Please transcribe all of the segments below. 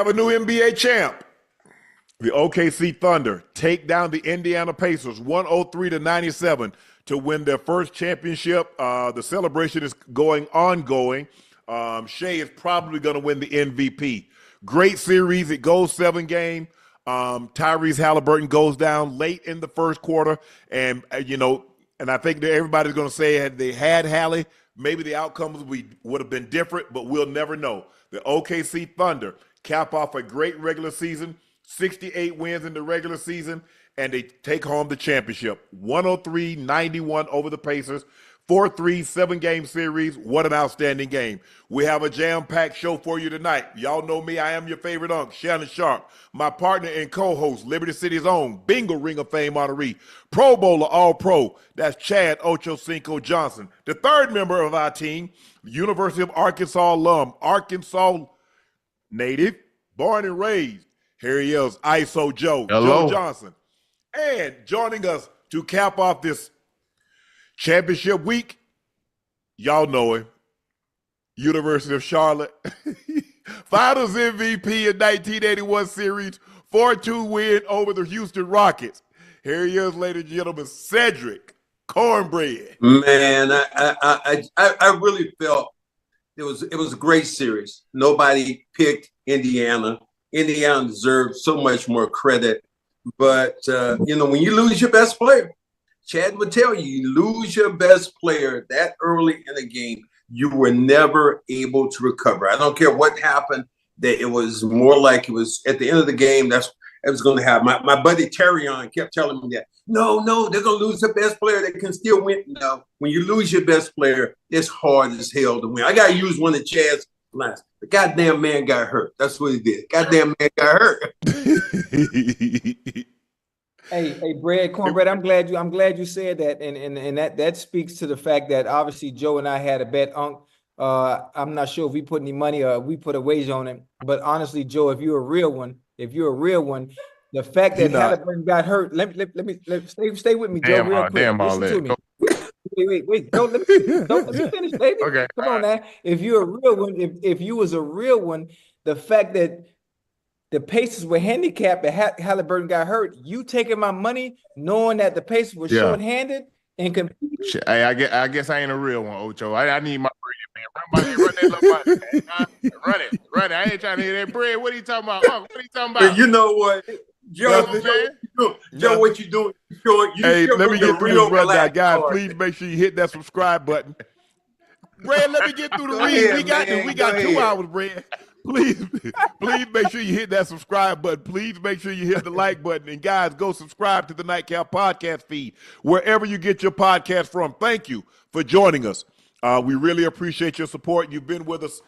have a new NBA champ. The OKC Thunder take down the Indiana Pacers 103-97 to win their first championship. The celebration is ongoing. Shea is probably going to win the MVP. Great series. It goes 7-game. Tyrese Halliburton goes down late in the first quarter. And, and I think that everybody's going to say had they had Hali, maybe the outcomes would have been different, but we'll never know. The OKC Thunder cap off a great regular season, 68 wins in the regular season, and they take home the championship. 103-91 over the Pacers. 4-3, 7-game series. What an outstanding game. We have a jam-packed show for you tonight. Y'all know me. I am your favorite uncle, Shannon Sharpe. My partner and co-host, Liberty City's own Bingo Ring of Fame honoree, Pro Bowler All-Pro. That's Chad Ochocinco Johnson. The third member of our team, University of Arkansas alum, Arkansas native, born and raised. Here he is, ISO Joe, Hello. Joe Johnson. And joining us to cap off this championship week, y'all know him, University of Charlotte. Finals MVP in 1981 series, 4-2 win over the Houston Rockets. Here he is, ladies and gentlemen, Cedric Cornbread. Man, I really felt it was a great series. Nobody picked Indiana. Indiana deserved so much more credit. But, when you lose your best player, Chad would tell you, you lose your best player that early in the game, you were never able to recover. I don't care what happened, that it was more like it was at the end of the game, that's it was going to happen. My buddy Terrion kept telling me that, no, they're going to lose their best player. They can still win. No, when you lose your best player, it's hard as hell to win. I got to use one of Chad's lines. The goddamn man got hurt. That's what he did. Goddamn man got hurt. Hey, Cornbread. I'm glad you said that, and that speaks to the fact that obviously Joe and I had a bet. I'm not sure if we put any money or we put a wager on it, but honestly, Joe, if you're a real one, the fact that Halliburton got hurt. Let me stay with me, Joe. Real quick. Listen to me. Wait. Don't let me finish, baby. Okay. Come on now. If you're a real one, if you was a real one, the fact that the Pacers were handicapped and Halliburton got hurt, you taking my money knowing that the Pacers were short-handed and competing? Hey, I guess I ain't a real one, Ocho. I need my bread, man. Run that little money, man. Run it. I ain't trying to hear that bread. What are you talking about? What are you talking about? You know what? Joe, what you doing? Hey, let me get through this rundown, guys. Please make sure you hit that subscribe button. Brad, let me get through the read. We got 2 hours, Brad. Please make sure you hit that subscribe button. Please make sure you hit the like button. And guys, go subscribe to the Nightcap podcast feed, wherever you get your podcast from. Thank you for joining us. We really appreciate your support. You've been with us,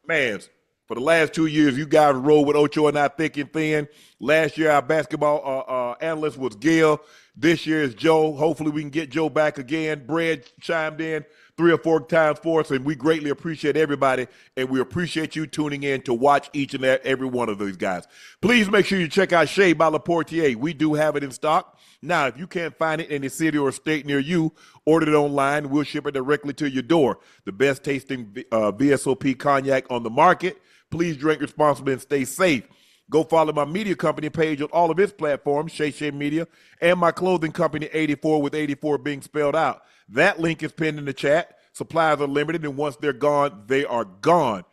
man, for the last 2 years. You guys rode with Ocho and I thick and thin. Last year, our basketball analyst was Gil. This year is Joe. Hopefully we can get Joe back again. Brad chimed in 3 or 4 times for us, and we greatly appreciate everybody, and we appreciate you tuning in to watch each and every one of these guys. Please make sure you check out Shea by LaPortier. We do have it in stock. Now, if you can't find it in a city or state near you, order it online. We'll ship it directly to your door. The best tasting VSOP cognac on the market. Please drink responsibly and stay safe. Go follow my media company page on all of its platforms, Shay Media, and my clothing company, 84 with 84 being spelled out. That link is pinned in the chat. Supplies are limited, and once they're gone, they are gone.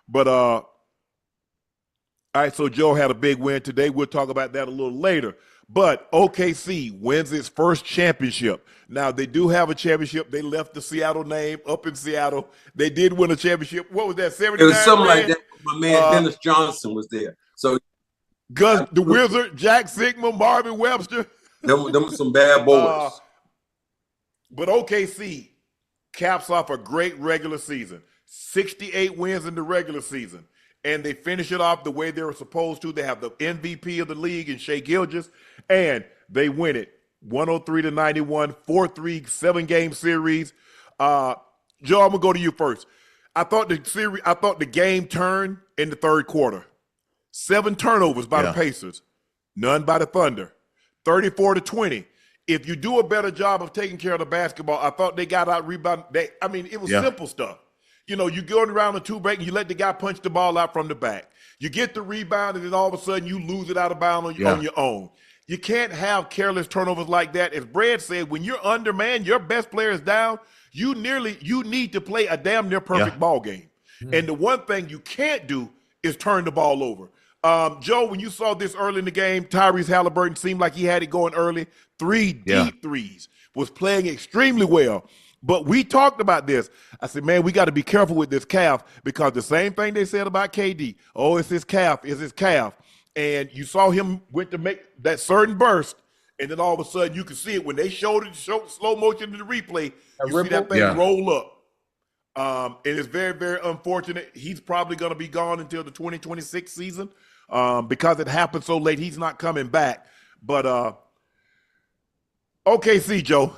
But, all right, so Joe had a big win today. We'll talk about that a little later. But OKC wins its first championship. Now, they do have a championship. They left the Seattle name up in Seattle. They did win a championship. What was that, 79? It was something like that. My man Dennis Johnson was there. So Gus, the Wizard, Jack Sigma, Marvin Webster. Them were some bad boys. But OKC caps off a great regular season. 68 wins in the regular season. And they finish it off the way they were supposed to. They have the MVP of the league in Shai Gilgeous, and they win it 103-91, 4-3, 7-game series. Joe, I'm gonna go to you first. I thought the game turned in the third quarter. 7 turnovers by the Pacers, none by the Thunder. 34-20. If you do a better job of taking care of the basketball, I thought they got out rebound. It was simple stuff. you going around the two break and you let the guy punch the ball out from the back. You get the rebound and then all of a sudden you lose it out of bounds on your own. You can't have careless turnovers like that. As Brad said, when you're undermanned, your best player is down, you need to play a damn near perfect ball game. And the one thing you can't do is turn the ball over. Joe, when you saw this early in the game, Tyrese Halliburton seemed like he had it going early. 3 deep threes, was playing extremely well. But we talked about this. I said, man, we got to be careful with this calf, because the same thing they said about KD. Oh, it's his calf, it's his calf. And you saw him went to make that certain burst, and then all of a sudden you could see it when they showed slow motion in the replay. You see that thing roll up. And it's very, very unfortunate. He's probably going to be gone until the 2026 season because it happened so late. He's not coming back. But OKC, Joe,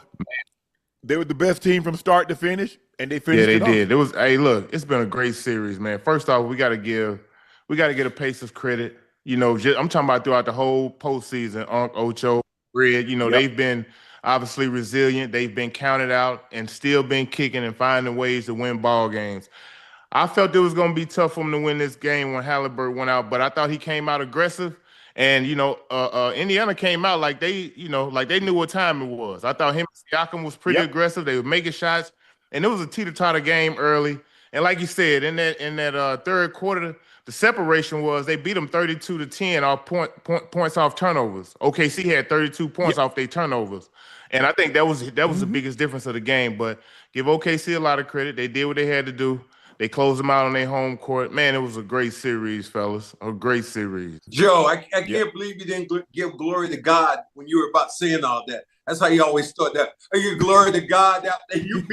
they were the best team from start to finish, and they finished. Yeah, they did. It was. Hey, look, it's been a great series, man. First off, we got to give a Pacers credit. I'm talking about throughout the whole postseason. Ocho, Red, they've been obviously resilient. They've been counted out and still been kicking and finding ways to win ball games. I felt it was going to be tough for them to win this game when Halliburton went out, but I thought he came out aggressive. And, Indiana came out like they knew what time it was. I thought him and Siakam was pretty aggressive. They were making shots, and it was a teeter-totter game early. And like you said, in that third quarter, the separation was they beat them 32-10 off points off turnovers. OKC had 32 points off their turnovers. And I think that was the biggest difference of the game. But give OKC a lot of credit. They did what they had to do. They closed them out on their home court. Man, it was a great series, fellas. A great series. Joe, I can't believe you didn't give glory to God when you were about saying all that. That's how you always thought that. Are you glory to God after you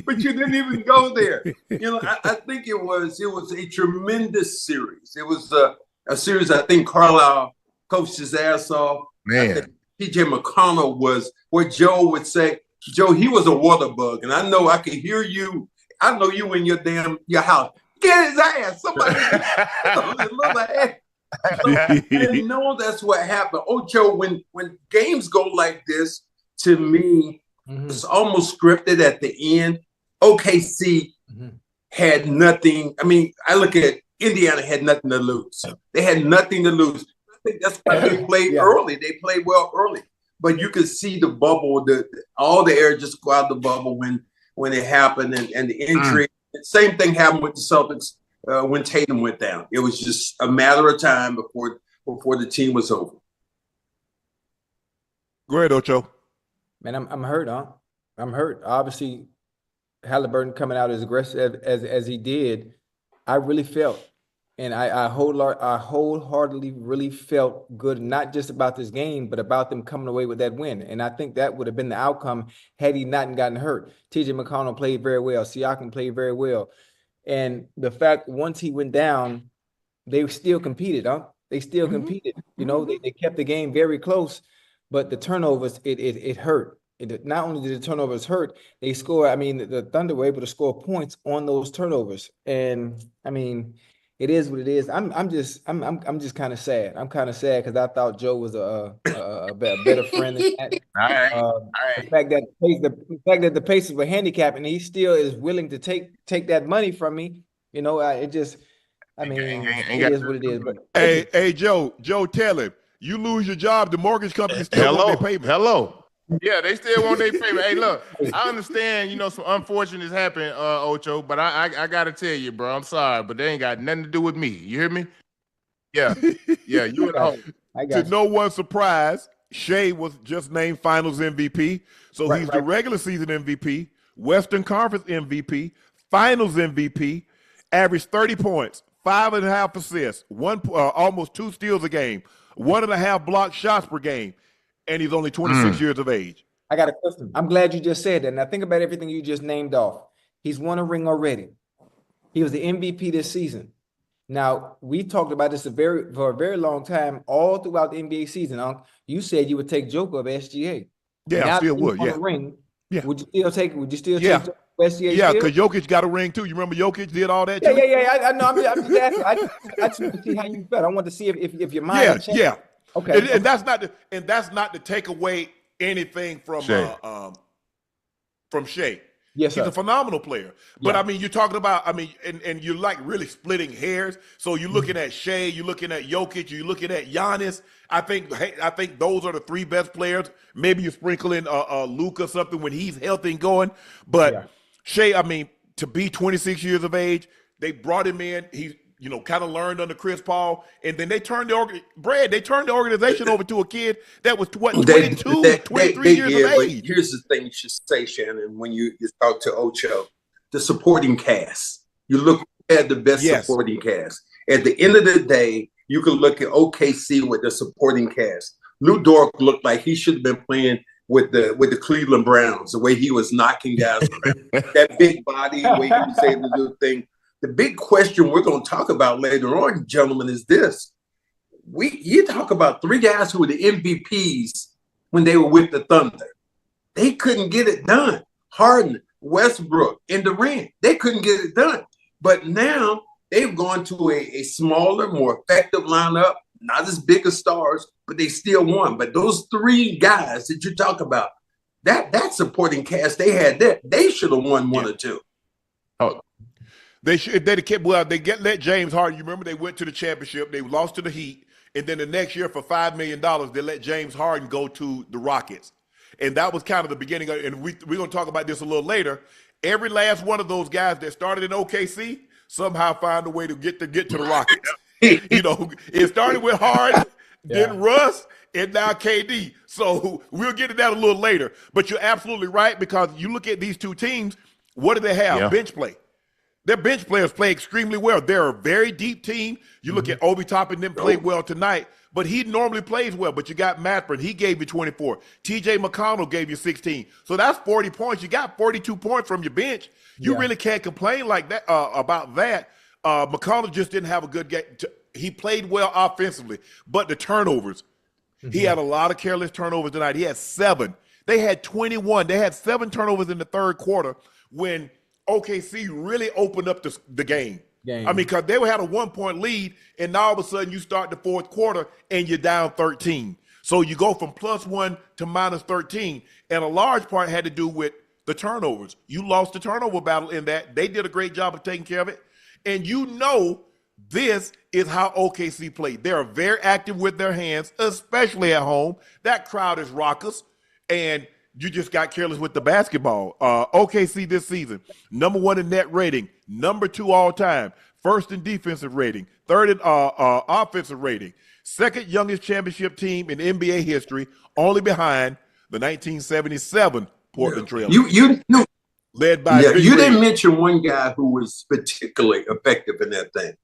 but you didn't even go there. I think it was a tremendous series. It was a series I think Carlisle coached his ass off. Man. TJ McConnell was what Joe would say. Joe, he was a water bug. And I know I could hear you. I know you in your house. Get his ass. Somebody his little ass. I know that's what happened. Ocho, when games go like this, to me, it's almost scripted at the end. OKC had nothing. I mean, I look at Indiana had nothing to lose. They had nothing to lose. I think that's why they played early. They played well early. But you could see the bubble, all the air just go out the bubble when it happened, and the injury. Same thing happened with the Celtics when Tatum went down. It was just a matter of time before the team was over. Go ahead, Ocho. Man, I'm hurt, huh? I'm hurt. Obviously, Halliburton coming out as aggressive as he did, I really felt, and I wholeheartedly really felt good, not just about this game, but about them coming away with that win. And I think that would have been the outcome had he not gotten hurt. TJ McConnell played very well. Siakam played very well. And the fact once he went down, they still competed, huh? They still competed. They kept the game very close, but the turnovers, it hurt. Not only did the turnovers hurt, they score. I mean, the Thunder were able to score points on those turnovers. And I mean, it is what it is. I'm just kind of sad. I'm kind of sad because I thought Joe was a better friend than that. The fact that the Pacers were handicapped and he still is willing to take that money from me. It is what it is. But hey, Joe, tell him you lose your job, the mortgage company still want their payment. Hello. Yeah, they still want their payment. Hey, look, I understand, some unfortunate happened, Ocho, but I got to tell you, bro, I'm sorry, but they ain't got nothing to do with me. You hear me? Yeah, you at home. To no one's surprise, Shea was just named Finals MVP, so he's the regular season MVP, Western Conference MVP, Finals MVP, averaged 30 points, 5.5 assists, almost 2 steals a game, 1.5 blocked shots per game. And he's only 26 years of age. I got a question. I'm glad you just said that. Now think about everything you just named off. He's won a ring already. He was the MVP this season. Now, we talked about this for a very long time, all throughout the NBA season. You said you would take Joker of SGA. Yeah, now I still would. Yeah. Ring, yeah. Would you still take Joker of SGA? Yeah, because Jokic got a ring too. You remember Jokic did all that too? Yeah. I know. I'm just asking. I just want to see how you felt. I want to see if your mind changed. Yeah. Okay, and that's not to take away anything from Shea. Yes, He's sir. a phenomenal player. But I mean, you're talking about, I mean, and you're like really splitting hairs. So you're looking at Shea, you're looking at Jokic, you're looking at Giannis. I think those are the three best players. Maybe you sprinkle in Luka something when he's healthy and going. But Shea, I mean, to be 26 years of age, they brought him in. He, kind of learned under Chris Paul, and then they turned the organization over to a kid that was 23 years of age. Here's the thing you should say, Shannon, when you talk to Ocho, the supporting cast. You look at the best supporting cast. At the end of the day, you can look at OKC with the supporting cast. Lou Dort looked like he should have been playing with the Cleveland Browns, the way he was knocking guys around. That big body, the way he was able to do things. The big question we're going to talk about later on, gentlemen, is this. You talk about three guys who were the MVPs when they were with the Thunder. They couldn't get it done. Harden, Westbrook, and Durant, they couldn't get it done. But now they've gone to a smaller, more effective lineup, not as big as stars, but they still won. But those three guys that you talk about, that supporting cast they had there, they should have won one or two. Oh. They let James Harden. You remember they went to the championship. They lost to the Heat, and then the next year for $5 million, they let James Harden go to the Rockets, and that was kind of the beginning. And we're going to talk about this a little later. Every last one of those guys that started in OKC somehow found a way to get to the Rockets. It started with Harden, then Russ, and now KD. So we'll get to that a little later. But you're absolutely right, because you look at these two teams. What do they have? Yeah. Bench play. Their bench players play extremely well. They're a very deep team. You look at Obi Toppin, them played well tonight, but he normally plays well. But you got Mathurin, he gave you 24. TJ McConnell gave you 16. So that's 40 points. You got 42 points from your bench. You really can't complain like that about that. McConnell just didn't have a good game. He played well offensively, but the turnovers, he had a lot of careless turnovers tonight. He had 7. They had 21. They had 7 turnovers in the third quarter when OKC really opened up the game. I mean, because they had a 1-point lead, and now all of a sudden you start the fourth quarter and you're down 13. So you go from +1 to -13, and a large part had to do with the turnovers. You lost the turnover battle in that. They did a great job of taking care of it. And this is how OKC played. They're very active with their hands, especially at home. That crowd is raucous, and you just got careless with the basketball. OKC this season, #1 in net rating, #2 all time, 1st in defensive rating, 3rd in offensive rating, 2nd youngest championship team in NBA history, only behind the 1977 Portland Trailblazers. Led by you didn't mention one guy who was particularly effective in that thing,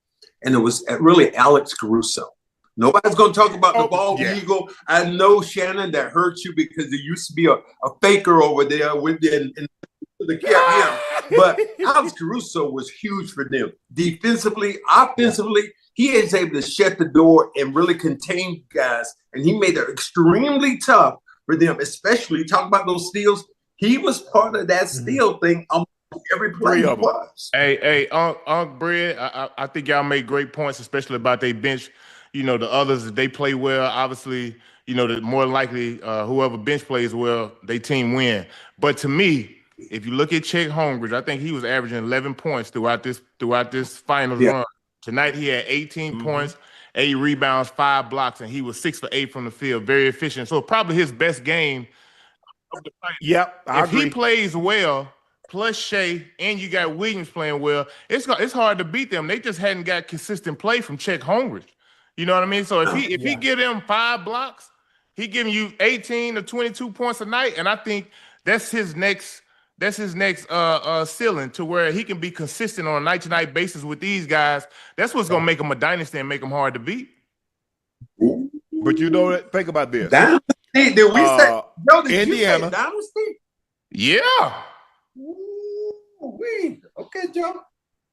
and it was really Alex Caruso. Nobody's going to talk about the bald eagle. I know, Shannon, that hurts you because there used to be a faker over there with the cap. But Alex Caruso was huge for them. Defensively, offensively, he is able to shut the door and really contain guys. And he made it extremely tough for them, especially talk about those steals. He was part of that steal thing on every play he was. Hey, Unc Bread, I think y'all made great points, especially about their bench. The others, they play well. Obviously, the more likely whoever bench plays well, they team win. But to me, if you look at Chet Holmgren, I think he was averaging 11 points throughout this finals run. Tonight he had 18 points, 8 rebounds, 5 blocks, and he was 6 for 8 from the field. Very efficient. So probably his best game of the finals. Yep, I agree. He plays well, plus Shea, and you got Williams playing well, it's hard to beat them. They just hadn't got consistent play from Chet Holmgren. You know what I mean? So if he give them 5 blocks, he giving you 18 to 22 points a night, and I think that's his next ceiling, to where he can be consistent on a night-to-night basis with these guys. That's what's gonna make him a dynasty and make him hard to beat. But think about this. Dynasty? Did we say Indiana? You say dynasty? Yeah. Okay, Joe.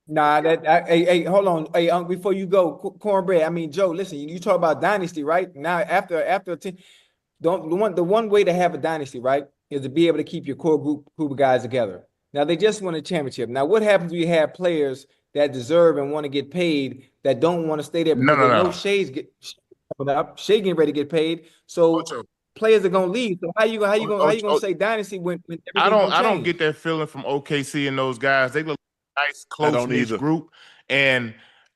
Nah, hey, hold on. Hey, before you go, Cornbread, I mean, Joe, listen, you talk about dynasty, right? Now, after a team, the one way to have a dynasty, right, is to be able to keep your core group of guys together. Now, they just won a championship. Now, what happens when you have players that deserve and want to get paid that don't want to stay there because they know Shea's getting ready to get paid? So players are gonna leave. So how you gonna say dynasty when I everything's don't change? get that feeling from OKC and those guys. They look nice, close-knit group. And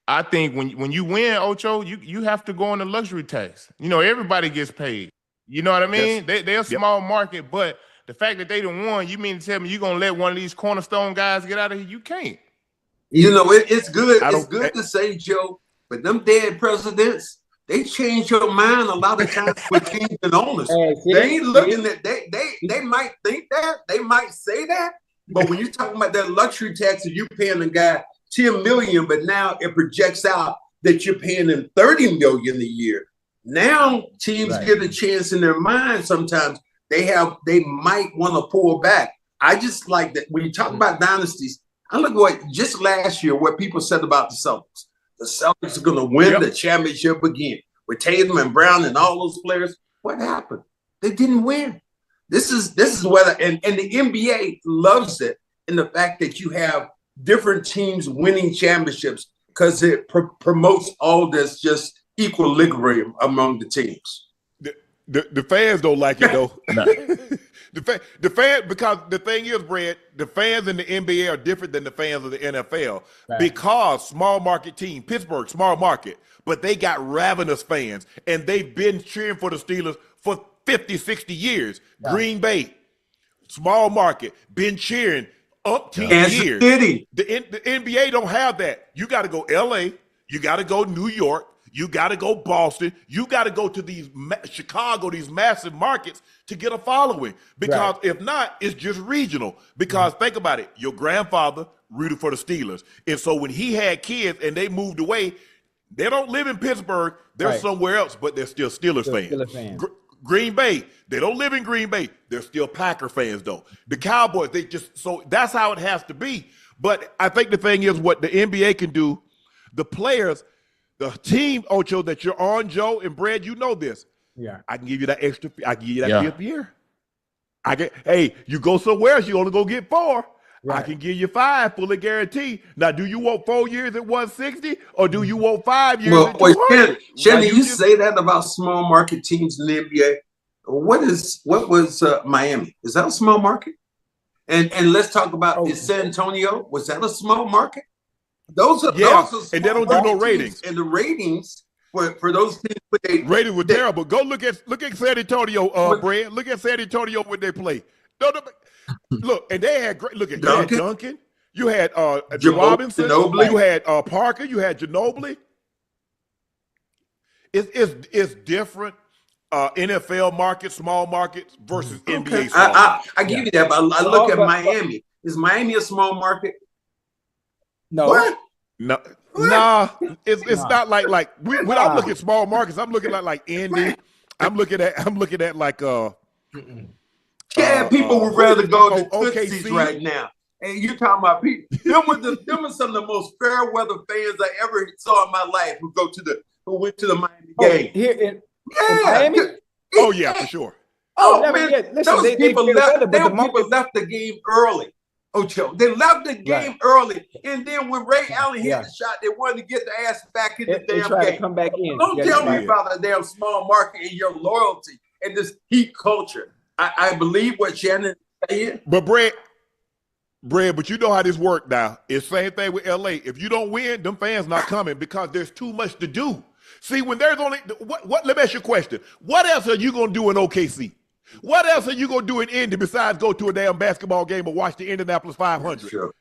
I think when you win, Ocho, you have to go on the luxury tax. You know, everybody gets paid. You know what I mean? Yes. They're a small market, but the fact that they done won, you mean to tell me you're gonna let one of these cornerstone guys get out of here? You can't. You know, it's good. It's good to say, Joe, but them dead presidents, they change your mind a lot of times with teams and owners. They ain't looking at they might think that, they might say that, but when you're talking about that luxury tax, if you're paying a guy $10 million, but now it projects out that you're paying them $30 million a year. Now teams get a chance in their mind. Sometimes they might want to pull back. I just like that when you talk about dynasties. I look at what just last year what people said about the Celtics. The Celtics are going to win the championship again with Tatum and Brown and all those players. What happened? They didn't win. This is whether and the NBA loves it in the fact that you have different teams winning championships because it promotes all this just equilibrium among the teams. The fans don't like it though. The fan, because the thing is, Brad, the fans in the NBA are different than the fans of the NFL because small market team, Pittsburgh, small market, but they got ravenous fans and they've been cheering for the Steelers for 50, 60 years. Green Bay, small market, been cheering umpteen years. City. The NBA don't have that. You got to go LA, you got to go New York, you got to go Boston, you got to go to these Chicago, these massive markets to get a following. Because if not, it's just regional. Because think about it, your grandfather rooted for the Steelers. And so when he had kids and they moved away, they don't live in Pittsburgh, they're somewhere else, but they're still Steelers fans. Green Bay, they don't live in Green Bay, they're still Packer fans though. The Cowboys, so that's how it has to be. But I think the thing is what the NBA can do, the players, the team, Ocho, that you're on, Joe and Brad, you know this. Yeah. I can give you that extra, I can give you that fifth year. Hey, you go somewhere else, you only go get 4. I can give you 5, fully guaranteed. Now, do you want 4 years at 160 or do you want 5 years at 200? Shannon, you say that about small market teams in the NBA. What was Miami? Is that a small market? And let's talk about is San Antonio. Was that a small market? Those are and they don't do no ratings. And the ratings for those teams, ratings were terrible. Go look at San Antonio, Brad. Look at San Antonio when they play. Look, and they had great. Look at Duncan. You had Robinson. Ginobili. You had Parker. You had Ginobili. It's different. NFL market, small markets versus NBA. I give you that, but I look at Miami. Is Miami a small market? No. What? No. Nah, it's not like when I look at small markets, I'm looking at like Indy. I'm looking at like people would rather go to Tootsie's right now. And you're talking about people. Them are some of the most fair weather fans I ever saw in my life who went to the Miami game. Here in Miami? Oh yeah, for sure. Man, those people left the game early. Ocho, they left the game early, and then when Ray Allen hit the shot, they wanted to get their ass back in the damn game. To come back in. Don't tell me about the damn small market and your loyalty and this heat culture. I believe what Shannon said. But Brad, but you know how this works now. It's the same thing with LA. If you don't win, them fans not coming because there's too much to do. See, when there's only what let me ask you a question. What else are you gonna do in OKC? What else are you going to do in Indy besides go to a damn basketball game or watch the Indianapolis 500? Sure.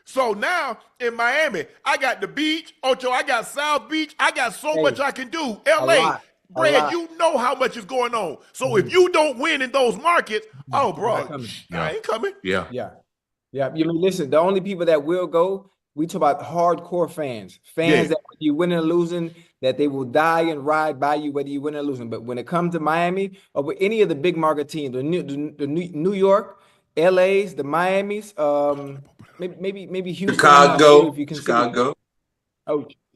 So now in Miami, I got the beach. Ocho, I got South Beach. I got so much I can do. LA, Brad, you know how much is going on. So if you don't win in those markets, bro, I ain't coming. Yeah. You mean, listen, the only people that will go, we talk about hardcore fans that when you win or losing, that they will die and ride by you whether you win or losing. But when it comes to Miami or with any of the big market teams, the New York, LA's, the Miami's, maybe Houston, Chicago,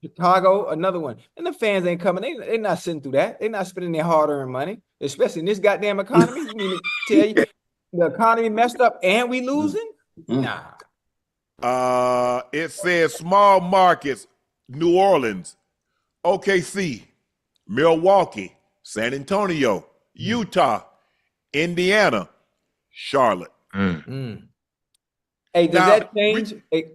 Chicago, another one. And the fans ain't coming. They're not sitting through that. They're not spending their hard-earned money, especially in this goddamn economy. You mean to tell you the economy messed up and we losing? Nah. It says small markets, New Orleans, OKC, Milwaukee, San Antonio, Utah, Indiana, Charlotte. Hey, does Now, that change? Hey,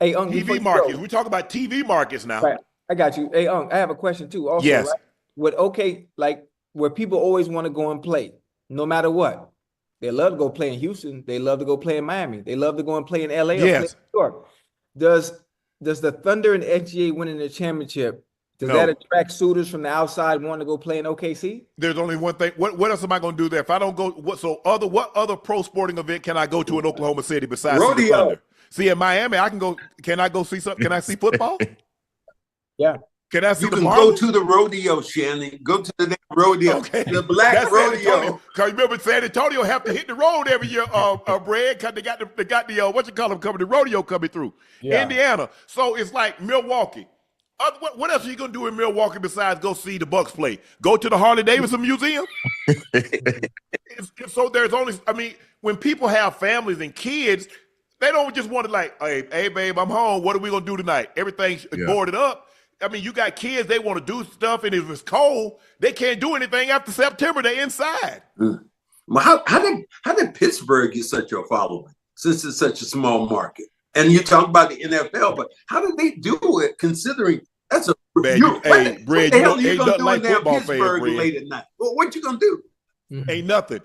TV markets. We talk about TV markets now. Right. I got you. Hey, I have a question too. Also, Yes. right? Like where people always want to go and play, no matter what. They love to go play in Houston. They love to go play in Miami. They love to go and play in LA or play in New York. Does the Thunder and NCAA winning the championship, does that attract suitors from the outside wanting to go play in OKC? There's only one thing. What else am I going to do there? If I don't go, what other pro sporting event can I go to in Oklahoma City besides the Thunder? See, in Miami, I can go. Can I go see something? Can I see football? Yeah. Can I see you the can Marlins? go to the rodeo, Shannon. Go to the rodeo. Okay. The black rodeo. Because remember, San Antonio have to hit the road every year, Brad, because they got the what you call them coming, the rodeo coming through. Yeah. Indiana. So it's like Milwaukee. What else are you going to do in Milwaukee besides go see the Bucks play? Go to the Harley Davidson Museum? So there's only, I mean, when people have families and kids, they don't just want to like, hey, babe, I'm home. What are we going to do tonight? Everything's boarded up. I mean, you got kids, they want to do stuff, and if it's cold, they can't do anything after September. They're inside. Well, how did Pittsburgh get such a following since it's such a small market? And you talk about the NFL, but how did they do it considering that's a Brad, what the hell are you going to do like in there Pittsburgh late at night? Well, what you going to do? Ain't nothing.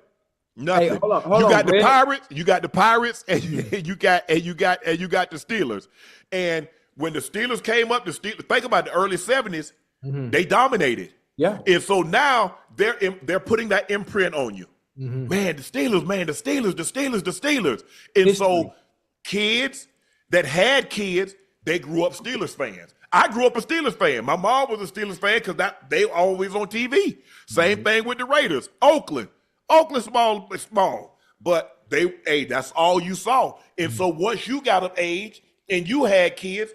Hey, hold on, you got the Pirates, and you got the Steelers. And when the Steelers came up, think about the early 70s, they dominated. Yeah. And so now they're putting that imprint on you. Man, the Steelers. And so kids that had kids, they grew up Steelers fans. I grew up a Steelers fan. My mom was a Steelers fan because they always on TV. Same thing with the Raiders. Oakland small, but that's all you saw. And so once you got of age and you had kids,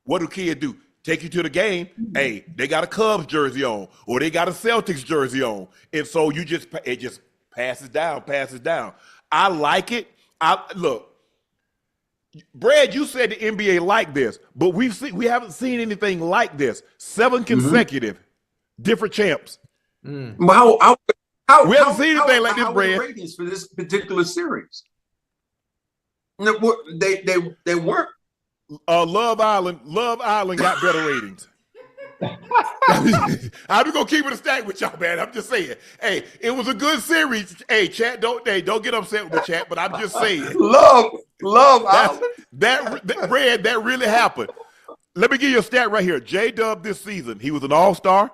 what do kids do? Take you to the game. Hey, they got a Cubs jersey on, or they got a Celtics jersey on, and so it just passes down. I like it. Look, Brad, you said the NBA like this, but we haven't seen anything like this. 7 consecutive different champs. Well, we haven't seen anything like this, Brad. Brad. Ratings for this particular series? No, they weren't. Love Island got better ratings. I'm just gonna keep it a stack with y'all, man. I'm just saying. Hey, it was a good series. Hey, chat, don't get upset with the chat, but I'm just saying. Love Island. That really happened. Let me give you a stat right here. J-Dub this season, he was an all-star,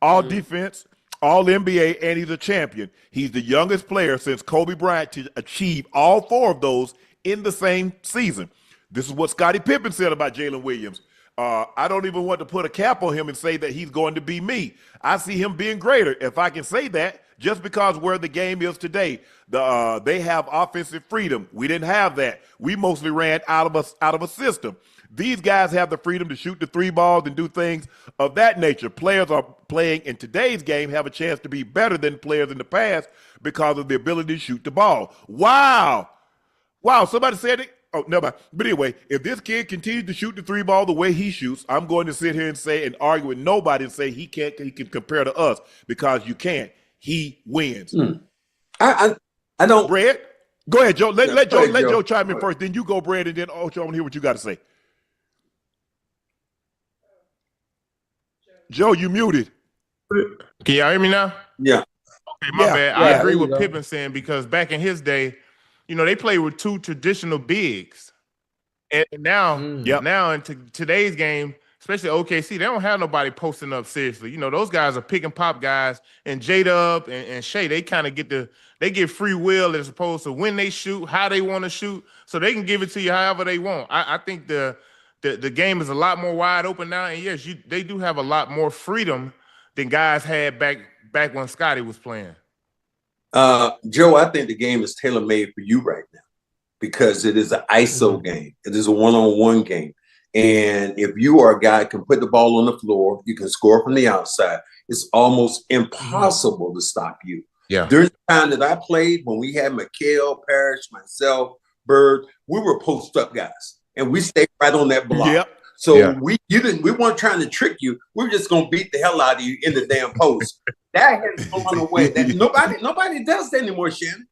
all defense, all NBA, and he's a champion. He's the youngest player since Kobe Bryant to achieve all 4 of those in the same season. This is what Scottie Pippen said about Jalen Williams. I don't even want to put a cap on him and say that he's going to be me. I see him being greater, if I can say that, just because where the game is today. They have offensive freedom. We didn't have that. We mostly ran out of a system. These guys have the freedom to shoot the 3 balls and do things of that nature. Players are playing in today's game have a chance to be better than players in the past because of the ability to shoot the ball. Wow, somebody said it. Oh, never. But anyway, if this kid continues to shoot the 3 ball the way he shoots, I'm going to sit here and say and argue with nobody and say he can compare to us, because you can't. He wins. I don't. Brad, go ahead, Joe. Let Joe chime in first. Then you go, Brad, and then Ocho. I want to hear what you got to say. Joe, you muted. Can y'all hear me now? Yeah. Okay, my bad. I agree with Pippen saying, because back in his day, they played with 2 traditional bigs. And now in today's game, especially OKC, they don't have nobody posting up seriously. Those guys are pick and pop guys, and J-Dub and Shea, they kind of get free will as opposed to when they shoot, how they want to shoot, so they can give it to you however they want. I think the game is a lot more wide open now, and yes, they do have a lot more freedom than guys had back when Scottie was playing. Joe, I think the game is tailor-made for you right now, because it is an ISO game. It is a one-on-one game. And if you are a guy who can put the ball on the floor, you can score from the outside, it's almost impossible to stop you. Yeah. During the time that I played, when we had McHale, Parrish, myself, Bird, we were post-up guys, and we stayed right on that block. Yep. So we weren't trying to trick you. We were just going to beat the hell out of you in the damn post. That has gone away. That nobody does that anymore, Shannon.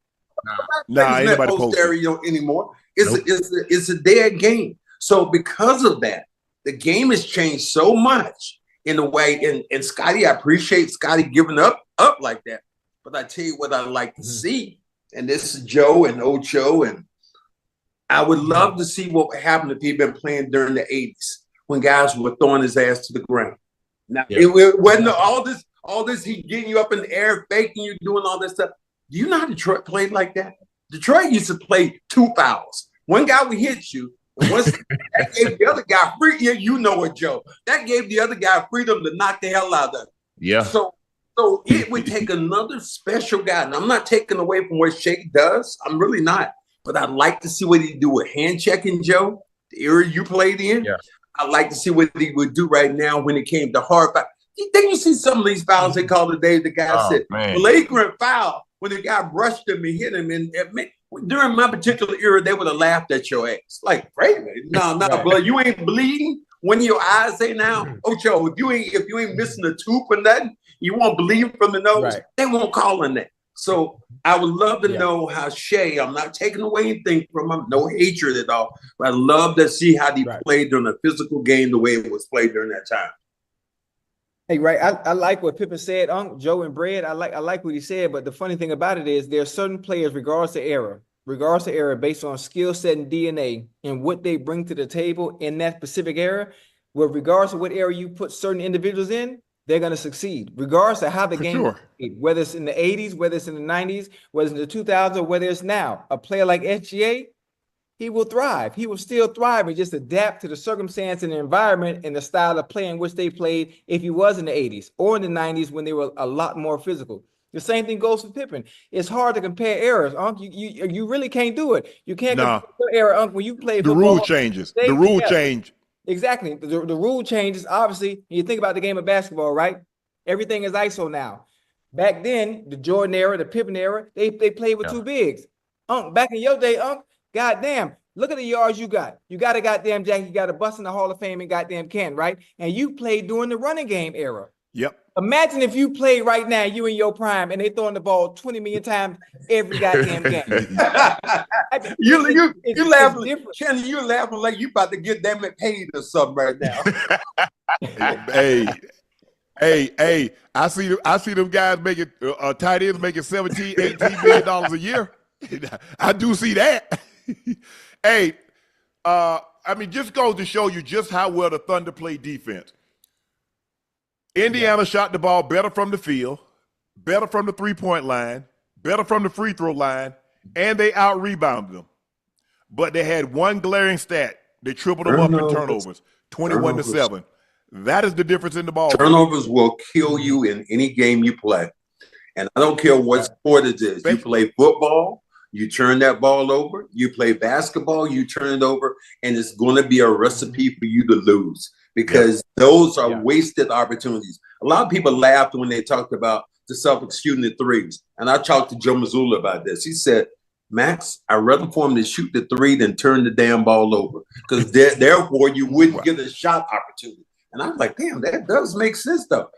Nah, ain't nobody post stereo anymore. It's a dead game. So because of that, the game has changed so much in a way. And Scotty, I appreciate Scotty giving up like that. But I tell you what I like to see, and this is Joe and Ocho, and I would love to see what would happen if he'd been playing during the 80s when guys were throwing his ass to the ground. Now it wasn't all this he getting you up in the air, faking you, doing all this stuff. Do you know how Detroit played like that? Detroit used to play 2 fouls. One guy would hit you, and once that gave the other guy free. Yeah, you know it, Joe. That gave the other guy freedom to knock the hell out of him. Yeah. So it would take another special guy. And I'm not taking away from what Shake does. I'm really not. But I'd like to see what he do with hand checking, Joe, the era you played in. Yeah. I'd like to see what he would do right now when it came to hard foul. Then you see some of these fouls they call today. The guy said flagrant foul when the guy brushed him and hit him. And during my particular era, they would have laughed at your ass. Like, wait a minute, no, blood, you ain't bleeding when your eyes ain't out. Ocho, if you ain't missing a tooth or nothing, you won't bleed from the nose. Right. They won't call on that. So I would love to know how Shea, I'm not taking away anything from him, no hatred at all, but I'd love to see how he played during a physical game the way it was played during that time. Hey, right. I like what Pippen said, Joe and Bread. I like what he said, but the funny thing about it is there are certain players, regardless of era, based on skill set and DNA and what they bring to the table in that specific era, where regardless of what era you put certain individuals in, they're going to succeed, regardless of how the game played, whether it's in the 80s, whether it's in the 90s, whether it's in the 2000s, or whether it's now. A player like SGA, he will thrive. He will still thrive and just adapt to the circumstance and the environment and the style of play in which they played if he was in the 80s or in the 90s when they were a lot more physical. The same thing goes for Pippen. It's hard to compare eras, Unc. You really can't do it. You can't compare era, Unc, when you play football. The rule changes. The rule change. Exactly. The rule changes, obviously. You think about the game of basketball, right? Everything is ISO now. Back then, the Jordan era, the Pippen era, they played with two bigs. Back in your day, goddamn, look at the yards you got. You got a goddamn Jack, you got a bust in the Hall of Fame and goddamn Ken, right? And you played during the running game era. Yep. Imagine if you play right now, you in your prime, and they throwing the ball 20 million times every goddamn game. You laughing, Shannon, you're laughing like you about to get them paid or something right now. Hey, I see them guys making tight ends making $17, $18 million a year. I do see that. Hey, I mean, just goes to show you just how well the Thunder play defense. Indiana shot the ball better from the field, better from the three-point line, better from the free throw line, and they out-rebounded them. But they had one glaring stat. They tripled them up in turnovers, 21-7. That is the difference in the ball. Turnovers will kill you in any game you play. And I don't care what sport it is. You play football, you turn that ball over. You play basketball, you turn it over, and it's going to be a recipe for you to lose because those are wasted opportunities. A lot of people laughed when they talked about the Celtics shooting the threes. And I talked to Joe Mazzulla about this. He said, Max, I'd rather for him to shoot the three than turn the damn ball over because therefore you wouldn't get a shot opportunity. And I was like, damn, that does make sense, though.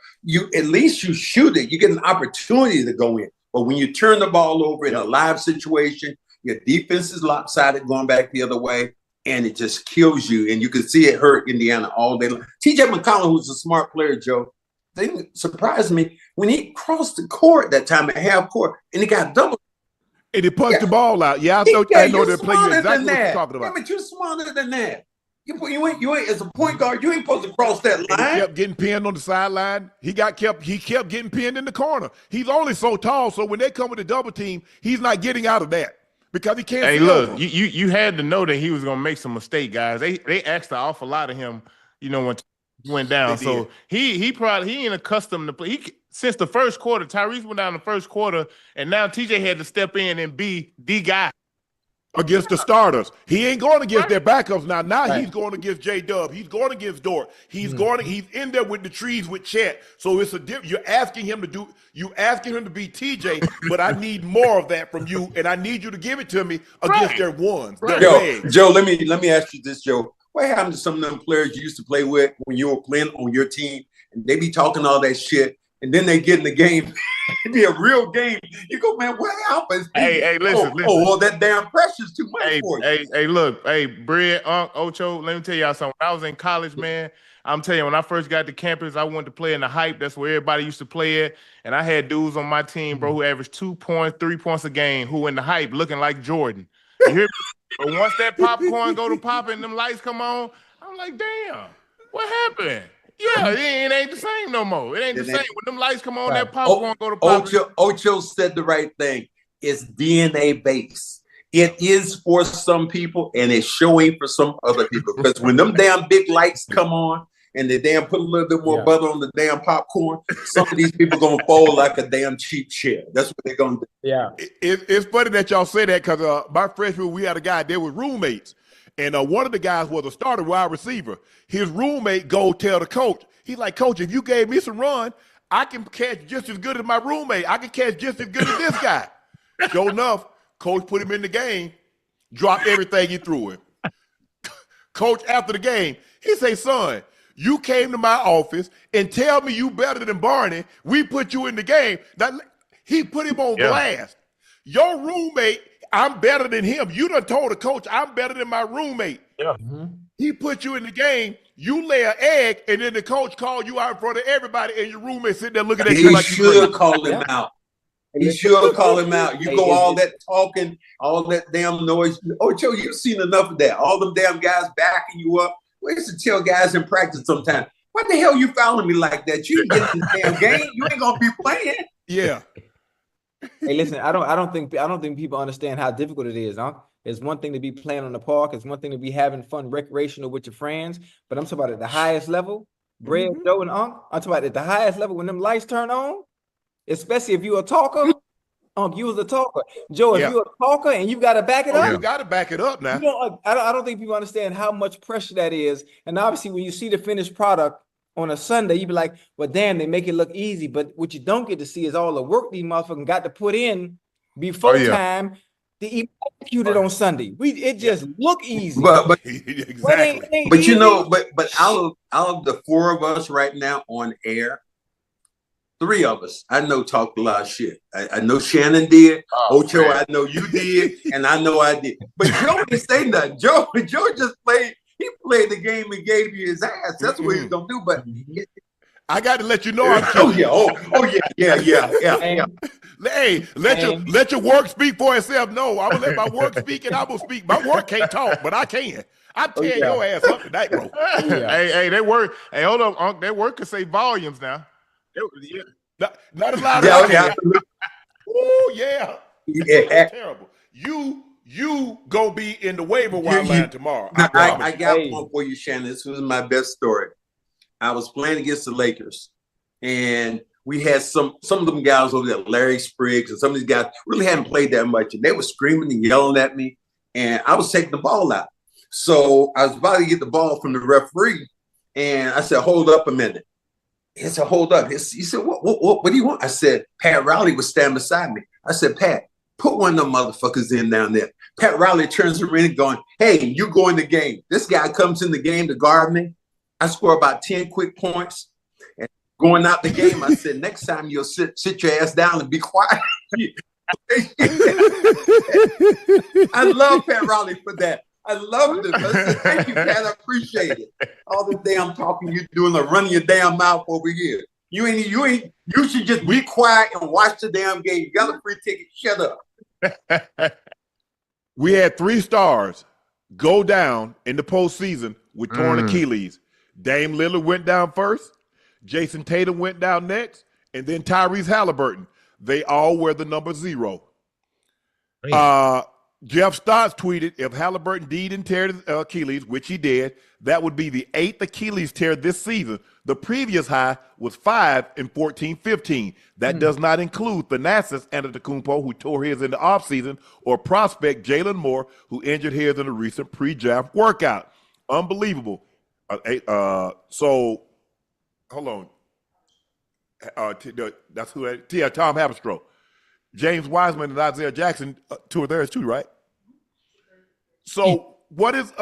At least you shoot it. You get an opportunity to go in. But when you turn the ball over in a live situation, your defense is lopsided going back the other way, and it just kills you. And you can see it hurt Indiana all day long. T.J. McCollum, who's a smart player, Joe, they surprised me when he crossed the court that time at half court, and he got double. And he punched the ball out. Yeah, I know they're playing exactly what you're talking about. Yeah, but you're smarter than that. You ain't as a point guard, you ain't supposed to cross that line. He kept getting pinned on the sideline. He kept getting pinned in the corner. He's only so tall, so when they come with a double team, he's not getting out of that because he can't. Hey, look, you had to know that he was gonna make some mistake, guys. They asked an awful lot of him, when he went down. So he ain't accustomed to play. Since the first quarter, Tyrese went down the first quarter, and now TJ had to step in and be the guy. Against the starters. He ain't going against their backups now. Now he's going against J-Dub. He's going against Dort. He's he's in there with the trees with Chet. So it's you're asking him to be TJ, but I need more of that from you, and I need you to give it to me against their ones. Joe, let me ask you this, Joe. What happened to some of them players you used to play with when you were playing on your team, and they be talking all that shit, and then they get in the game. It'd be a real game. You go, man, what happened? Hey, listen. Well, that damn pressure's too much for you. Hey, look, Bread, Ocho, let me tell y'all something. When I was in college, man, I'm telling you, when I first got to campus, I wanted to play in the hype. That's where everybody used to play at. And I had dudes on my team, bro, who averaged 2 points, 3 points a game, who in the hype looking like Jordan. You hear me? But once that popcorn go to popping and them lights come on, I'm like, damn, what happened? Yeah, it ain't the same no more. It ain't the same. When them lights come on, that popcorn go to popping. Ocho said the right thing. It's DNA based. It is for some people, and it's showing for some other people. Because when them damn big lights come on, and they damn put a little bit more butter on the damn popcorn, some of these people gonna fold like a damn cheap chair. That's what they're gonna do. Yeah. It's funny that y'all say that because my freshman, we had a guy, they were roommates. And one of the guys was a starter wide receiver. His roommate go tell the coach, he's like, Coach, if you gave me some run, I can catch just as good as my roommate. I can catch just as good as this guy. Sure enough, coach put him in the game, dropped everything he threw him. Coach, after the game, he say, son, you came to my office and tell me you better than Barney. We put you in the game. Now, he put him on blast. Your roommate, I'm better than him. You done told the coach I'm better than my roommate. Yeah. He put you in the game. You lay an egg, and then the coach called you out in front of everybody, and your roommate sitting there looking at you like you should call him out. He should call him out. You go all that talking, all that damn noise. Ocho, you've seen enough of that. All them damn guys backing you up. We used to tell guys in practice sometimes, what the hell you fouling me like that? You ain't getting the damn game. You ain't gonna be playing. Yeah. Hey, listen, I don't think people understand how difficult it is, huh? It's one thing to be playing on the park, it's one thing to be having fun recreational with your friends, but I'm talking about at the highest level, Bread, Joe, and I'm talking about at the highest level when them lights turn on, especially if you're a talker. You was a talker. Joe, if you're a talker and you gotta back it up. You gotta back it up now. You know, I don't think people understand how much pressure that is. And obviously when you see the finished product on a Sunday, you be like, well, damn, they make it look easy. But what you don't get to see is all the work these motherfuckers got to put in before time to execute it on Sunday. It just look easy. But exactly. But you know, but out of the four of us right now on air, three of us I know talked a lot of shit. I know Shannon did, Ocho, I know you did, and I know I did. But Joe didn't say nothing. Joe just played. He played the game and gave you his ass. That's what he's gonna do. But I got to let you know I'm yeah. Hey, let your work speak for itself. No, I will let my work speak, and I will speak. My work can't talk, but I can. I'm tearing your ass up tonight, bro. Hey, that work. Hey, hold up, Unc. That work can say volumes now. Not as loud as I can. Oh yeah. That's terrible. You gonna be in the waiver wire line tomorrow. I got one for you, Shannon. This was my best story. I was playing against the Lakers, and we had some of them guys over there, Larry Spriggs, and some of these guys really hadn't played that much, and they were screaming and yelling at me, and I was taking the ball out. So I was about to get the ball from the referee, and I said, "Hold up a minute." He said, "Hold up." He said, "What do you want?" I said, "Pat Riley was standing beside me." I said, "Pat, put one of them motherfuckers in down there." Pat Riley turns around going, "Hey, you go in the game." This guy comes in the game to guard me. I score about 10 quick points. And going out the game, I said, "Next time you'll sit your ass down and be quiet." I love Pat Riley for that. I loved it. I said, "Thank you, Pat. I appreciate it." All the damn talking you doing, like running your damn mouth over here. You should just be quiet and watch the damn game. You got a free ticket. Shut up. We had 3 stars go down in the postseason with torn Achilles. Dame Lillard went down first. Jason Tatum went down next. And then Tyrese Halliburton. They all wear the number 0. Jeff Stotts tweeted, if Halliburton didn't tear his Achilles, which he did, that would be the 8th Achilles tear this season. The previous high was 5 in 14-15. That does not include Thanasis Antetokounmpo, who tore his in the offseason, or prospect Jalen Moore, who injured his in a recent pre-draft workout. Unbelievable. So, hold on. That's who Tom Haberstroh. James Wiseman and Isaiah Jackson, 2 of theirs too, right? So what is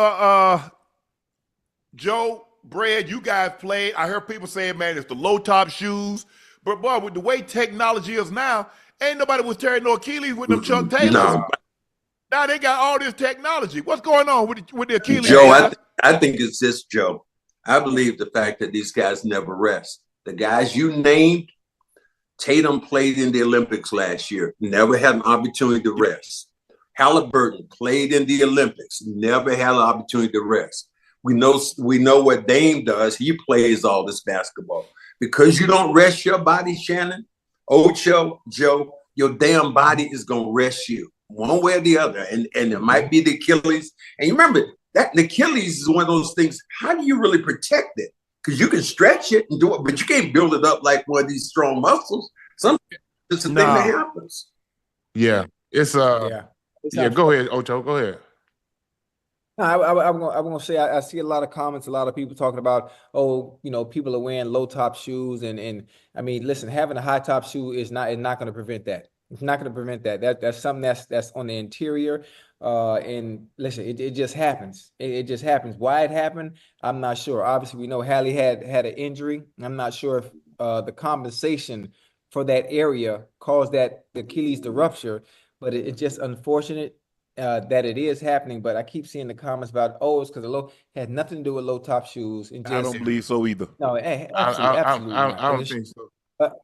Joe, Bread, you guys played? I heard people saying, man, it's the low top shoes, But boy, with the way technology is now, ain't nobody was tearing no Achilles with them Chuck Taylors. No. Now they got all this technology. What's going on with the Achilles? Joe, I think it's this, Joe. I believe the fact that these guys never rest. The guys you named, Tatum played in the Olympics last year, never had an opportunity to rest. Halliburton played in the Olympics, never had an opportunity to rest. We know what Dame does. He plays all this basketball. Because you don't rest your body, Shannon, Ocho, Joe, your damn body is going to rest you one way or the other. And it might be the Achilles. And you remember, that the Achilles is one of those things. How do you really protect it? Because you can stretch it and do it, but you can't build it up like one of these strong muscles. Sometimes it's a thing that happens. Yeah. It's yeah, go ahead, Ocho. Go ahead. No, I'm gonna say I see a lot of comments, a lot of people talking about, oh, people are wearing low top shoes, and I mean, listen, having a high top shoe is not going to prevent that. It's not going to prevent that. That's something that's on the interior. And listen, it just happens. It just happens. Why it happened, I'm not sure. Obviously, we know Hali had an injury. I'm not sure if the compensation for that area caused that Achilles to rupture, but it's just unfortunate that it is happening. But I keep seeing the comments about, oh, it's because the low had nothing to do with low top shoes. And just, I don't believe so either. No, absolutely not. I don't think so.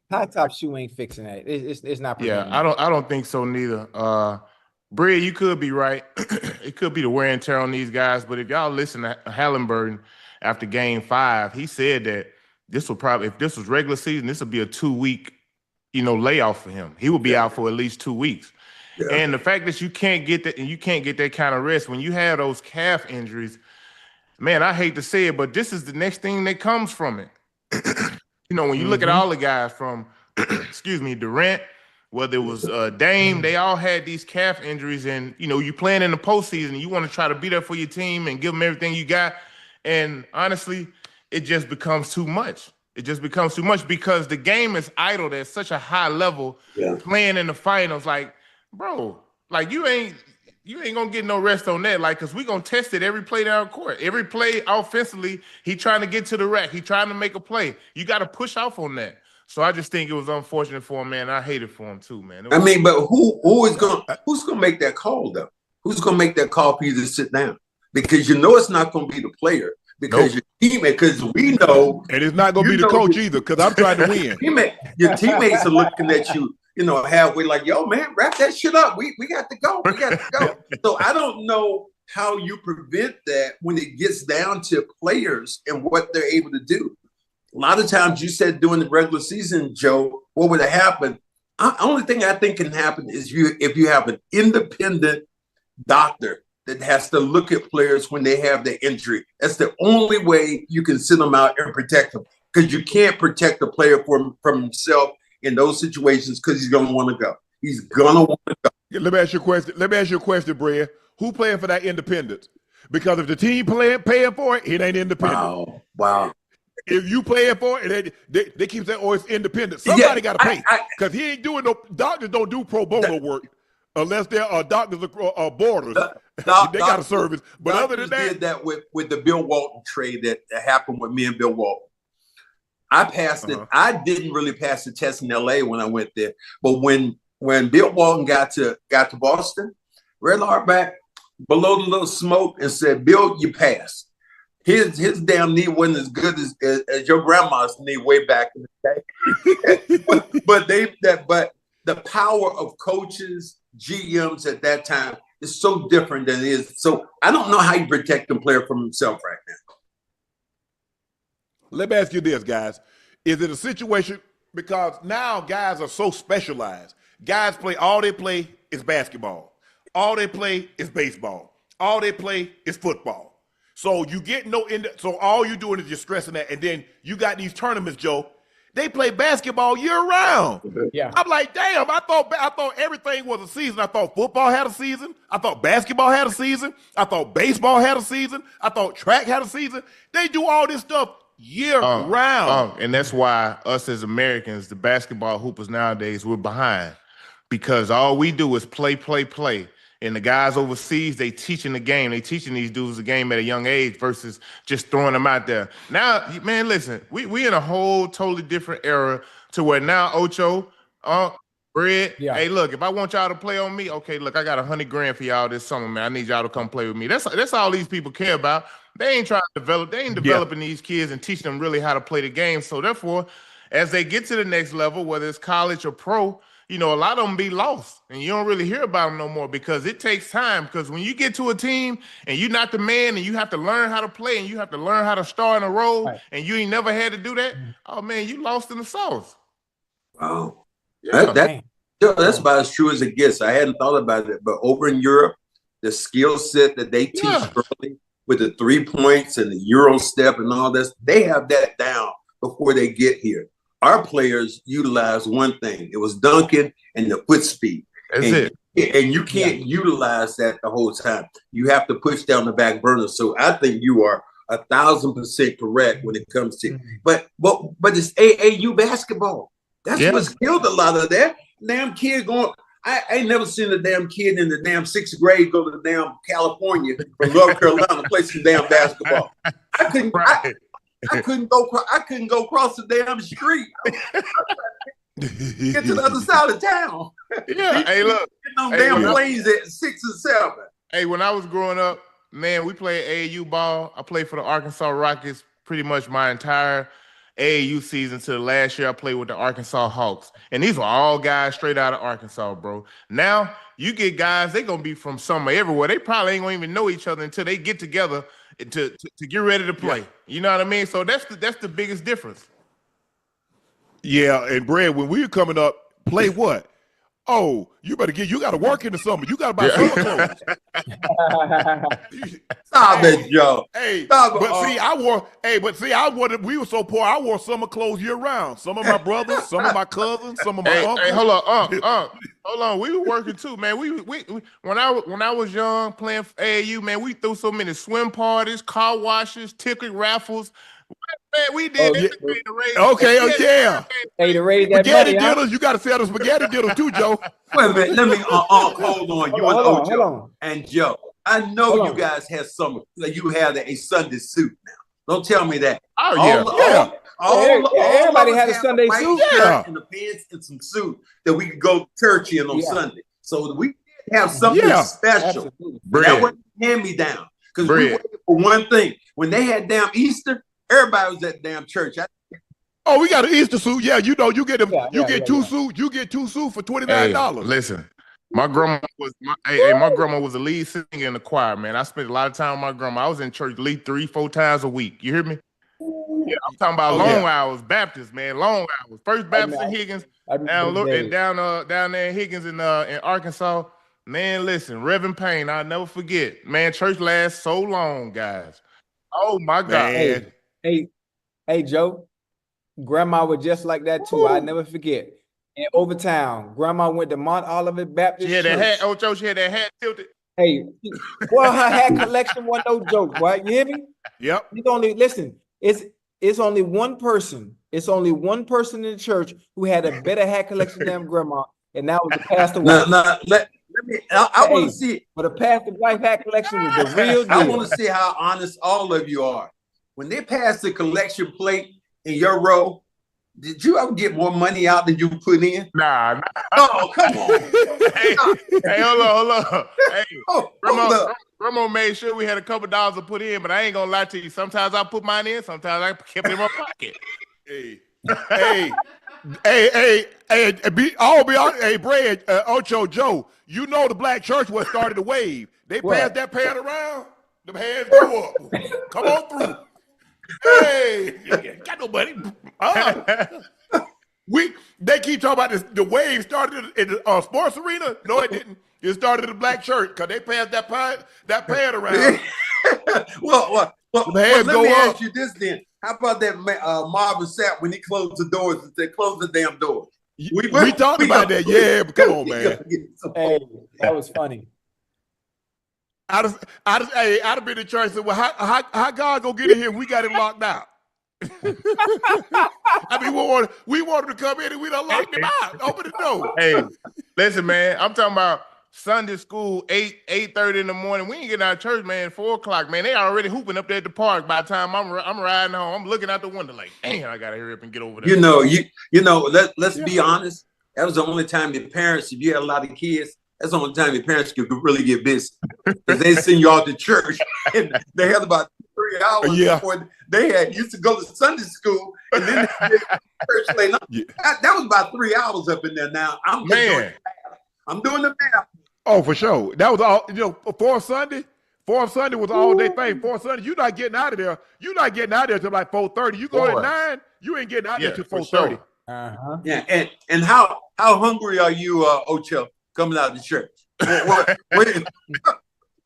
High top shoe ain't fixing that. It's not. Yeah, I don't think so neither. Bread, you could be right. It could be the wear and tear on these guys. But if y'all listen to Halliburton after Game 5, he said that this will probably, if this was regular season, this would be a 2-week, layoff for him. He will be out for at least 2 weeks. Yeah. And the fact that you can't get that, and you can't get that kind of rest when you have those calf injuries, man, I hate to say it, but this is the next thing that comes from it. When you look at all the guys from, Durant, whether it was Dame, they all had these calf injuries, and you playing in the postseason, you want to try to be there for your team and give them everything you got, and honestly, it just becomes too much. It just becomes too much because the game is idled at such a high level. Yeah. Playing in the finals, like, bro, like you ain't gonna get no rest on that, like, because we gonna test it every play down court, every play offensively. He trying to get to the rack, he trying to make a play. You got to push off on that. So I just think it was unfortunate for him, man. I hate it for him too, man. But who's gonna make that call though? Who's gonna make that call for you to sit down? Because it's not gonna be the player, because your teammate, because we know, and it's not gonna be the coach either, because I'm trying to win. Your teammates are looking at you, halfway, like, yo, man, wrap that shit up. We got to go. We got to go. So I don't know how you prevent that when it gets down to players and what they're able to do. A lot of times you said during the regular season, Joe, what would have happened? Only thing I think can happen is if you have an independent doctor that has to look at players when they have their injury. That's the only way you can sit them out and protect them, because you can't protect the player from himself in those situations, because he's going to want to go. He's going to want to go. Let me ask you a question, Brad. Who playing for that independence? Because if the team paying for it, it ain't independent. Wow. If you paying for it, they keep saying, oh, it's independent. Somebody got to pay, because he ain't doing doctors don't do pro bono work unless there are doctors or borders. They got a service. But other than that. Did that with the Bill Walton trade that happened with me and Bill Walton. I passed it. I didn't really pass the test in LA when I went there. But when Bill Walton got to Boston, Red Auerbach below the little smoke and said, Bill, you passed. His damn knee wasn't as good as your grandma's knee way back in the day. but the power of coaches, GMs at that time is so different than it is. So I don't know how you protect the player from himself right now. Let me ask you this, guys. Is it a situation, because now guys are so specialized. Guys all they play is basketball. All they play is baseball. All they play is football. So you get so all you doing is just stressing that. And then you got these tournaments, Joe. They play basketball year round. Yeah. I'm like, damn, I thought everything was a season. I thought football had a season. I thought basketball had a season. I thought baseball had a season. I thought track had a season. They do all this stuff year round. And that's why us as Americans, the basketball hoopers nowadays, we're behind, because all we do is play. And the guys overseas, they teaching the game. They teaching these dudes the game at a young age versus just throwing them out there. Now, man, listen, we in a whole totally different era to where now Ocho, Bread. Yeah. Hey, look, if I want y'all to play on me, okay, look, I got $100 grand for y'all this summer, man. I need y'all to come play with me. That's all these people care about. They ain't trying to develop. They ain't developing these kids and teaching them really how to play the game. So therefore, as they get to the next level, whether it's college or pro, you know, a lot of them be lost, and you don't really hear about them no more because it takes time. Because when you get to a team and you're not the man, and you have to learn how to play, and you have to learn how to start in a role, and you ain't never had to do that, oh man, you lost in the sauce. Wow. Yeah. That's about as true as it gets. I hadn't thought about it, but over in Europe, the skill set that they teach early with the 3 points and the Euro step and all this, they have that down before they get here. Our players utilize one thing. It was dunking and the foot speed. That's it. And you can't utilize that the whole time. You have to push down the back burner. So I think you are 1,000% correct when it comes to, but it's AAU basketball. That's what's killed a lot of that. Damn kid going. I ain't never seen a damn kid in the damn 6th grade go to the damn California or North Carolina play some damn basketball. I couldn't. I couldn't go. I couldn't go across the damn street. Get to the other side of town. Yeah. Hey, look. Getting on damn planes at 6 and 7. Hey, when I was growing up, man, we played AAU ball. I played for the Arkansas Rockets pretty much my entire AAU season to the last year I played with the Arkansas Hawks. And these were all guys straight out of Arkansas, bro. Now you get guys, they're going to be from somewhere everywhere. They probably ain't going to even know each other until they get together to get ready to play. Yeah. You know what I mean? So that's the biggest difference. Yeah, and Brad, when we were coming up, play what? Oh, you got to work in the summer. You got to buy summer clothes. Stop it, Joe. Hey, Stop we were so poor, I wore summer clothes year round. Some of my brothers, some of my cousins, some of my uncles. Hey, hold on, hold on. We were working too, man. We when I was young playing for AAU, man, we threw so many swim parties, car washes, ticket raffles. Man, we did everything to raise. Okay, yeah. Hey, to raise that spaghetti money, dinners, you got to sell the spaghetti dinners too, Joe. Wait a minute, let me hold on. You and Ocho and Joe. I know you guys have you have a Sunday suit now. Don't tell me that. Oh everybody had a Sunday suit. And the pants and some suit that we could go to church in on Sunday. So we did have something special. That wasn't hand me down because we waited for one thing. When they had damn Easter, everybody was at damn church. Oh, we got an Easter suit. Yeah, you know, you get them. You get two suits. You get 2 suits for $29. Listen, my grandma was the lead singer in the choir. Man, I spent a lot of time with my grandma. I was in church at least 3-4 times a week. You hear me? Yeah, I'm talking about long hours, Baptist, man, long hours. First Baptist in Higgins, down there in Higgins in Arkansas. Man, listen, Reverend Payne, I'll never forget. Man, church lasts so long, guys. Oh my God. Hey, Joe. Grandma was just like that too. I never forget. In Overtown, Grandma went to Mount Olivet Baptist. She had that hat, Ocho. She had that hat tilted. Hey, well, her hat collection wasn't no joke, right? You hear me? Yep. It's only one person. It's only one person in the church who had a better hat collection than Grandma, and that was the pastor wife. Let me. I want to see it. But the pastor wife hat collection was the real deal. I want to see how honest all of you are. When they passed the collection plate in your row, did you ever get more money out than you put in? Nah. Oh, come on. Hey, hold on. Hey, Grandma made sure we had a couple dollars to put in, but I ain't gonna lie to you. Sometimes I put mine in, sometimes I kept it in my pocket. Hey, Brad, Ocho, Joe, you know the black church was started the wave. They passed that pan around, the hands go up. Come on through. Hey, got no money. They keep talking about this. The wave started in the sports arena. No, it didn't. It started in the black church because they passed that pan around. well, let me ask you this then. How about that Marvin Sapp when he closed the doors and said, "Close the damn doors"? We talked about that, yeah. But come on, man. Hey, that was funny. I'd have been in church and said, well, how God gonna get in here? We got him locked out. I mean, we wanted to come in and we done locked him out. Open the door. Hey, listen, man. I'm talking about Sunday school 8:30 in the morning. We ain't getting out of church, man. 4:00, man. They already hooping up there at the park. By the time I'm riding home, I'm looking out the window like, damn, I gotta hurry up and get over there. Let's be honest. That was the only time your parents, if you had a lot of kids, that's the only time your parents could really get busy. Because they send you off to church, and they had about 3 hours before they used to go to Sunday school, and then they did church late. That was about 3 hours up in there. Now I'm doing the math. Oh, for sure. That was all. Fourth Sunday was all day thing. Fourth Sunday, you're not getting out of there. You're not getting out of there till like 4:30. You go at 9, you ain't getting out there till 4:30. Sure. Yeah, and how hungry are you, Ocho, coming out of the church? Wait.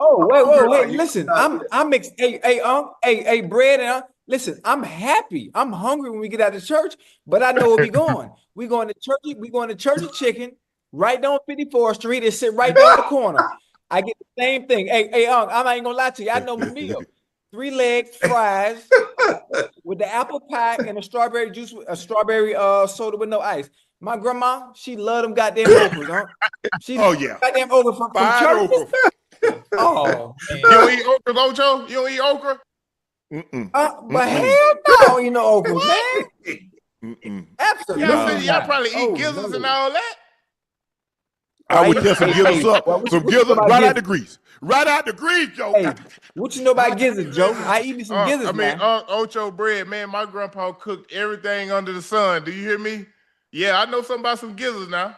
Oh, wait! Listen, I'm hey, Bread, and listen, I'm happy. I'm hungry when we get out of church, but I know where we going. We going to church. We going to Church of Chicken right down 54th Street and sit right down the corner. I get the same thing. Hey, I'm not even gonna lie to you. I know my meal: 3 leg fries with the apple pie and a strawberry juice, a strawberry soda with no ice. My grandma, she loved them goddamn okras, huh? Goddamn okra from church. Oh, man. You don't eat okra, Ocho? You don't eat okra? But hell no, I don't eat no okra, man. Absolutely. Y'all probably eat gizzards and all that. I would tell some gizzards up. Some gizzards right out the grease. Right out the grease, Joe. Hey, what you know about gizzards, Joe? I eat me some gizzards, Ocho bread, man. My grandpa cooked everything under the sun. Do you hear me? Yeah, I know something about some gizzards now.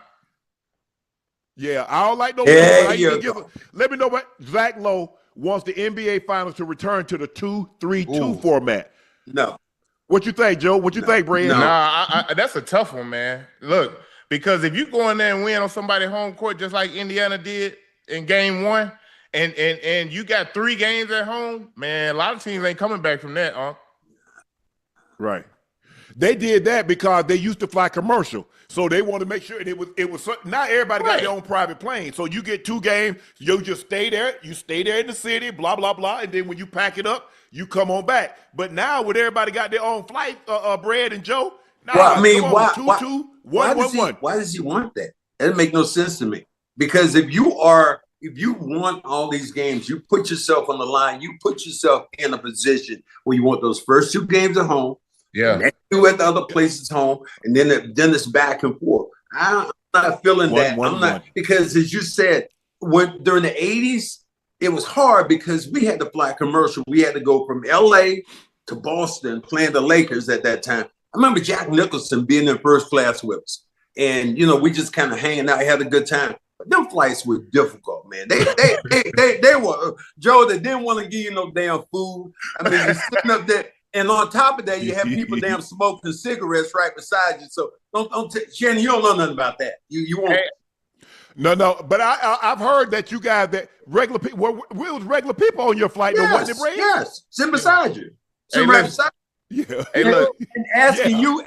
Yeah, I don't like no gizzards. Let me know what Zach Lowe wants the NBA Finals to return to the 2-3-2 format. No. What you think, Joe? What you think, Brad? No. Nah, that's a tough one, man. Look, because if you go in there and win on somebody's home court just like Indiana did in game 1, and you got 3 games at home, man, a lot of teams ain't coming back from that, huh? Right. They did that because they used to fly commercial. So they want to make sure it was not everybody got their own private plane. So you get 2 games, you just stay there, in the city, blah, blah, blah. And then when you pack it up, you come on back. But now with everybody got their own flight, Brad and Joe, why does he want that? That doesn't make no sense to me. Because if you want all these games, you put yourself on the line, you put yourself in a position where you want those first 2 games at home. Yeah, next 2 at the other places home, and then it's back and forth. I'm not feeling that. I'm not, because as you said, during the 80s, it was hard because we had to fly commercial. We had to go from LA to Boston playing the Lakers at that time. I remember Jack Nicholson being in first class with us, and we just kind of hanging out, had a good time. But them flights were difficult, man. They were, Joe. They didn't want to give you no damn food. I mean, you're sitting up there. And on top of that, you have people damn smoking cigarettes right beside you. So don't Shannon, you don't know nothing about that. You won't. No. But I've heard that you guys, that regular people, we was regular people on your flight. Yes, sit beside you. Sit right beside you. Yeah. Hey, look. And asking you,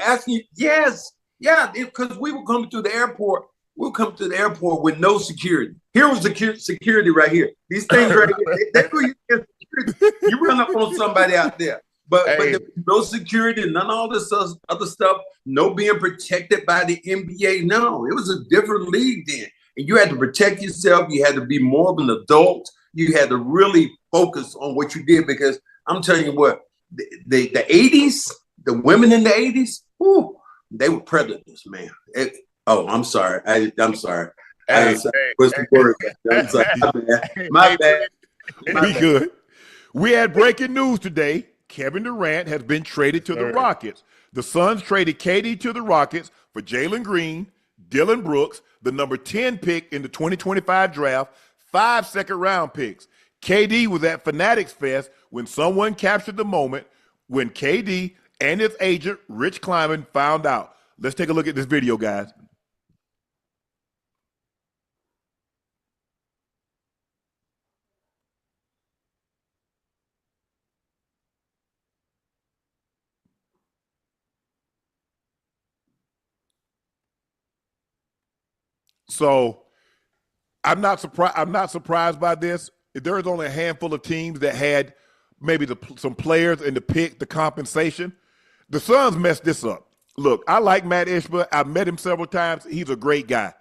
yes. Yeah, because we were coming through the airport. We'll come to the airport with no security. Here was security right here. These things right here. They were your security. You run up on somebody out there. But there was no security, none of all this other stuff, no being protected by the NBA. No, it was a different league then. And you had to protect yourself. You had to be more of an adult. You had to really focus on what you did, because I'm telling you what, the 80s, the women in the 80s, they were predators, man. I'm sorry. I'm sorry. What's the word? I'm sorry. My bad. Be good. We had breaking news today. Kevin Durant has been traded to the Rockets. The Suns traded KD to the Rockets for Jalen Green, Dylan Brooks, the number 10 pick in the 2025 draft, 5 second-round picks. KD was at Fanatics Fest when someone captured the moment when KD and his agent, Rich Kleiman, found out. Let's take a look at this video, guys. So I'm not surprised by this. There's only a handful of teams that had maybe some players and the compensation. The Suns messed this up. Look, I like Matt Ishbia. I've met him several times. He's a great guy.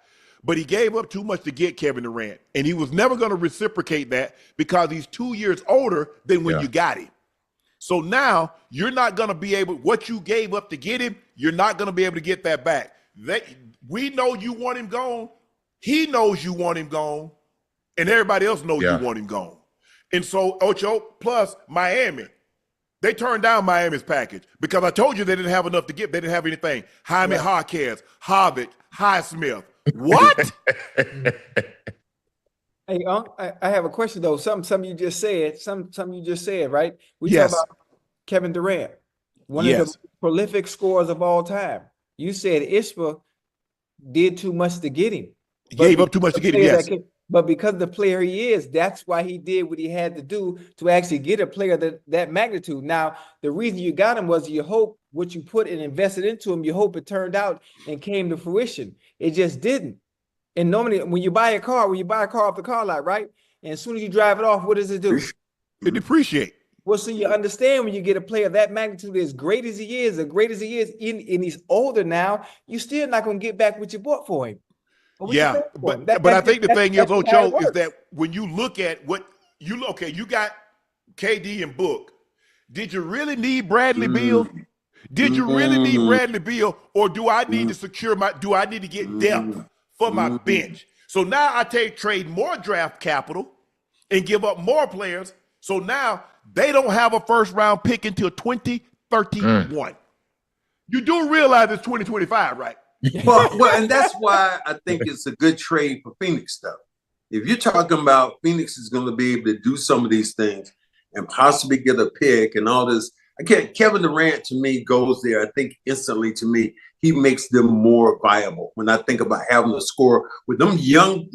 but he gave up too much to get Kevin Durant. And he was never going to reciprocate that because he's 2 years older than when you got him. So now you're not going to be able, what you gave up to get him, you're not going to be able to get that back. We know you want him gone. He knows you want him gone. And everybody else knows you want him gone. And so Ocho plus Miami, they turned down Miami's package because I told you they didn't have enough to give. They didn't have anything. Jaime Jaquez, Harvard, Highsmith. What? Hey, I have a question though. Something you just said. Something you just said, right? We Yes. talk about Kevin Durant, one of the most prolific scorers of all time. You said Ishmael did too much to get him. Gave up too much to get him. Yes. But because of the player he is, that's why he did what he had to do to actually get a player that magnitude. Now, the reason you got him was you hope what you put and invested into him, you hope it turned out and came to fruition. It just didn't. And normally when you buy a car off the car lot, right? And as soon as you drive it off, what does it do? It depreciate. Well, so you understand when you get a player of that magnitude, as great as he is, and he's older now, you're still not going to get back what you bought for him. Yeah, but I think the thing is, Ocho, is that when you look at what you got KD and Book. Did you really need Bradley Beal? Did you really need Bradley Beal, or do I need to secure do I need to get depth for my bench? So now I trade more draft capital and give up more players. So now they don't have a first round pick until 2031. You do realize it's 2025, right? Well, and that's why I think it's a good trade for Phoenix, though. If you're talking about Phoenix is going to be able to do some of these things and possibly get a pick and all this, Kevin Durant to me goes there. I think instantly to me, he makes them more viable. When I think about having a score with them young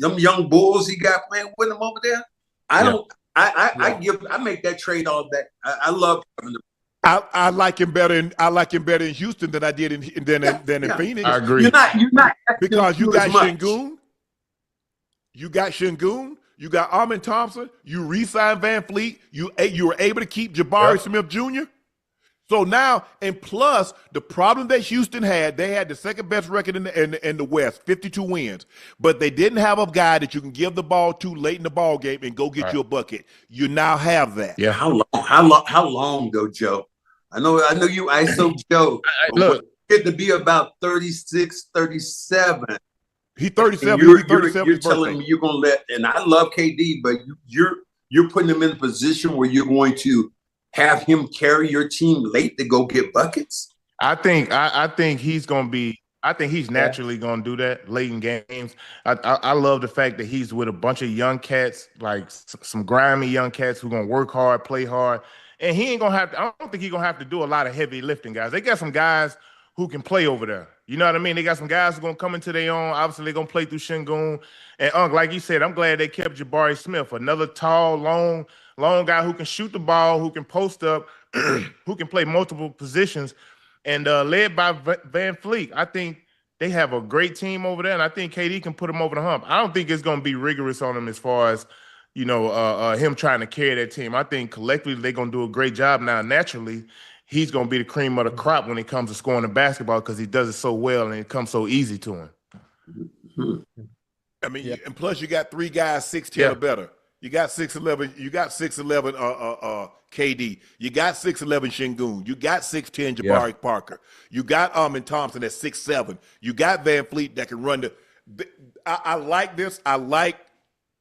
Bulls he got playing with him over there, I make that trade all day. I love Kevin Durant. I like him better in Houston than I did in Phoenix. I agree. You're not because you got Şengün, you got Armin Thompson, you re-signed Van Fleet, you were able to keep Jabari Smith Jr. So now, and plus the problem that Houston had, they had the second best record in the West, 52 wins, but they didn't have a guy that you can give the ball to late in the ball game and go get you a bucket. You now have that. Yeah. How long though, Joe? I know you ISO Joe. Look, get to be about 36, 37. He's 37. You're telling me you're gonna let, and I love KD, but you're putting him in a position where you're going to have him carry your team late to go get buckets. I think he's gonna be. I think he's naturally gonna do that late in games. I love the fact that he's with a bunch of young cats, like some grimy young cats who are gonna work hard, play hard. And he ain't gonna have to, I don't think he's gonna have to do a lot of heavy lifting, guys. They got some guys who can play over there. You know what I mean? They got some guys who are gonna come into their own. Obviously, they're gonna play through Şengün. And like you said, I'm glad they kept Jabari Smith, another tall, long guy who can shoot the ball, who can post up, who can play multiple positions, and led by Van Fleet. I think they have a great team over there, and I think KD can put them over the hump. I don't think it's gonna be rigorous on them as far as him trying to carry that team. I think collectively they're going to do a great job. Now, naturally, he's going to be the cream of the crop when it comes to scoring the basketball because he does it so well and it comes so easy to him. I mean, and plus you got three guys 6'10" or better. You got 6'11". You got 6'11" KD. You got 6'11" Şengün. You got 6'10" Jabari Parker. You got Armin Thompson at 6'7". You got Van Fleet that can run I like this. I like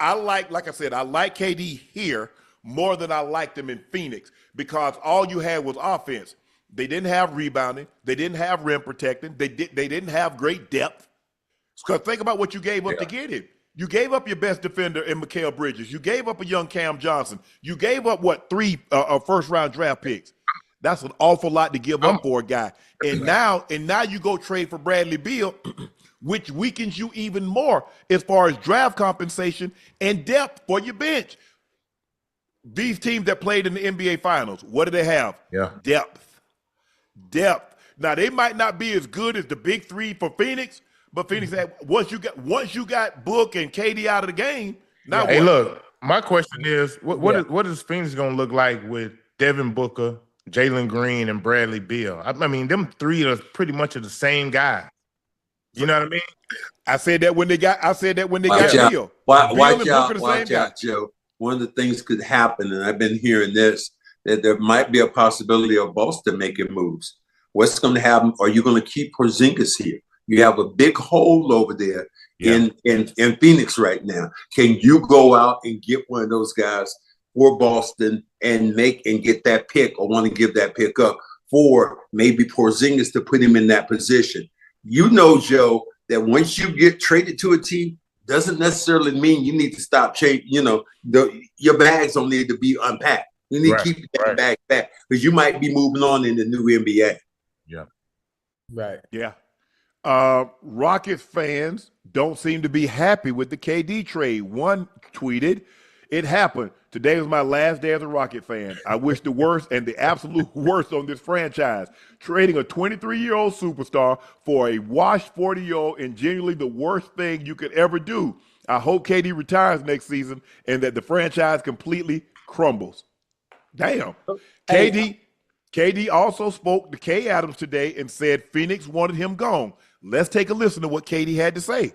I said, I like KD here more than I liked him in Phoenix because all you had was offense. They didn't have rebounding. They didn't have rim protecting. They didn't have great depth. Because think about what you gave up to get him. You gave up your best defender in Mikal Bridges. You gave up a young Cam Johnson. You gave up, three first-round draft picks. That's an awful lot to give up for a guy. And now you go trade for Bradley Beal, which weakens you even more as far as draft compensation and depth for your bench. These teams that played in the NBA Finals, what do they have? Depth. Now, they might not be as good as the big three for Phoenix, but Phoenix had once you got Book and KD out of the game. Now, hey, look, my question is, what is Phoenix going to look like with Devin Booker, Jalen Green, and Bradley Beal? I mean, them three are pretty much the same guy. You know what I mean? I said that when they got Watch out. Beal. Watch Beal out, and Booker the watch same guy. out, Joe. One of the things could happen, and I've been hearing this, that there might be a possibility of Boston making moves. What's going to happen? Are you going to keep Porzingis here? You have a big hole over there in Phoenix right now. Can you go out and get one of those guys for Boston and get that pick, or want to give that pick up for maybe Porzingis to put him in that position? You know, Joe, that once you get traded to a team, doesn't necessarily mean you need to stop changing. You know, your bags don't need to be unpacked. You need to keep that bag back, because you might be moving on in the new NBA. Yeah. Right. Yeah. Rockets fans don't seem to be happy with the KD trade. One tweeted, "It happened. Today was my last day as a Rocket fan. I wish the worst and the absolute worst on this franchise. Trading a 23-year-old superstar for a washed 40-year-old and genuinely the worst thing you could ever do. I hope KD retires next season and that the franchise completely crumbles." Damn. KD also spoke to Kay Adams today and said Phoenix wanted him gone. Let's take a listen to what KD had to say.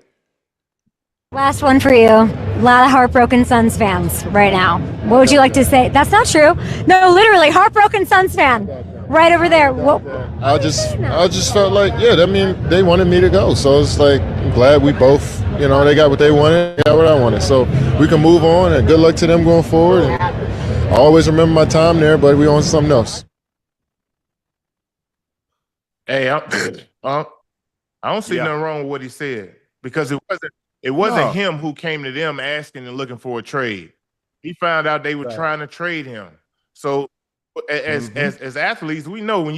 Last one for you. A lot of heartbroken Suns fans right now. What would you like to say? That's not true. No, literally, heartbroken Suns fan. Right over there. I just felt like, I mean, they wanted me to go. So it's like, I'm glad we both, they got what they wanted, I got what I wanted. So we can move on, and good luck to them going forward. And I always remember my time there, but we on something else. Hey, I don't see nothing wrong with what he said, because it wasn't him who came to them asking and looking for a trade. He found out they were trying to trade him. So as athletes, we know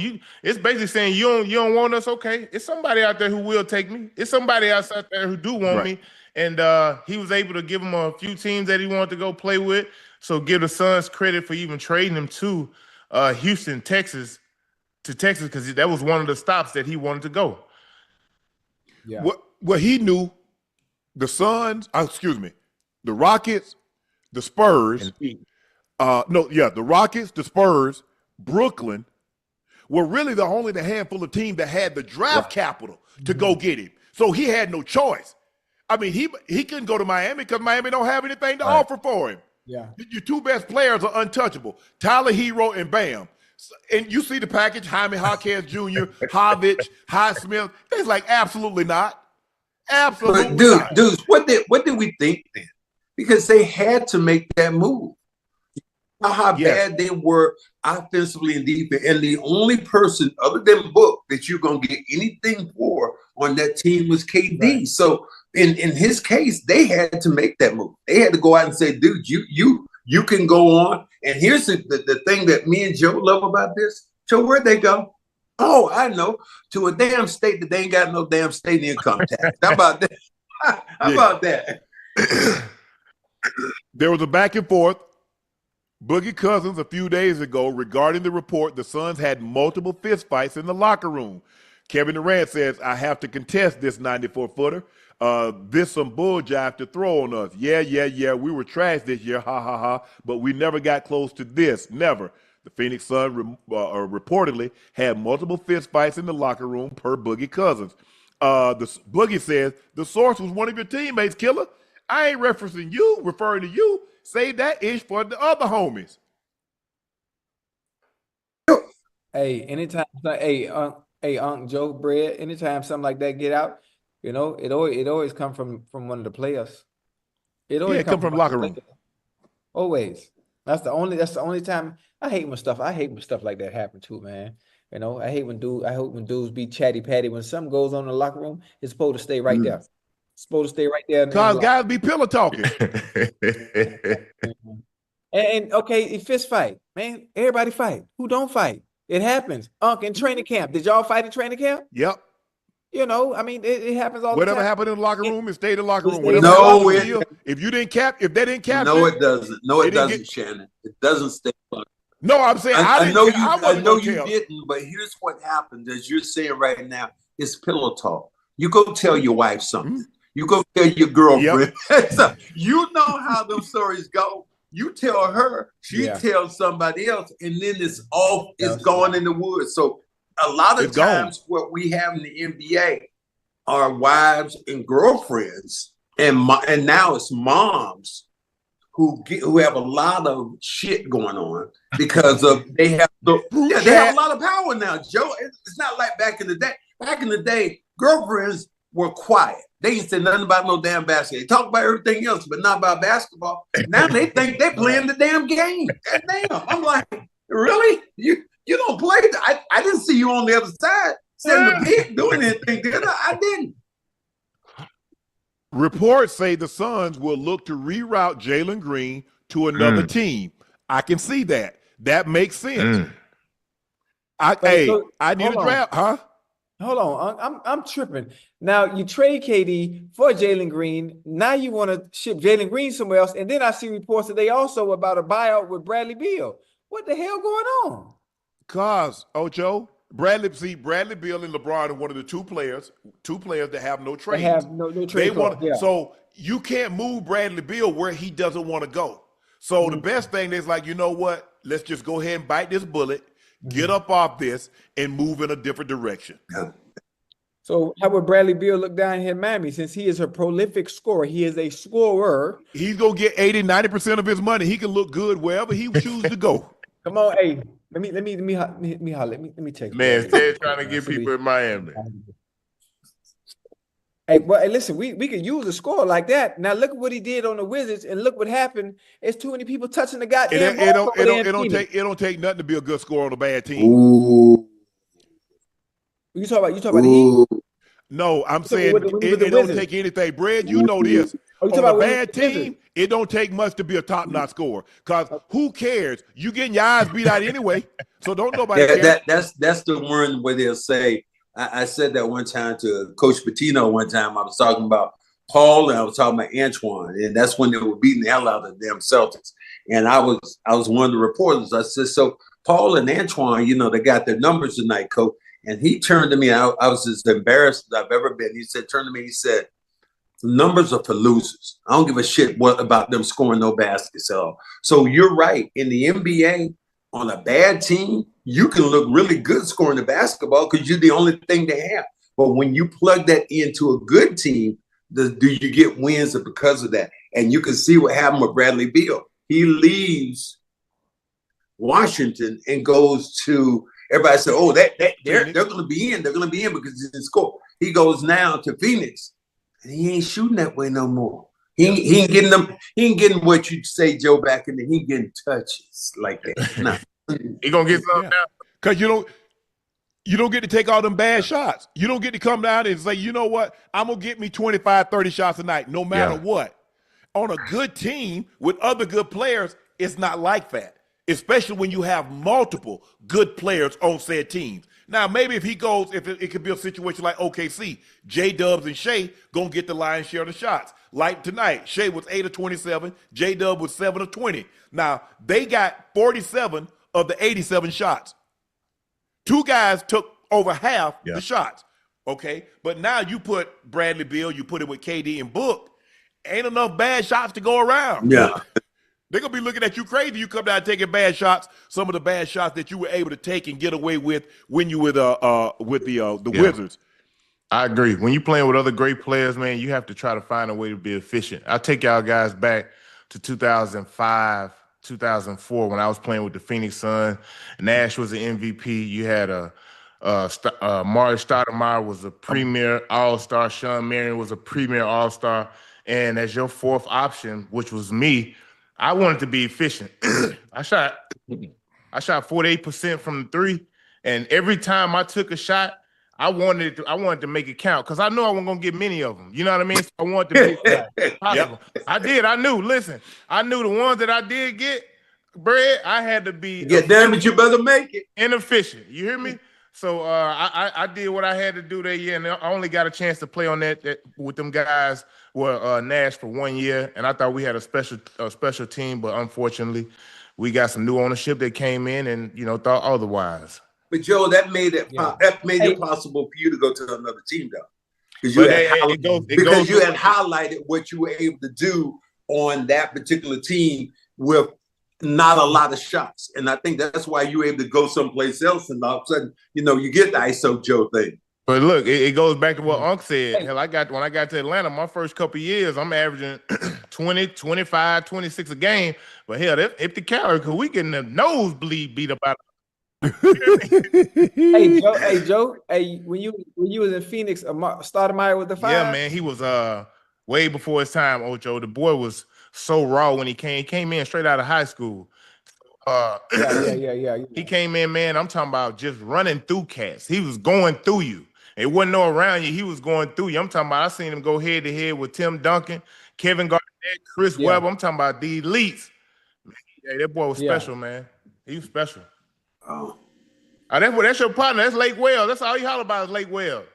it's basically saying you don't want us, okay? It's somebody out there who will take me. It's somebody else out there who do want me. And he was able to give him a few teams that he wanted to go play with. So give the Suns credit for even trading him to Houston, Texas, because that was one of the stops that he wanted to go. Yeah. Well, he knew the Suns, the Rockets, the Spurs, the Rockets, the Spurs, Brooklyn were really the handful of teams that had the draft capital to go get him. So he had no choice. I mean, he couldn't go to Miami because Miami don't have anything to offer for him. Yeah. Your two best players are untouchable, Tyler Hero and Bam. And you see the package, Jaime Jaquez Jr., Havich, Highsmith. It's like, absolutely not. Absolutely not. Dudes, what did we think then? Because they had to make that move. How bad they were offensively and defense. And the only person other than Book that you're going to get anything for on that team was KD. Right. So in his case, they had to make that move. They had to go out and say, dude, you can go on. And here's the thing that me and Joe love about this. Joe, where'd they go? Oh, I know. To a damn state that they ain't got no damn state income tax. How about that? How about that? There was a back and forth. Boogie Cousins a few days ago regarding the report the Suns had multiple fistfights in the locker room. Kevin Durant says, I have to contest this 94-footer. This some bull jive to throw on us. Yeah. We were trash this year, ha, ha, ha. But we never got close to this, never. The Phoenix Suns reportedly had multiple fistfights in the locker room per Boogie Cousins. Boogie says, the source was one of your teammates, killer. I ain't referring to you. Save that ish for the other homies. Hey, anytime, Unc Joe Bread, anytime something like that get out, it always come from one of the players. It always come from locker room. Always. That's the only time. I hate when stuff like that happen too, man. I hate when dudes be chatty patty. When something goes on in the locker room, it's supposed to stay right there. It's supposed to stay right there. Cause guys be pillow talking. and okay, fist fight, man. Everybody fight. Who don't fight? It happens. Unc, in training camp, did y'all fight in training camp? Yep. I mean, it happens all the time. Whatever happened in the locker room, it stayed in the locker room. If they didn't capture, no, it doesn't. No, it doesn't, Shannon. It doesn't stay. No, I'm saying I know you didn't. But here's what happened, as you're saying right now, it's pillow talk. You go tell your wife something. You go tell your girlfriend. Yep. You know how those stories go. You tell her, she tells somebody else, and then it's gone in the woods. So a lot of times what we have in the NBA, are wives and girlfriends, and now it's moms who have a lot of shit going on because of they have a lot of power now, Joe. It's not like back in the day. Back in the day, girlfriends were quiet. They didn't say nothing about no damn basketball. They talk about everything else, but not about basketball. Now they think they're playing the damn game. God damn. I'm like, really? You don't play? I didn't see you on the other side sitting the pit doing anything, did I? I didn't. Reports say the Suns will look to reroute Jalen Green to another team. I can see that. That makes sense. I need a draft, huh? Hold on, I'm tripping. Now you trade KD for Jalen Green. Now you want to ship Jalen Green somewhere else, and then I see reports that they also about a buyout with Bradley Beal. What the hell going on? Cause Ocho, Bradley Beal and LeBron are one of the two players that have no trade. They have no trade. So you can't move Bradley Beal where he doesn't want to go. So the best thing is like, you know what? Let's just go ahead and bite this bullet, get up off this, and move in a different direction. So how would Bradley Beal look down here in Miami since he is a prolific scorer? He is a scorer. He's going to get 80-90% of his money. He can look good wherever he chooses to go. Come on, hey. Let me check. Man, instead of trying to get people in Miami. Hey, well, hey, listen, we could use a score like that. Now look at what he did on the Wizards, and look what happened. It's too many people touching the goddamn ball. It don't take nothing to be a good scorer on a bad team. Ooh. You talk about the Heat? No, I'm saying it don't take anything. Brad, you know this. On a bad team, it don't take much to be a top-notch scorer. Because who cares? You getting your eyes beat out anyway, so don't nobody care. That's the one where they'll say, I said that one time to Coach Pitino one time. I was talking about Paul and I was talking about Antoine, and that's when they were beating the hell out of the damn Celtics. And I was one of the reporters. I said, so Paul and Antoine, they got their numbers tonight, Coach. And he turned to me. I was as embarrassed as I've ever been. He said, turned to me, he said, the numbers are for losers. I don't give a shit about them scoring no baskets at all. So you're right. In the NBA, on a bad team, you can look really good scoring the basketball because you're the only thing they have. But when you plug that into a good team, do you get wins because of that? And you can see what happened with Bradley Beal. He leaves Washington and goes to everybody said, oh, they're going to be in. They're going to be in because he didn't score. He goes now to Phoenix, and he ain't shooting that way no more. He ain't getting them. He ain't getting what you say, Joe, back in the. He ain't getting touches like that. No. He gonna get something now. Because you don't get to take all them bad shots. You don't get to come down and say, you know what? I'm going to get me 25, 30 shots a night, no matter what. On a good team with other good players, it's not like that, especially when you have multiple good players on said teams. Now, maybe if he goes, if it could be a situation like OKC, J-Dubs and Shea going to get the lion's share of the shots. Like tonight, Shea was 8 of 27, J-Dub was 7 of 20. Now, they got 47 of the 87 shots. Two guys took over half the shots, okay? But now you put Bradley Beal, you put it with KD and Book, ain't enough bad shots to go around. Yeah. They're going to be looking at you crazy. You come down taking bad shots, some of the bad shots that you were able to take and get away with when you were with the Wizards. I agree. When you're playing with other great players, man, you have to try to find a way to be efficient. I'll take y'all guys back to 2005, 2004 when I was playing with the Phoenix Suns. Nash was an MVP. You had Marty Stoudemire was a premier all-star. Sean Marion was a premier all-star. And as your fourth option, which was me, I wanted to be efficient. I shot 48% from the three, and every time I took a shot, I wanted to make it count because I knew I wasn't gonna get many of them. You know what I mean? So I wanted to be possible. I did. I knew. Listen, I knew the ones that I did get, Brad. I had to be. Yeah, damn it, you better make it. Inefficient. You hear me? So I did what I had to do that year, and I only got a chance to play on that with them guys. Were Nash for 1 year, and I thought we had a special team, but unfortunately, we got some new ownership that came in and thought otherwise. But Joe, that made it possible for you to go to another team, though, because you had highlighted what you were able to do on that particular team with not a lot of shots, and I think that's why you were able to go someplace else, and all of a sudden, you get the ISO Joe thing. But look, it goes back to what Unc said. Hell, when I got to Atlanta, my first couple of years, I'm averaging 20, 25, 26 a game. But hell, that's empty calorie because we getting the nosebleed beat up out of Hey Joe, when you was in Phoenix, Stoudemire was the 5? Yeah, man, he was way before his time, Ocho. The boy was so raw when he came in straight out of high school. Yeah. He came in, man. I'm talking about just running through cats. He was going through you. It wasn't no around you. He was going through you. I'm talking about. I seen him go head to head with Tim Duncan, Kevin Garnett, Chris Webber. I'm talking about the elites. Man, yeah, that boy was special, man. He was special. Oh, that's your partner. That's Lake Wales. That's all he holler about is Lake Wales.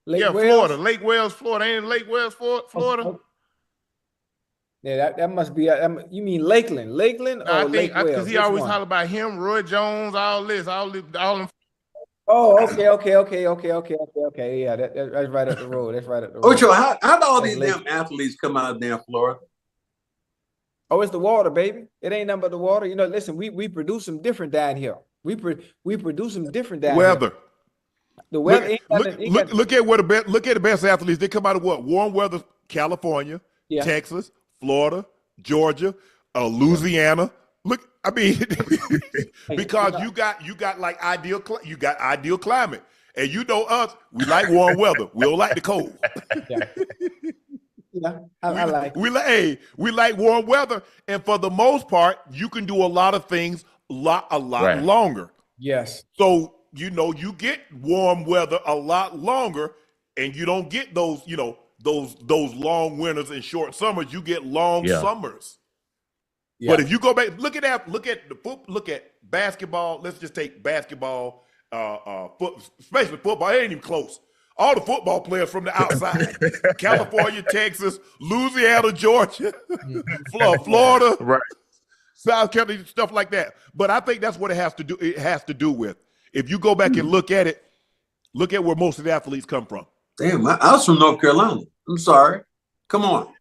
Wales? Florida. Lake Wales, Florida. Ain't it Lake Wales, Florida? Oh. Yeah, that must be. You mean Lakeland? Lakeland or I Lake Wales? Because he always holler about him, Roy Jones, all them. Oh, okay. Yeah, that's right up the road. That's right up the road. Ocho, how do all these damn athletes come out of damn Florida? Oh, it's the water, baby. It ain't nothing but the water. You know, listen, we produce them different down here. We produce them different down weather. here. The weather. Look at the best athletes. They come out of what? Warm weather, California, Texas, Florida, Georgia, Louisiana. Look, I mean, because you got like ideal climate, and you know us, we like warm weather. We don't like the cold. Yeah, I like. We like warm weather, and for the most part, you can do a lot of things a lot longer. Yes. So you get warm weather a lot longer, and you don't get those those long winters and short summers. You get long summers. Yeah. But if you go back, look at basketball. Let's just take basketball, especially football. It ain't even close. All the football players from the outside, California, Texas, Louisiana, Georgia, Florida, right, South Carolina, stuff like that. But I think that's what it has to do. It has to do with, if you go back and look at it, look at where most of the athletes come from. Damn, I was from North Carolina. I'm sorry. Come on.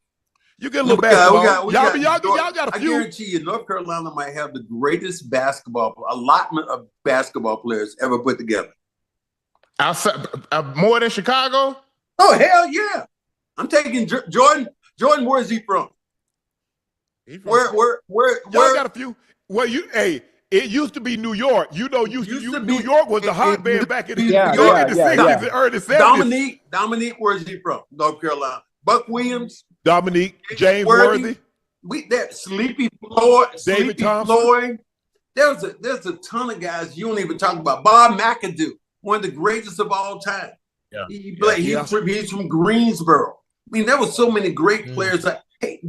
You get a little basketball. Y'all got a few. I guarantee you, North Carolina might have the greatest allotment of basketball players ever put together. Outside, more than Chicago? Oh, hell yeah. I'm taking Jordan. Jordan, where is he from? Where? Y'all got a few. Well, it used to be New York. New York was the hotbed back in the 60s and early 70s. Dominique, where is he from? North Carolina. Buck Williams. Dominique, James Worthy. Sleepy Floyd. David Thompson. Floyd. There's a ton of guys you don't even talk about. Bob McAdoo, one of the greatest of all time. Yeah. He's from Greensboro. I mean, there were so many great players.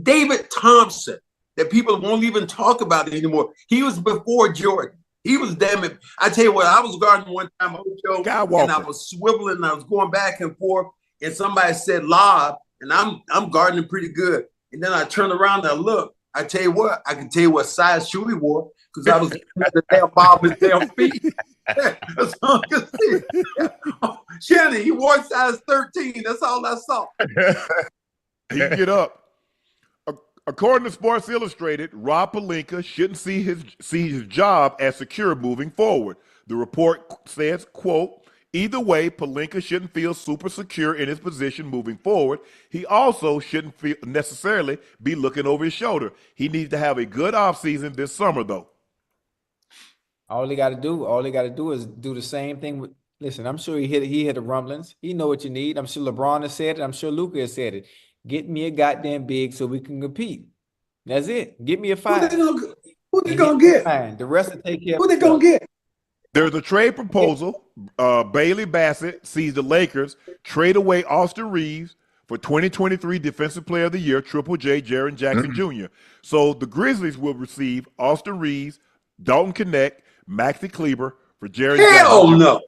David Thompson, that people won't even talk about it anymore. He was before Jordan. He was damn it. I tell you what, I was guarding one time, Ocho, and I was swiveling and I was going back and forth, and somebody said lob, and I'm guarding pretty good. And then I turned around and I looked. I tell you what, I can tell you what size shoe he wore, because I was the damn ball with his damn feet. That's all I could see. Shannon, he wore size 13. That's all I saw. He can get up. According to Sports Illustrated, Rob Polenka shouldn't see his job as secure moving forward. The report says, quote, either way, Polenka shouldn't feel super secure in his position moving forward. He also shouldn't necessarily be looking over his shoulder. He needs to have a good offseason this summer, though. All he got to do is do the same thing. Listen, I'm sure he hit the rumblings. He know what you need. I'm sure LeBron has said it. I'm sure Luka has said it. Get me a goddamn big so we can compete. That's it. Get me a 5. Who they gonna get? The rest will take care. Who they gonna get? There's a trade proposal. Bailey Bassett sees the Lakers trade away Austin Reeves for 2023 Defensive Player of the Year, Triple J, Jaren Jackson Jr. So the Grizzlies will receive Austin Reeves, Dalton Knecht, Maxi Kleber for Jaren Jackson. Hell no.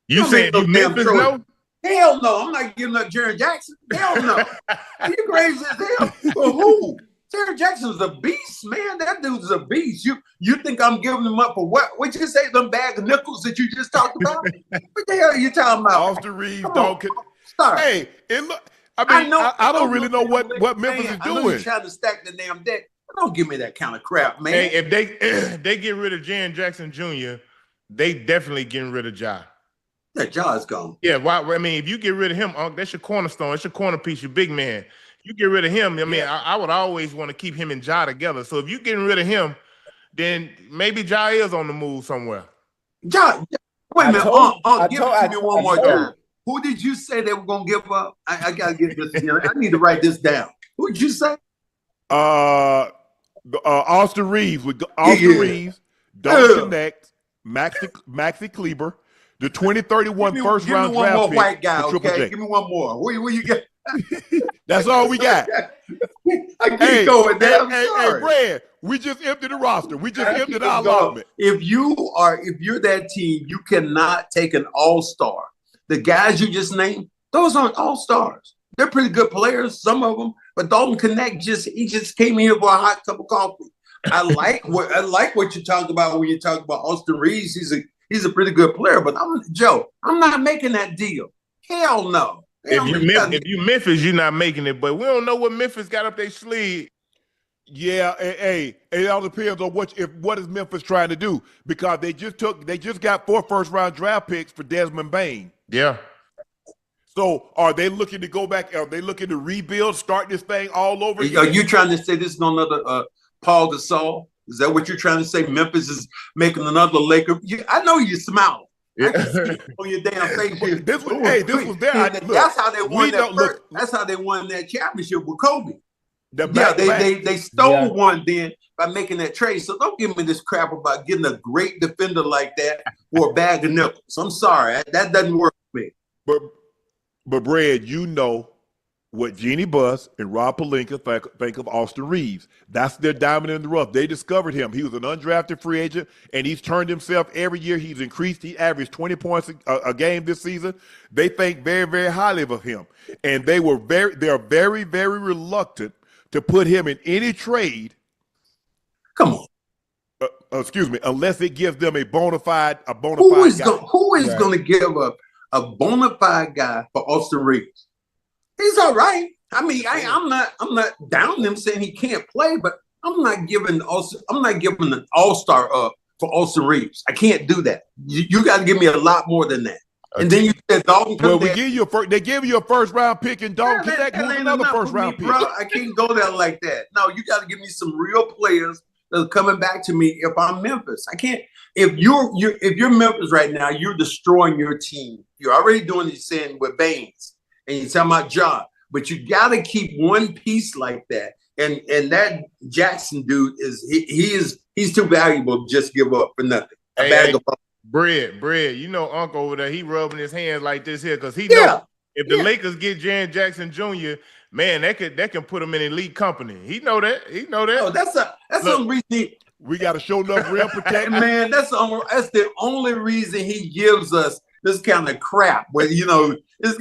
You said Memphis no? Hell no. I'm not giving up Jaren Jackson. Hell no. Are you crazy as hell? For who? Jaren Jackson's a beast, man. That dude's a beast. You think I'm giving him up for what? What you say, them bag of nickels that you just talked about? What the hell are you talking about? Austin Reeves, Dalton. Hey, I don't really know what Memphis is doing. I know you're trying to stack the damn deck. Don't give me that kind of crap, man. Hey, if they get rid of Jaren Jackson Jr., they definitely getting rid of Ja. That Ja is gone. Yeah, why? I mean, if you get rid of him, that's your cornerstone. That's your corner piece, your big man. You get rid of him. I mean, I would always want to keep him and Ja together. So if you getting rid of him, then maybe Ja is on the move somewhere. Ja, wait a minute. Give me one more time. Who did you say they were gonna give up? I gotta get this. I need to write this down. Who did you say? Austin Reeves with Austin Reeves, Don't Connect, Maxi Kleber, the 2031 first round draft pick. Give me one more white guy, okay? Give me one more. Where you get? That's all we got. I keep going. Hey, Brad, we just emptied the roster. We just emptied our allotment. If you're that team, you cannot take an all-star. The guys you just named, those aren't all-stars. They're pretty good players, some of them. But Dalton Connect he just came here for a hot cup of coffee. I like what you're talking about when you talk about Austin Reeves. He's a pretty good player. But I'm not making that deal. Hell no. If you Memphis, you're not making it. But we don't know what Memphis got up their sleeve. Yeah, it all depends on what is Memphis trying to do, because they just got 4 first-round draft picks for Desmond Bane. Yeah. So are they looking to go back? Are they looking to rebuild, start this thing all over again? Are you trying to say this is another Paul Gasol? Is that what you're trying to say? Memphis is making another Laker? I know you smile. I can see it on your damn face. This was their. That's how they won that. That's how they won that championship with Kobe. They stole one then by making that trade. So don't give me this crap about getting a great defender like that for a bag of nickels. I'm sorry, that doesn't work for me. But Brad, you know what Jeannie Buss and Rob Polenka think of Austin Reeves. That's their diamond in the rough. They discovered him. He was an undrafted free agent, and he's turned himself every year. He's increased. He averaged 20 points a game this season. They think very, very highly of him, and they are very, very reluctant to put him in any trade. Come on. Excuse me, unless it gives them a bona fide guy. Who is going to give up a bona fide guy for Austin Reeves? He's all right. I mean, I'm not down him saying he can't play, but I'm not giving an all-star up for Austin Reeves. I can't do that. You got to give me a lot more than that. And then you said Dalton Connect. Well, they give you a first-round pick and Dalton Connect, who's another first-round pick. Bro, I can't go there like that. No, you got to give me some real players that are coming back to me if I'm Memphis. I can't. If you're Memphis right now, you're destroying your team. You're already doing this saying with Baines, and you're talking about Ja. But you got to keep one piece like that. And that Jackson dude he's too valuable to just give up for nothing. Bread, you know, Uncle over there, he rubbing his hands like this here because he knows if the Lakers get Jaren Jackson Jr., man, that can put him in elite company. He know that. Oh, that's the reason we got to show enough real protection. Man, that's the only reason he gives us this kind of crap. Where this is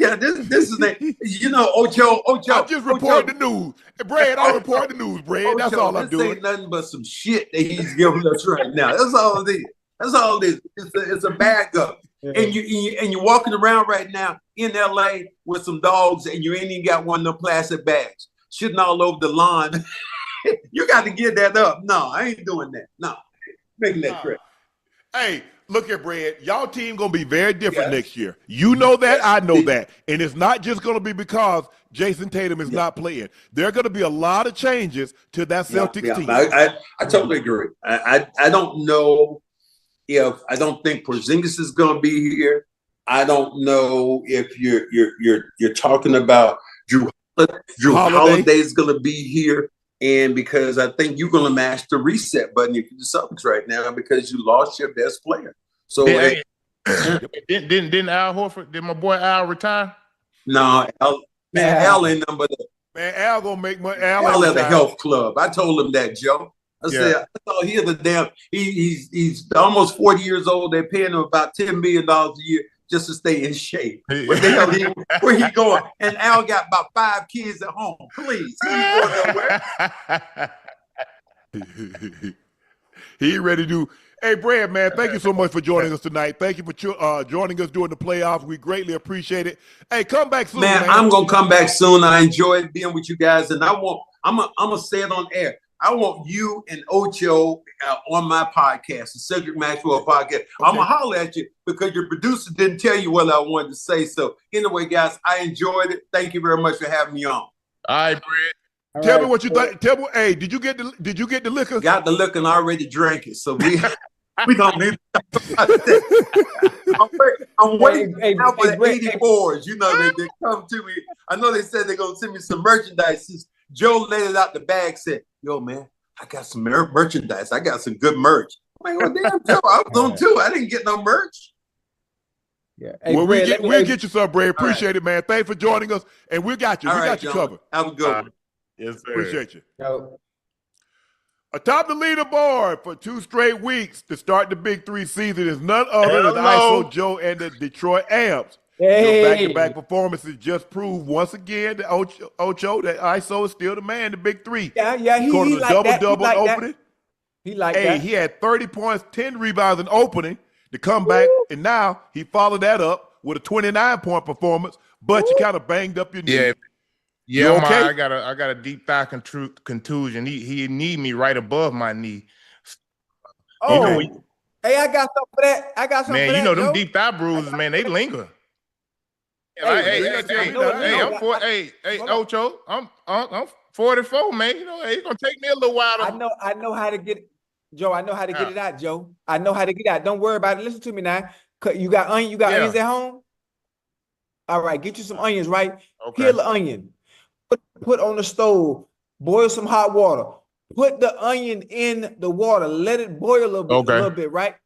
Ocho. I just report the news. Brad, I report the news, Brad. Ocho, that's all I'm doing. This ain't nothing but some shit that he's giving us right now. That's all it is. That's all it is. It's a backup. Yeah. And you're walking around right now in LA with some dogs, and you ain't even got one of them plastic bags shitting all over the lawn. You got to give that up. No, I ain't doing that. No, making that trip. Hey, look here, Brad. Y'all team gonna be very different next year. You know that. I know that. And it's not just gonna be because Jason Tatum is not playing. There are gonna be a lot of changes to that Celtics team. I totally agree. I don't know if I don't think Porzingis is gonna be here. I don't know if you're talking about Drew Holiday is gonna be here. And because I think you're going to mash the reset button if you're the Celtics right now because you lost your best player. So didn't Al Horford? Did my boy Al retire? No, Al ain't number. Man, Al gonna make money. Al at the health club. I told him that, Joe. I said, I thought he was he's almost 40 years old. They're paying him about $10 million a year just to stay in shape. Where he going? And Al got about 5 kids at home. Please, he ain't going nowhere. He ready to do. Hey, Brad, man, thank you so much for joining us tonight. Thank you for joining us during the playoffs. We greatly appreciate it. Hey, come back soon, man. I'm gonna come back soon. I enjoyed being with you guys, and I'm gonna say it on air. I want you and Ocho on my podcast, the Cedric Maxwell podcast. Okay. I'm going to holler at you because your producer didn't tell you what I wanted to say. So anyway, guys, I enjoyed it. Thank you very much for having me on. All right, Brett. Tell me what you think. Tell me, hey, did you get the liquor? Got the liquor and already drank it. So we don't need to talk about that. I'm waiting now for the 84s. You know, they come to me. I know they said they're going to send me some merchandise. Joe laid it out the bag, said, yo, man, I got some merchandise. I got some good merch. I'm like, well, damn, Joe, I was on too. I didn't get no merch. Yeah. Hey, well, Brad, we'll get you some, Brad. Appreciate it, man. Thanks for joining us. And we got you. We got you covered. Have a good one. Yes, sir. Appreciate you. Yo. Atop the leaderboard for 2 straight weeks to start the Big 3 season is none other than ISO Joe and the Detroit Amps. Hey. Back-to-back performances just proved once again that Ocho, that ISO is still the man, the Big 3. Yeah, he like double-double opening. He like that. He had 30 points, 10 rebounds in opening to come back, and now he followed that up with a 29-point performance, but you kind of banged up your knee. Yeah, okay? I got a deep thigh contusion. He need me right above my knee. Oh, hey, I got something for that. I got something for that, man, you know them Joe? deep thigh bruises, man, they linger. Ocho, I'm 44, man. You know, it's gonna take me a little while. I know how to get it, Joe. I know how to get it out, Joe. I know how to get it out. Don't worry about it. Listen to me now. You got onions at home? All right, get you some onions, right? Okay. Peel the onion. Put on the stove, boil some hot water. Put the onion in the water. Let it boil a little bit, right?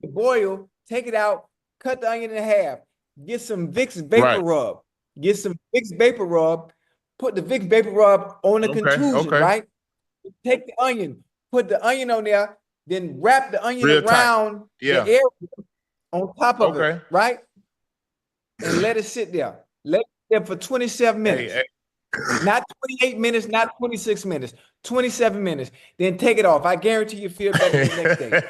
Boil, take it out, cut the onion in half. Get some Vicks Vapor Rub. Get some Vicks Vapor Rub. Put the Vicks Vapor Rub on the contusion, right? Take the onion, put the onion on there, then wrap the onion around the area on top of it, right? And let it sit there. Let it sit there for 27 minutes. Not 28 minutes, not 26 minutes, 27 minutes. Then take it off. I guarantee you feel better the next day.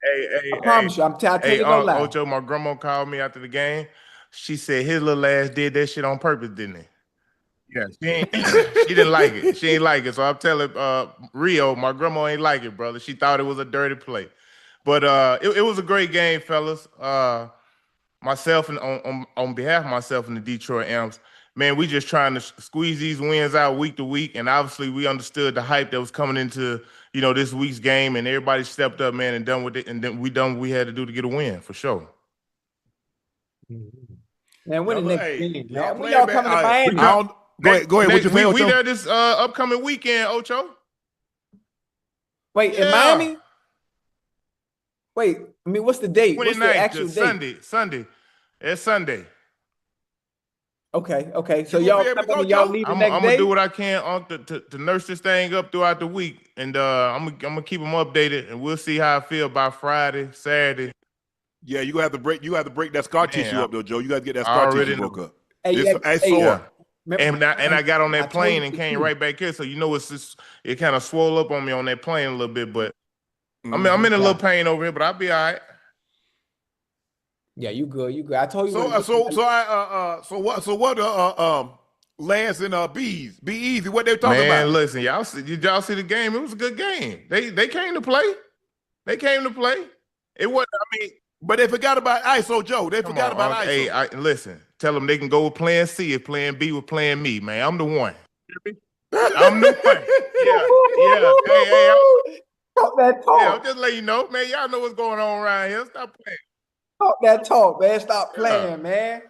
I promise you. I'll tell you no lie. Ocho, my grandma called me after the game. She said his little ass did that shit on purpose, didn't he? Yeah, she didn't like it. She ain't like it. So I'm telling Rio, my grandma ain't like it, brother. She thought it was a dirty play. But it was a great game, fellas. Myself and on behalf of myself and the Detroit Amps, man, we just trying to squeeze these wins out week to week. And obviously we understood the hype that was coming into, this week's game, and everybody stepped up, man, and done with it. And then we done what we had to do to get a win, for sure. Man, when the next game, man? When y'all coming to Miami? Go ahead. What you saying, we there this upcoming weekend, Ocho. Wait, in Miami? Wait, I mean, what's the date? What's the actual date? Sunday. It's Sunday. Okay. So y'all leave the next day? I'm gonna do what I can to nurse this thing up throughout the week, and I'm gonna keep them updated, and we'll see how I feel by Friday, Saturday. Yeah, you have to break that scar tissue up though, Joe. You got to get that scar tissue broke up. It's sore. And I got on that plane and came right back here, so it kind of swole up on me on that plane a little bit, but I'm in a little pain over here, but I'll be all right. Yeah, you good. I told you. So what? Lance and Bees, be easy. What they talking about? Man, listen, did y'all see the game? It was a good game. They came to play. It wasn't. But they forgot about ISO Joe. They forgot about ISO. Hey, listen. Tell them they can go with Plan C if Plan B was Plan me. Man, I'm the one. I'm the one. Yeah. Hey. Talk that talk. Yeah, I'm just letting you know, man. Y'all know what's going on around here. Stop playing. Talk that talk, man. Stop playing, man.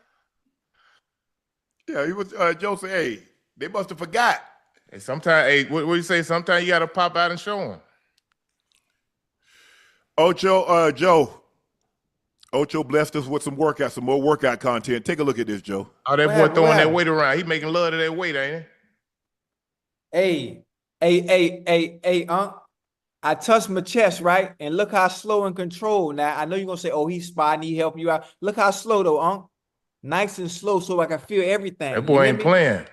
Yeah, he was. Joe said, "Hey, they must have forgot." Hey, sometimes, what do you say? Sometimes you got to pop out and show them. Ocho blessed us with some more workout content. Take a look at this, Joe. Oh, that boy throwing that weight around. He making love to that weight, ain't he? Hey, I touched my chest, right? And look how slow and controlled. Now, I know you're going to say, oh, he's spotting, he helping you out. Look how slow, though, Nice and slow so I can feel everything. That boy ain't playing.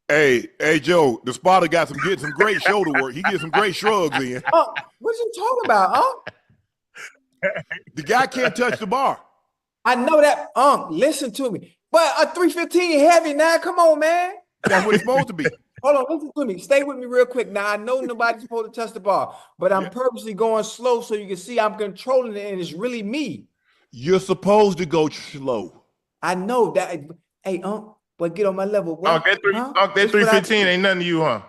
Hey, Joe, the spotter getting some great shoulder work. He gets some great shrugs in. What you talking about, The guy can't touch the bar. I know that, listen to me. But a 315 heavy now. Come on, man. That's what it's supposed to be. Hold on, listen to me. Stay with me real quick. Now I know nobody's supposed to touch the ball, but I'm purposely going slow so you can see I'm controlling it, and it's really me. You're supposed to go slow. I know that. Hey, but get on my level. What? That 315 ain't nothing to you, huh?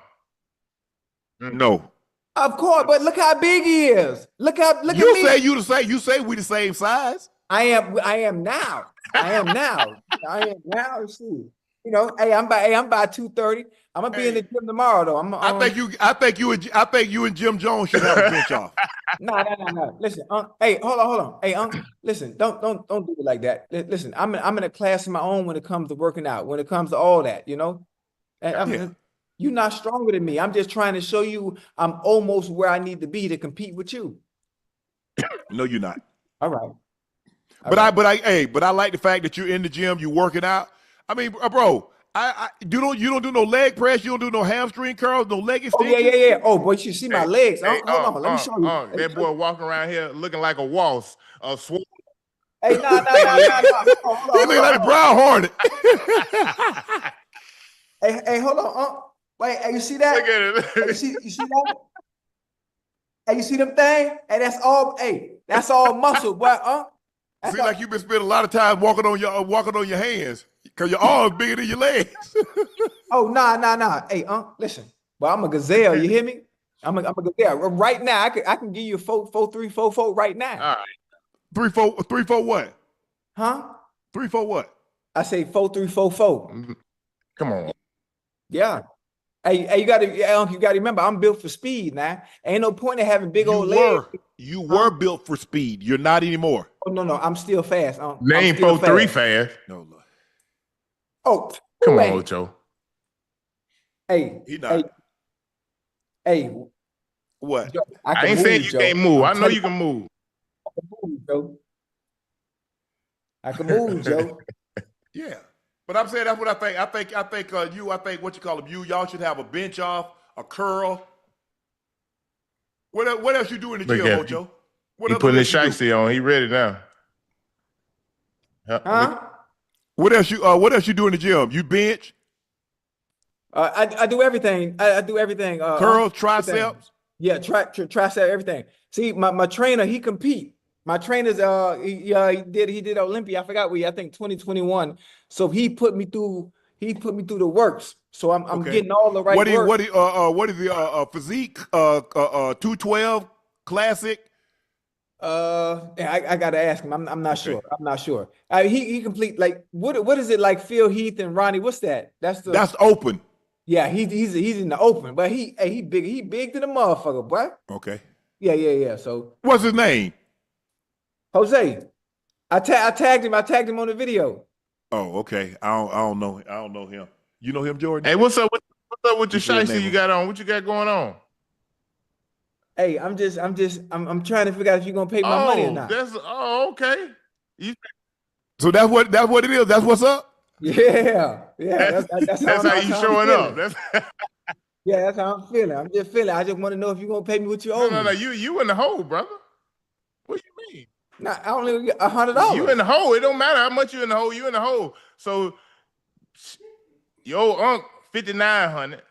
No. Of course, but look how big he is. Look at me. You say we the same size. I am now. See. You know, I'm by 230. I'm gonna be in the gym tomorrow though. I think you and Jim Jones should have a bench off. No. Listen, hey, hold on. Hey, listen, don't do it like that. Listen, I'm in a class of my own when it comes to working out, when it comes to all that, you know. You're not stronger than me. I'm just trying to show you I'm almost where I need to be to compete with you. No, you're not. All right. But I like the fact that you're in the gym, you working out. I mean, bro, you don't do no leg press, you don't do no hamstring curls, no leg extensions. Oh yeah. Oh boy, you see my legs. Hold on, let me show you. That boy walking around here looking like a waltz, swole. Hey, no. He looking like a brown hornet. Hey, hold on. Wait, hey, you see that? Look at it. Hey, you see that? Hey, you see them thing? Hey, that's all muscle, boy. Seems like you've been spending a lot of time walking on your hands because your arms bigger than your legs. Oh, nah. Hey, listen. Well, I'm a gazelle. You hear me? I'm a gazelle. Right now, I can give you a 4-3-4-4 right now. All right. 3-4 what? Huh? 3-4 what? I say 4-3-4-4. Come on. Yeah. Hey, you gotta remember, I'm built for speed now. Ain't no point in having big old legs. You were built for speed. You're not anymore. Oh no, I'm still fast. Name 4-3 fast. No, Lord. Oh, come on, Ocho. Hey, he not. Hey, what? Joe, I ain't saying you can't move. I know you can move. I can move, Joe. I can move, Joe. Yeah. But I'm saying that's what I think. I think what you call them, y'all should have a bench off, a curl. What else you do in the gym, Ocho? He putting his shiesty on. He ready now. Huh? What else you do in the gym? You bench? I do everything. I do everything. Curls, triceps? Everything. Yeah, tricep, everything. See, my trainer, he compete. My trainer's he did Olympia. I forgot I think 2021. So he put me through the works. So I'm getting all the right what is the physique 212 classic? I gotta ask him. I'm not sure. I'm not sure. He complete like what is it like Phil Heath and Ronnie? What's that? That's open. Yeah, he's in the open, but he big to the motherfucker, boy. Okay. Yeah. So what's his name? Jose. I tagged him on the video. Oh, okay. I don't know him. You know him, Jordan? Hey, what's up with your shiesty you got on? What you got going on? Hey, I'm trying to figure out if you're gonna pay my money or not. Okay. So that's what it is. That's what's up. Yeah. That's how you showing up. Yeah, that's how I'm feeling. I'm just feeling. I just want to know if you're gonna pay me what you owe me. No. You in the hole, brother. What do you mean? Nah, I only get $100. You in the hole. It don't matter how much you in the hole. You in the hole. So your unc 5,900.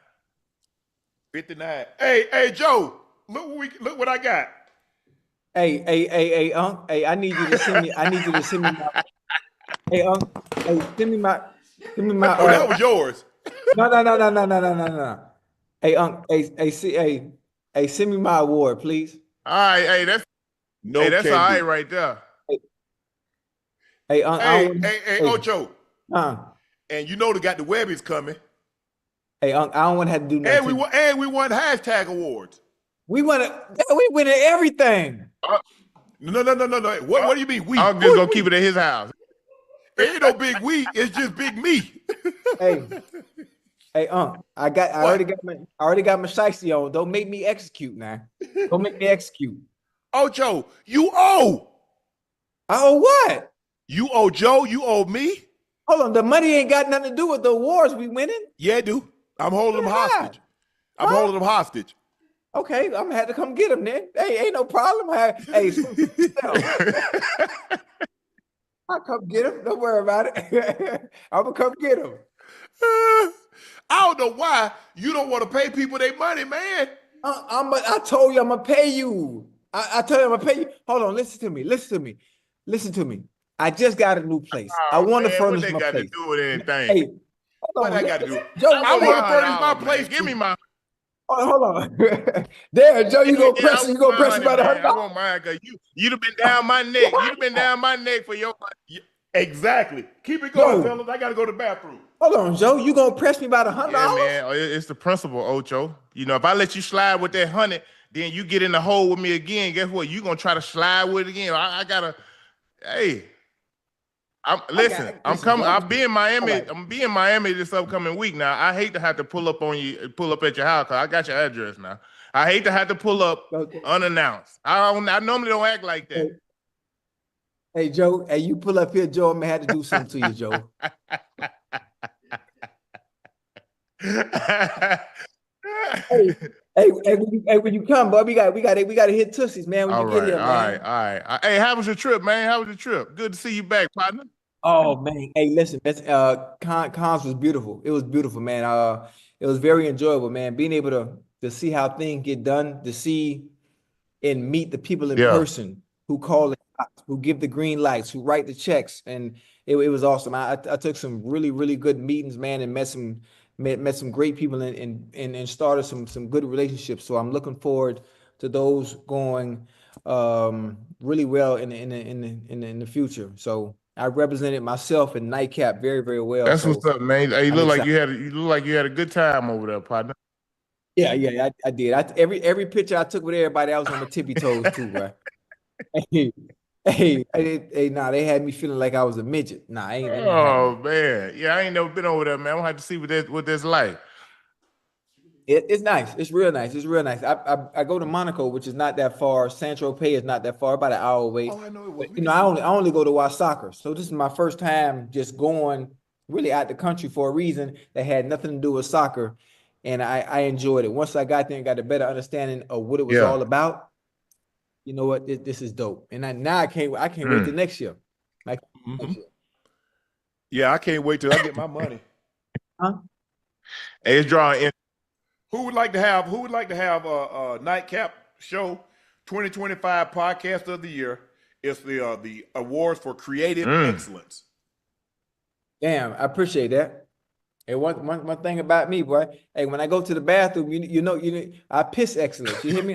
59. Hey, Joe. Look what I got. Hey, unc. Hey, I need you to send me my. Hey, unc. Hey, send me my. That was yours. No. Hey, unc. Hey, send me my award, please. All right. Hey, that's all right right there. Hey, unc. Hey, Ocho. And you know they got the Webbies coming. Hey, unc. I don't want to have to do nothing. And we won hashtag awards. We win everything. No. What do you mean we? I'm just gonna keep it at his house. It ain't no big we. It's just big me. Hey, I already got my shiesty on. Don't make me execute now. Don't make me execute. Ocho, you owe. I owe what? You owe Joe. You owe me. Hold on. The money ain't got nothing to do with the awards we winning. Yeah, it do. I'm holding them hostage. I'm holding them hostage. Okay, I'm gonna have to come get him then. Hey, ain't no problem. Hey, I'll come get him. Don't worry about it. I'm gonna come get him. don't know why you don't want to pay people their money, man. I told you I'm gonna pay you. I told you I'm gonna pay you. Hold on, listen to me. I just got a new place. I want to furnish what they my got place. to do with anything? Hey, What I got to do? Joe, I want to furnish my place. Give me my. Hold on. There, Joe, you gonna press me? You gonna press me by the $100? I want mine because you'd have been down my neck. You'd have been down my neck for your. Exactly. Keep it going, Joe. fellas. I got to go to the bathroom. Hold on, Joe. You gonna press me by the $100? Yeah, man. It's the principle, Ocho. You know, if I let you slide with that 100, then you get in the hole with me again. Guess what? You gonna try to slide with it again. I gotta. Hey. I'm coming. I'll be in Miami. Right. I'm gonna be in Miami this upcoming week. Now, I hate to have to pull up on you, pull up at your house, because I got your address now. I hate to have to pull up unannounced. I normally don't act like that. Hey, Joe. Hey, you pull up here, Joe. I'm gonna have to do something to you, Joe. Hey, when you come, boy, we got to hit Tootsies, man. When you get here, man. All right. Hey, how was your trip, man? How was your trip? Good to see you back, partner. Oh man, hey, listen, cons was beautiful. It was beautiful, man. It was very enjoyable, man. Being able to see how things get done, to see and meet the people in person who call it, who give the green lights, who write the checks, and it was awesome. I took some really good meetings, man, and met some great people and started some good relationships. So I'm looking forward to those going really well in the future. So I represented myself in Nightcap very well. That's so what's up, man. Hey, you look like you had a good time over there, partner. Yeah, I did. Every picture I took with everybody, I was on my tippy toes too, bro. Nah, they had me feeling like I was a midget. Nah, I ain't. Oh man, yeah, I ain't never been over there, man. I'm gonna have to see what that's like. It's nice. It's real nice. It's real nice. I go to Monaco, which is not that far. Saint-Tropez is not that far, about an hour away. Oh, I know it was. You know, I only go to watch soccer. So this is my first time just going really out the country for a reason that had nothing to do with soccer. And I enjoyed it. Once I got there and got a better understanding of what it was all about, you know what? This is dope. And I can't wait till next year. Yeah, I can't wait till I get my money. Huh? Hey, it's drawing in. Who would like to have a Nightcap show 2025 podcast of the year? It's the awards for creative excellence. Damn, I appreciate that. And one thing about me, boy, hey, when I go to the bathroom, you know, I piss excellence. You hear me,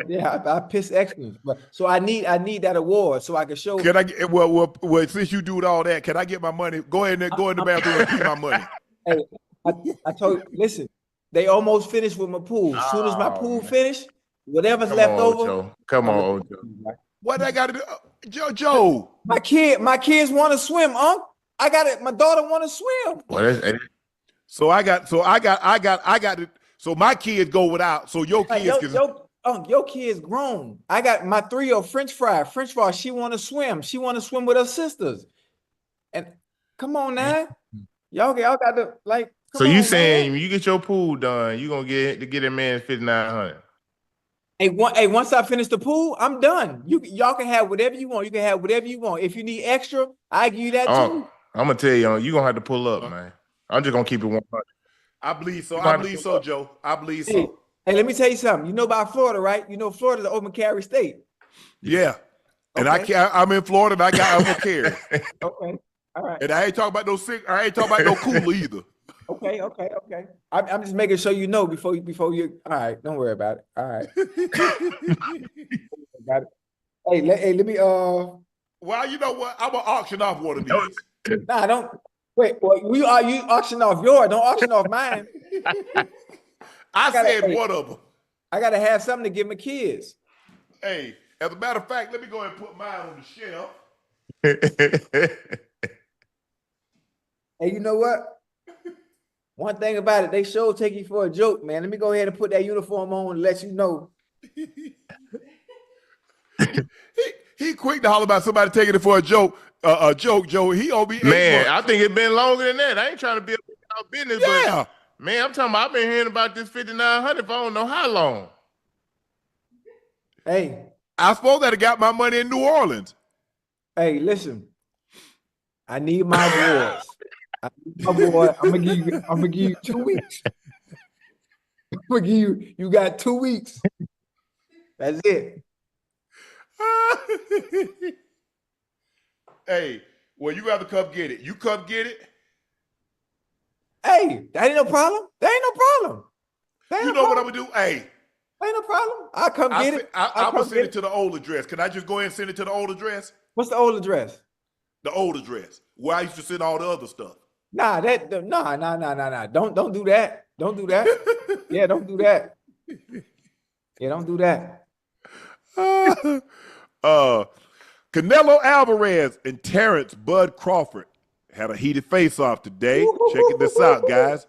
Yeah, I piss excellence. But so I need that award so I can show. Can I get well since you do all that, can I get my money? Go ahead and go in the bathroom and keep my money. Hey, I told you, listen, they almost finished with my pool. As soon as my pool finished, whatever's left over. Ocho. Come on, Ocho. What I gotta do? Joe. My kids want to swim, Unc. I got it. My daughter want to swim. So I got it. So my kids go without. So your kids your kids grown. I got my 3-year-old French fry. She want to swim. She want to swim with her sisters. And come on now, y'all got to like. So you saying when you get your pool done, you gonna get that man $5,900? Hey, once I finish the pool, I'm done. Y'all can have whatever you want. You can have whatever you want. If you need extra, I give you that too. I'm gonna tell you gonna have to pull up, man. I'm just gonna keep it 100. I believe so. Joe. I believe so. Hey, let me tell you something. You know about Florida, right? You know Florida's an open carry state. Yeah. And I'm in Florida and I got open carry. Okay. All right. And I ain't talking about no cooler either. Okay. I'm just making sure you know before you. All right, don't worry about it. All right. Hey, let me. Well, you know what? I'm gonna auction off one of these. Nah, don't. Wait. Well, you auction off yours. Don't auction off mine. I said one of them. I gotta have something to give my kids. Hey, as a matter of fact, let me go ahead and put mine on the shelf. Hey, you know what? One thing about it, they sure take you for a joke, man. Let me go ahead and put that uniform on and let you know. He quick to holler about somebody taking it for a joke. Joe. He owe me 8 Man, months. I think it's been longer than that. I ain't trying to be about business, but man, I'm talking about I've been hearing about this $5,900 for I don't know how long. Hey. I suppose that I got my money in New Orleans. Hey, listen. I need my awards. My boy, I'm gonna give you 2 weeks. I'm gonna give you got 2 weeks. That's it. Hey, well, you got to come get it. You come get it. Hey, that ain't no problem. That ain't no problem. You know what I'm gonna do? Hey, ain't no problem. I'll come get it. I'm gonna send it to the old address. Can I just go ahead and send it to the old address? What's the old address? The old address where I used to send all the other stuff. Nah. Don't do that. Don't do that. Yeah, don't do that. Yeah, don't do that. Canelo Alvarez and Terrence Bud Crawford had a heated face-off today. Checking this out, guys.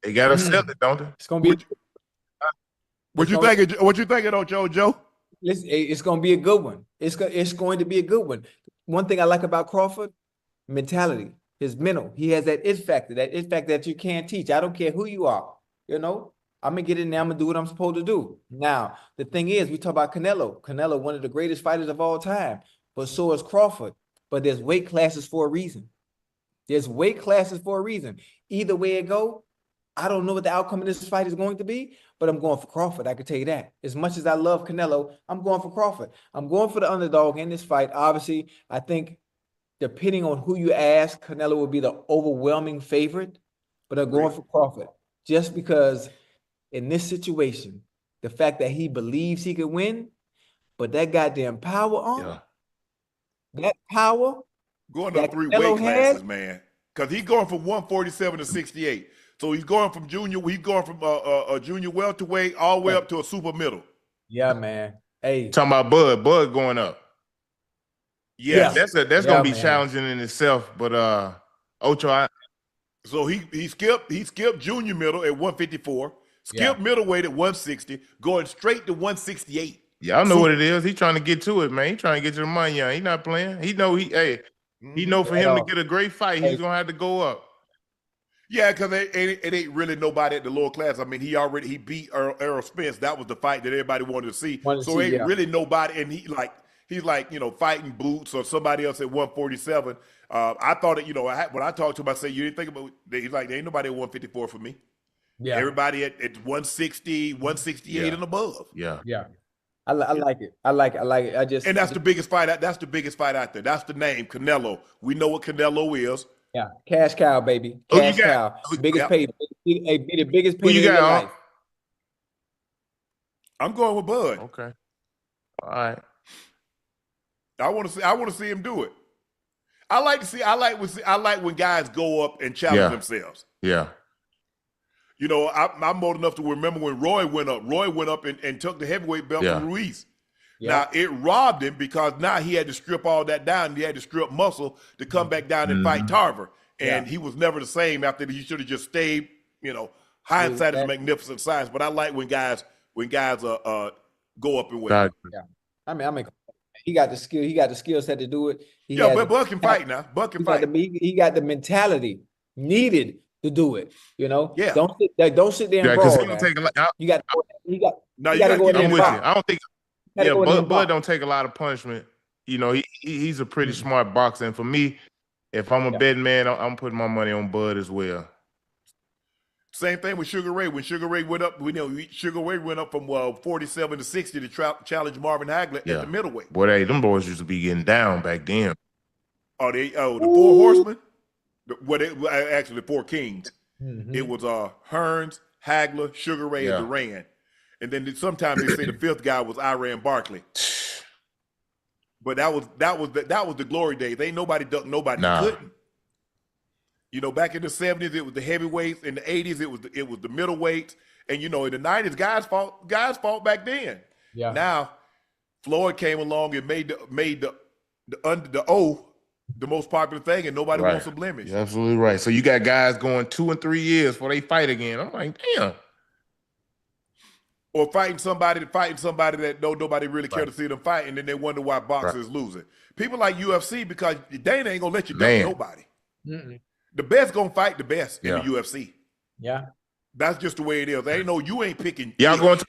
They gotta sell it, don't they? It's gonna be. What you thinking? What you thinking, Joe? It's gonna be a good one. It's going to be a good one. One thing I like about Crawford, mentality, his mental. He has that it factor that you can't teach. I don't care who you are. You know, I'm gonna get in there. I'm gonna do what I'm supposed to do. Now, the thing is, we talk about Canelo. Canelo, one of the greatest fighters of all time, but so is Crawford. But there's weight classes for a reason. There's weight classes for a reason. Either way it go, I don't know what the outcome of this fight is going to be, but I'm going for Crawford. I can tell you that. As much as I love Canelo, I'm going for Crawford. I'm going for the underdog in this fight. Obviously, I think depending on who you ask, Canelo will be the overwhelming favorite, but I'm going for Crawford just because in this situation, the fact that he believes he could win, but that goddamn power on, that power going up 3 weight classes, man, because he's going from 147 to 68. So he's going from a junior welterweight all the way up to a super middle. Yeah, man. Hey, talking about Bud going up. Yeah, that's gonna be challenging in itself. But Ocho, so he skipped junior middle at 154, skipped middleweight at 160, going straight to 168. Yeah, I know what it is. He's trying to get to it, man. He's trying to get to the money. Yeah, he's not playing. He know for him to get a great fight, he's gonna have to go up. Yeah, because it ain't really nobody at the lower class. I mean, he beat Errol Spence. That was the fight that everybody wanted to see. Ain't really nobody, and he's like fighting Boots or somebody else at 147. I thought it, when I talked to him, I said, you didn't think about it. He's like, there ain't nobody at 154 for me. Yeah, everybody at 160, 168 and above. Yeah. I like it. I like it. And that's the biggest fight. That's the biggest fight out there. That's the name, Canelo. We know what Canelo is. Yeah, cash cow, baby. Cash cow. Biggest pay. Be the biggest pay in your life. I'm going with Bud. Okay. All right. I want to see him do it. I like when guys go up and challenge themselves. Yeah. You know, I'm old enough to remember when Roy went up. Roy went up and took the heavyweight belt from Ruiz. Yeah. Now, it robbed him because now he had to strip all that down. He had to strip muscle to come back down and fight Tarver. And he was never the same after he should have just stayed, hindsight is magnificent science. But I like when guys go up and win. Yeah. I mean, he got the skill. He got the skill set to do it. But Buck can fight now. Buck can fight. He got the mentality needed to do it. Yeah. Don't sit there and brawl. You got to go in there. I'm with you. I don't think. Yeah, Bud don't take a lot of punishment. He's a pretty smart boxer. And for me, if I'm a betting man, I'm putting my money on Bud as well. Same thing with Sugar Ray. When Sugar Ray went up, Sugar Ray went up from 47 to 60 to challenge Marvin Hagler at the middleweight. Boy, them boys used to be getting down back then. The Four Horsemen? What it actually 4 kings. It was Hearns, Hagler, Sugar Ray, and Durant. And then sometimes they say the 5th guy was Iran Barkley. But that was the glory days. Ain't nobody ducked nobody. Couldn't. You know, back in the 70s, it was the heavyweights. In the 80s, it was the middleweights. And you know, in the 90s, guys fought back then. Yeah. Now, Floyd came along and made the O the most popular thing, and nobody wants a blemish. You're absolutely right. So you got guys going 2 and 3 years before they fight again. I'm like, damn. Or fighting somebody that nobody really care to see them fight, and then they wonder why boxers is losing. People like UFC, because Dana ain't gonna let you duck nobody. The best gonna fight the best in the UFC. Yeah, that's just the way it is. Ain't no, you ain't picking. Y'all going to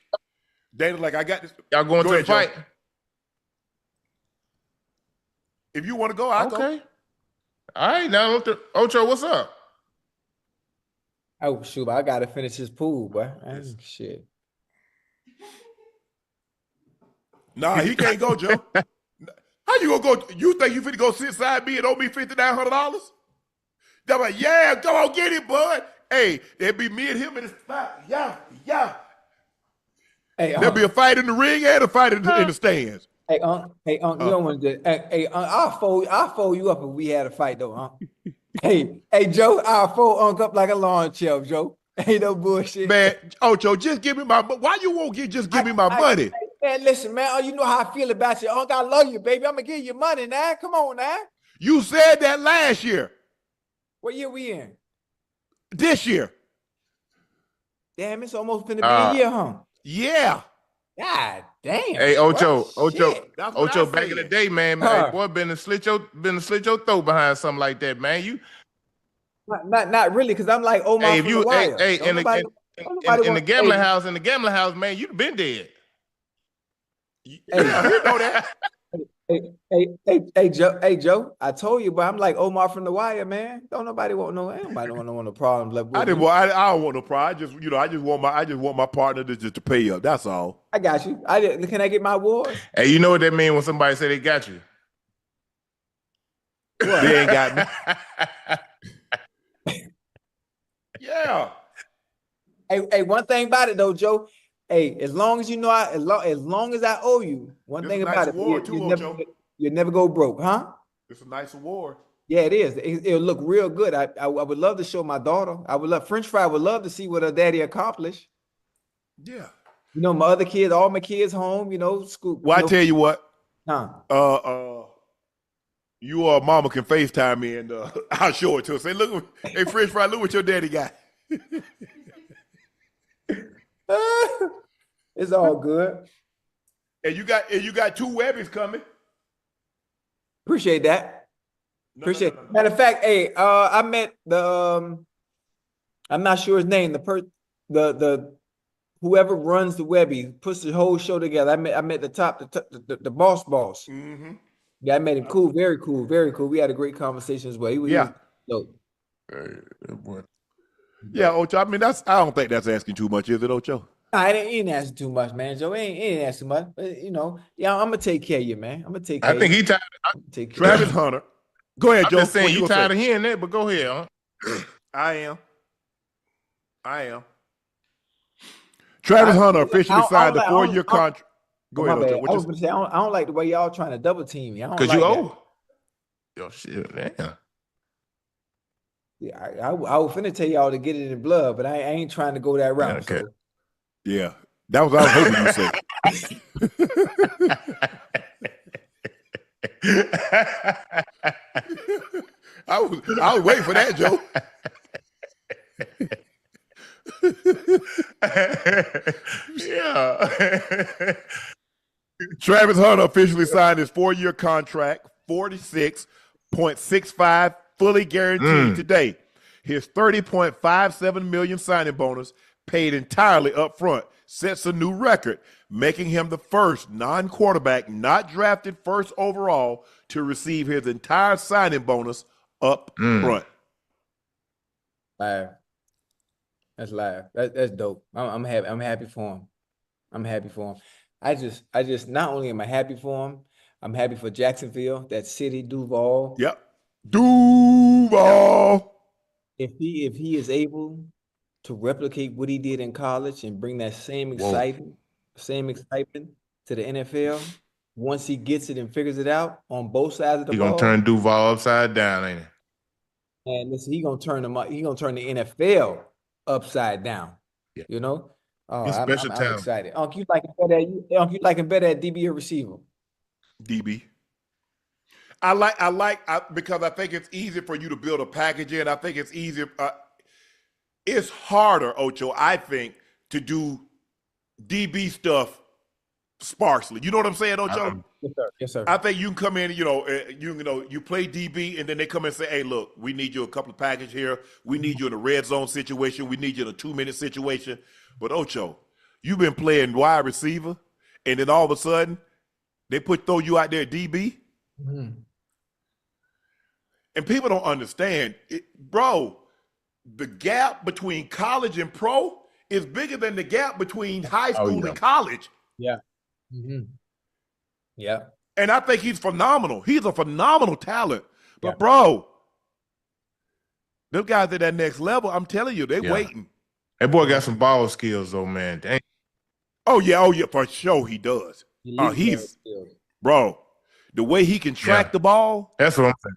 Dana? Like, I got this. Y'all going to the fight? Joe. If you want to go, I'll go. All right, now Ocho, what's up? Oh shoot, I gotta finish this pool, boy. Shit. Nah, he can't go, Joe. How you gonna go? You think you finna go sit side me and owe me $5,900? They're like, yeah, come on, get it, bud. Hey, it'd be me and him in the spot. Yeah. Hey, there'll be a fight in the ring and a fight in the stands. Hey, you don't want to do. Hey, I'll fold you up if we had a fight, though, hey, Joe, I'll fold up like a lawn chair, Joe. Ain't no bullshit, man. Ocho, just give me my. Why you won't just give me my money? Man, listen, man. You know how I feel about you. I love you, baby. I'm gonna give you money now. Come on, now. You said that last year. What year we in? This year. Damn, it's almost finna be a year, huh? Yeah. God damn. Hey, Ocho, back in the day, man, hey, boy, been to slit your throat behind something like that, man. You not really, because I'm like Omar from the Wire. In the gambling house, man, you'd been dead. Hey, you know that. Hey, Joe, I told you, but I'm like Omar from the Wire, man. Don't nobody want no problems. I don't want no problem. I just want my partner to pay up. That's all. I got you. Can I get my award? Hey, you know what that means when somebody say they got you? What? They ain't got me. Yeah. Hey, one thing about it though, Joe. Hey, as long as you know, as long as I owe you, one thing about it, you never go broke, huh? It's a nice award. Yeah, it is. It'll look real good. I would love to show my daughter. French Fry would love to see what her daddy accomplished. Yeah. You know, all my kids home, school. Well, I tell you what. Huh? You or mama can FaceTime me and I'll show it to her. Say, look, hey, French Fry, look what your daddy got. It's all good. And you got 2 Webbies coming. Appreciate that. No. Matter of fact, hey, I met the I'm not sure his name, the whoever runs the Webby, puts the whole show together. I met the boss. Mm-hmm. Yeah, I met him. Cool, very cool, very cool. We had a great conversation as well. He was dope. Yeah, Ocho. I mean, I don't think that's asking too much, is it, Ocho? I ain't asking too much, man. Joe ain't asking much. But, I'm gonna take care of you, man. I'm gonna take care. I think he tired. Travis Hunter. Go ahead, Joe. I'm just saying you tired of hearing that, but go ahead, huh? I am. Travis Hunter officially signed a 4-year contract. Go ahead, Ocho. I was gonna say I don't like the way y'all trying to double team me. Because you owe. Yo, shit, man. Yeah, I was finna tell y'all to get it in blood, but I ain't trying to go that route. Okay. So. Yeah, that was what I was hoping you said. I was waiting for that, Joe. Yeah. Travis Hunter officially signed his 4-year contract, $46.65 fully guaranteed today. His $30.57 million signing bonus, paid entirely up front, sets a new record, making him the first non-quarterback not drafted first overall to receive his entire signing bonus up front. Live. That's live. That's dope. I'm happy. I'm happy for him. I'm happy for him. I just not only am I happy for him, I'm happy for Jacksonville, that city, Duval. Yep. Duval. Duval. If he is able to replicate what he did in college and bring that same excitement to the NFL, once he gets it and figures it out on both sides of the He ball, gonna turn Duval upside down, ain't he? and listen, he gonna turn the NFL upside down. Yeah. You know, He's I'm talent. excited. Unc, you like him better at DB or receiver? DB. Because I think it's easier for you to build a package in. I think it's easier. It's harder, Ocho, I think, to do DB stuff sparsely. You know what I'm saying, Ocho? Yes, sir. Yes, sir. I think you can come in, you play DB, and then they come and say, hey, look, we need you a couple of packages here. We need you in a red zone situation. We need you in a 2-minute situation. But Ocho, you've been playing wide receiver, and then all of a sudden, they throw you out there at DB. Mm-hmm. And people don't understand, bro, the gap between college and pro is bigger than the gap between high school and college. Yeah. Mm-hmm. Yeah. And I think he's phenomenal. He's a phenomenal talent. But, bro, them guys at that next level, I'm telling you, they waiting. That boy got some ball skills, though, man. Dang. Oh, yeah, for sure he does. Bro, the way he can track the ball. That's what I'm saying.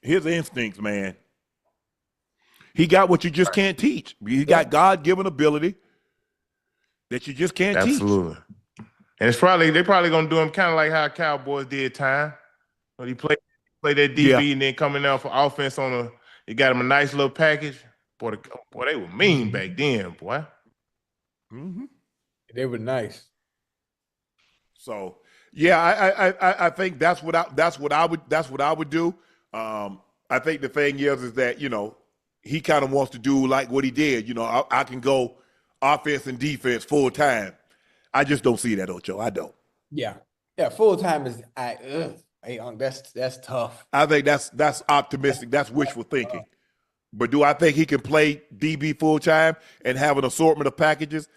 His instincts, man. He got what you just can't teach. He got God-given ability that you just can't teach. Absolutely. And they probably gonna do him kind of like how Cowboys did time. When he played that DB and then coming out for offense he got him a nice little package. Boy, they were mean back then, boy. Mm-hmm. They were nice. So I think that's what I would do. I think the thing is that he kind of wants to do like what he did. I can go offense and defense full time. I just don't see that, Ocho. I don't. Yeah, full time is that's tough. I think that's optimistic. That's wishful thinking. But do I think he can play DB full time and have an assortment of packages,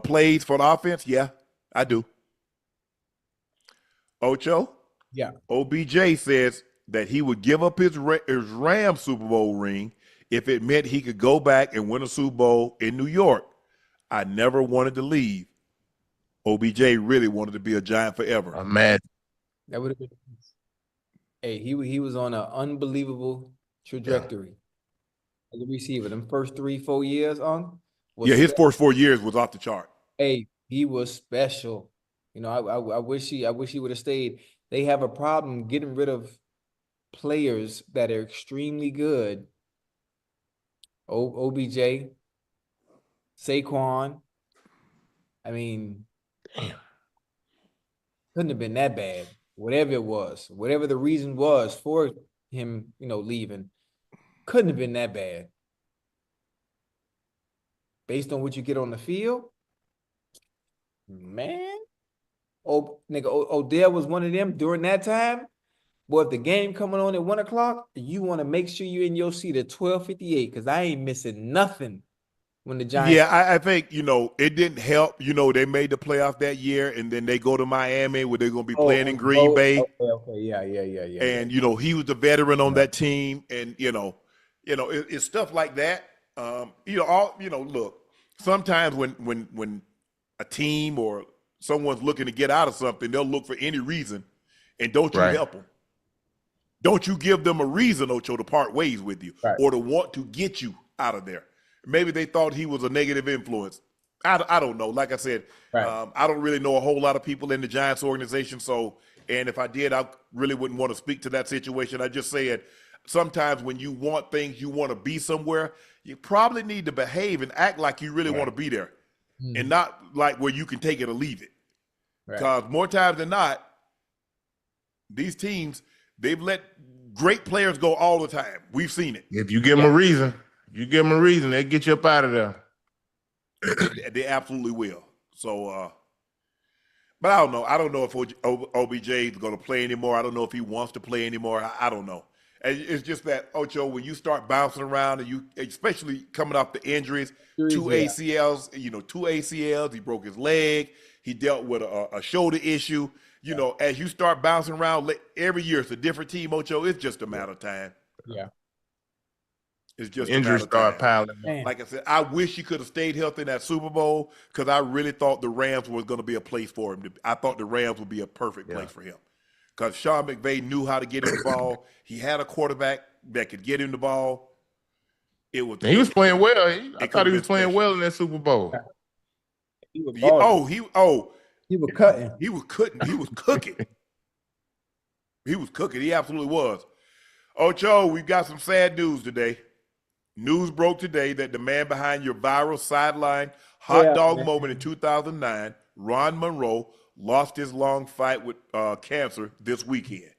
plays for the offense? Yeah, I do. Ocho? Yeah. OBJ says that he would give up his Rams Super Bowl ring if it meant he could go back and win a Super Bowl in New York. I never wanted to leave. OBJ really wanted to be a Giant forever. I'm mad. That would have been. Hey, he was on an unbelievable trajectory as a receiver. Them first 3-4 years his first 4 years was off the chart. Hey, he was special. I wish he would have stayed. They have a problem getting rid of players that are extremely good. OBJ, Saquon. I mean, couldn't have been that bad. Whatever it was, whatever the reason was for him, leaving, couldn't have been that bad. Based on what you get on the field, man. Odell was one of them during that time. Boy, if the game coming on at 1:00, you want to make sure you're in your seat at 12:58 because I ain't missing nothing when the Giants. Yeah, I think, it didn't help. They made the playoff that year, and then they go to Miami where they're going to be playing in Green Bay. Okay. Yeah. And, he was the veteran on that team. And, it's stuff like that. Look, sometimes when a team or someone's looking to get out of something, they'll look for any reason, and don't you help them. Don't you give them a reason, Ocho, to part ways with you or to want to get you out of there. Maybe they thought he was a negative influence. I don't know. Like I said, I don't really know a whole lot of people in the Giants organization. And if I did, I really wouldn't want to speak to that situation. I just said sometimes when you want things, you want to be somewhere, you probably need to behave and act like you really want to be there and not like where you can take it or leave it. Because more times than not, these teams, they've let great players go all the time. We've seen it. If you give them a reason, they get you up out of there. They absolutely will. So, but I don't know. I don't know if OBJ is going to play anymore. I don't know if he wants to play anymore. I don't know. It's just that, Ocho, when you start bouncing around and you, especially coming off the injuries, two ACLs, 2 ACLs, he broke his leg. He dealt with a shoulder issue. As you start bouncing around every year, it's a different team, Ocho. It's just a matter of time. Yeah. It's just injuries a matter of start time. piling. Man. Like I said, I wish he could have stayed healthy in that Super Bowl because I really thought the Rams was going to be a place for him. I thought the Rams would be a perfect place for him because Sean McVay knew how to get him the ball. He had a quarterback that could get him the ball. He was playing well. I thought he was playing special. well in that Super Bowl. He was He was cutting. He was cooking. He was cooking. He absolutely was. Ocho, we've got some sad news today. News broke today that the man behind your viral sideline hot dog moment in 2009, Ron Monroe, lost his long fight with cancer this weekend.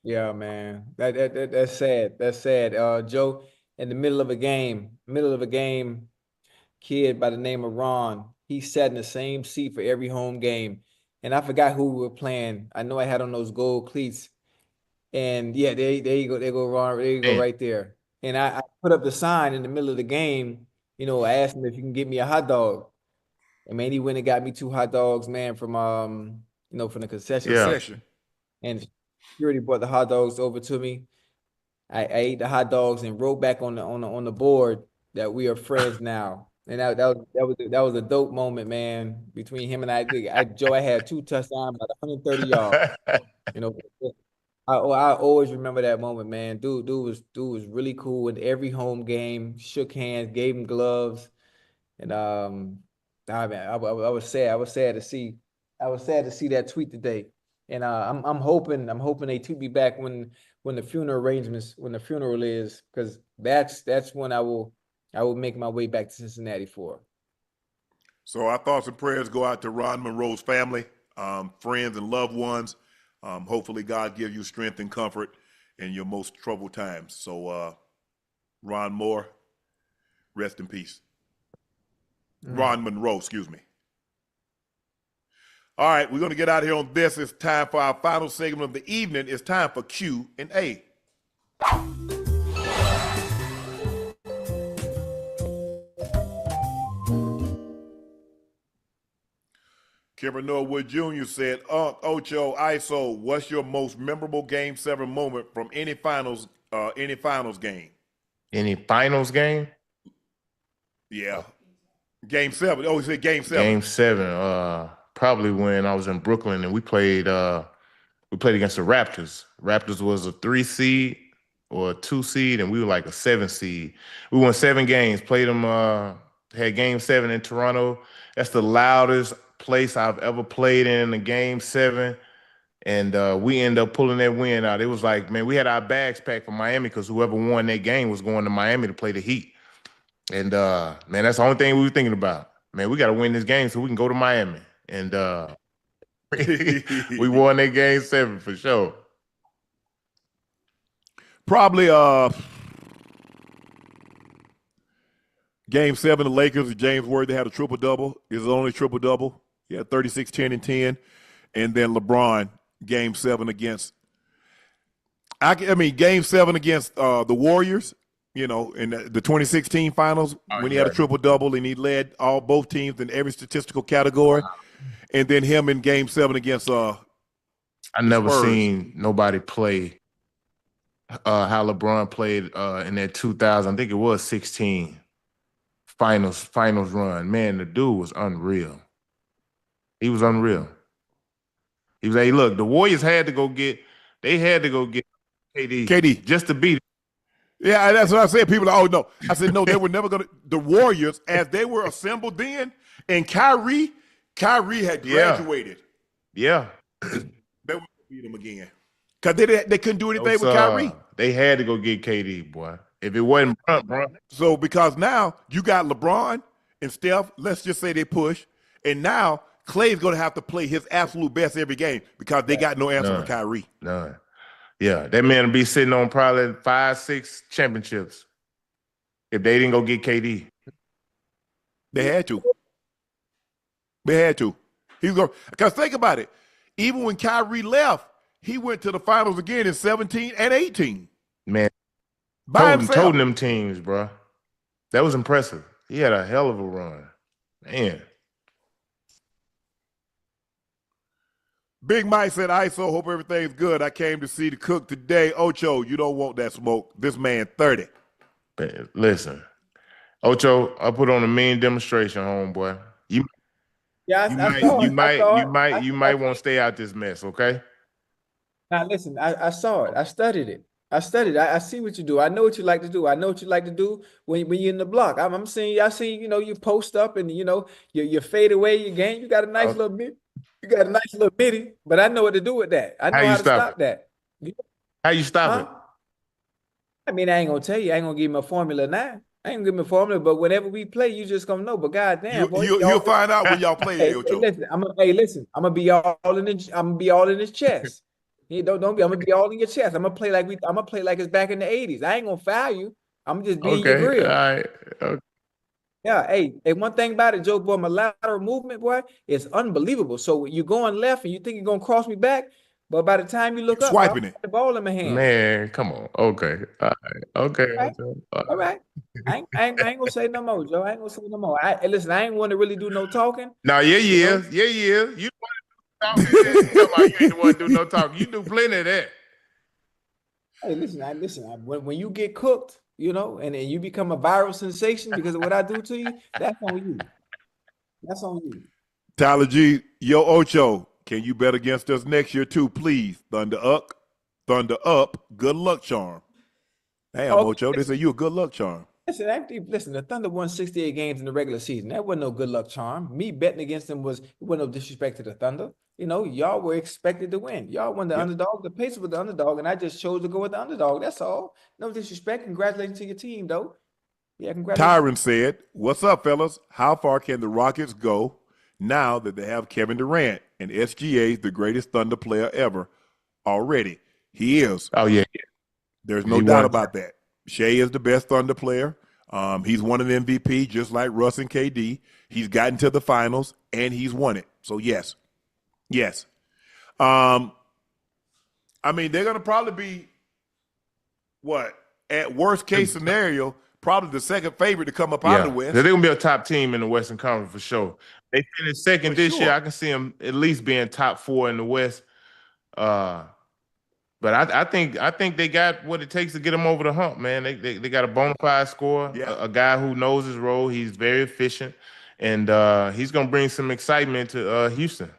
Yeah, man. That's sad. That's sad. Joe, in the middle of a game, kid by the name of Ron, he sat in the same seat for every home game. And I forgot who we were playing. I know I had on those gold cleats. And yeah, there you go. There go Ron. There you go right there. And I put up the sign in the middle of the game. You know, I asked him if you can get me a hot dog. And man, he went and got me 2 hot dogs, man, from from the concession. And security brought the hot dogs over to me. I ate the hot dogs and wrote back on the board that we are friends now. And that was a dope moment, man, between him and Joe. I had 2 touchdowns, about 130 yards. You know, I always remember that moment, man. Dude was really cool in every home game. Shook hands, gave him gloves, and man, I was sad. I was sad to see that tweet today. And I'm hoping they tweet me back when the funeral is, because that's when I will make my way back to Cincinnati for. So our thoughts and prayers go out to Ron Monroe's family, friends and loved ones. Hopefully God gives you strength and comfort in your most troubled times. So Ron Moore, rest in peace. Ron Monroe, excuse me. All right, we're going to get out of here on this. It's time for our final segment of the evening. It's time for Q&A. Kimber Norwood Jr. said, Ocho, ISO, what's your most memorable Game 7 moment from any finals game? Any finals game? Yeah. Game 7. Oh, he said Game 7. Game 7. Probably when I was in Brooklyn and we played against the Raptors. Raptors was a 3 seed or a 2 seed, and we were like a 7 seed. We won 7 games, played them, had Game 7 in Toronto. That's the loudest place I've ever played in a Game 7. And we ended up pulling that win out. It was like, man, we had our bags packed for Miami because whoever won that game was going to Miami to play the Heat. And, man, that's the only thing we were thinking about. Man, we got to win this game so we can go to Miami. And we won that Game 7 for sure. Probably Game 7, the Lakers, James Worthy had a triple-double. His only triple-double. He had 36, 10, and 10. And then LeBron, Game 7 against Game 7 against the Warriors, in the 2016 finals, when he had a triple-double and he led both teams in every statistical category. Wow. And then him in Game 7 against I never seen nobody play how LeBron played in that 2000, I think it was 16 finals run. Man, the dude was unreal. He was unreal. He was, hey, look, the Warriors had to go get KD just to beat him. Yeah, that's what I said. People are, no. I said, no, they were never going to. The Warriors, as they were assembled then, and Kyrie had graduated. Yeah. They would beat him again. Because they couldn't do anything with Kyrie. They had to go get KD, boy. If it wasn't bro. So because now you got LeBron and Steph, let's just say they push, and now Klay's going to have to play his absolute best every game because they got no answer for Kyrie. None. Yeah, that man will be sitting on probably 5, 6 championships if they didn't go get KD. They had to. He's going because think about it. Even when Kyrie left, he went to the finals again in 17 and 18. Man, toting them teams, bro. That was impressive. He had a hell of a run. Man. Big Mike said, ISO, hope everything's good. I came to see the cook today. Ocho, you don't want that smoke. This man 30. Man, listen, Ocho, I put on a mean demonstration, homeboy. You might want to stay out this mess, okay? Now listen, I saw it. I studied it. I see what you do. I know what you like to do. I know what you like to do when you're in the block. I'm seeing, you post up and you fade away your game. You got a nice little mid. You got a nice little bitty, but I know what to do with that. I know how to stop that. How you stop it? I mean, I ain't gonna tell you. I ain't gonna give him a formula now. I ain't gonna give him a formula, but whenever we play, you just gonna know. But goddamn, you'll find out when y'all play. Ocho. Listen, I'm gonna be all in his chest. Don't be. I'm gonna be all in your chest. I'm gonna play like it's back in the '80s. I ain't gonna foul you. I'm just being your grill. All right. Okay. Yeah. Hey, one thing about it, Joe, boy, my lateral movement, boy, is unbelievable. So you're going left and you think you're gonna cross me back, but by the time you look up, swiping it, the ball in my hand. Man, come on. Okay. All right. Okay. All right. I ain't gonna say no more, Joe. I ain't gonna say no more. Listen, I ain't want to really do no talking. No, yeah. You want to do talking. You ain't the one to do no talking. You do plenty of that. Hey, listen. When you get cooked, and you become a viral sensation because of what I do to you, that's on you. That's on you. Tyler G, yo, Ocho, can you bet against us next year too, please? Thunder up, good luck charm. Damn, Ocho, they say you a good luck charm. Listen, the Thunder won 68 games in the regular season. That wasn't no good luck charm. Me betting against them wasn't no disrespect to the Thunder. Y'all were expected to win. Y'all won the underdog. The Pacers were the underdog, and I just chose to go with the underdog. That's all. No disrespect. Congratulations to your team, though. Yeah, congratulations. Tyron said, what's up, fellas? How far can the Rockets go now that they have Kevin Durant and SGA is the greatest Thunder player ever already? He is. Oh, yeah. There's no doubt about that. Shea is the best Thunder player. He's won an MVP just like Russ and KD. He's gotten to the finals, and he's won it. So, yes. I mean, they're going to probably be, at worst case scenario, probably the second favorite to come up out of the West. They're going to be a top team in the Western Conference for sure. They finished second this year. I can see them at least being top 4 in the West. But I think they got what it takes to get them over the hump, man. They got a bona fide scorer, a guy who knows his role. He's very efficient, and he's going to bring some excitement to Houston.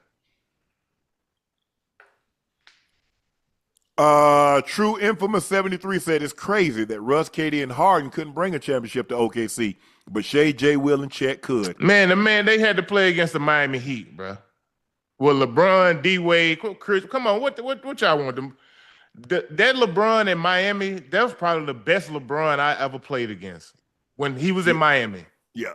True Infamous 73 said it's crazy that Russ, KD, and Harden couldn't bring a championship to OKC, but Shea, J. Will, and Chet could. Man, they had to play against the Miami Heat, bro. Well, LeBron, D-Wade, Chris, come on, what y'all want them? That LeBron in Miami, that was probably the best LeBron I ever played against when he was in Miami. Yeah.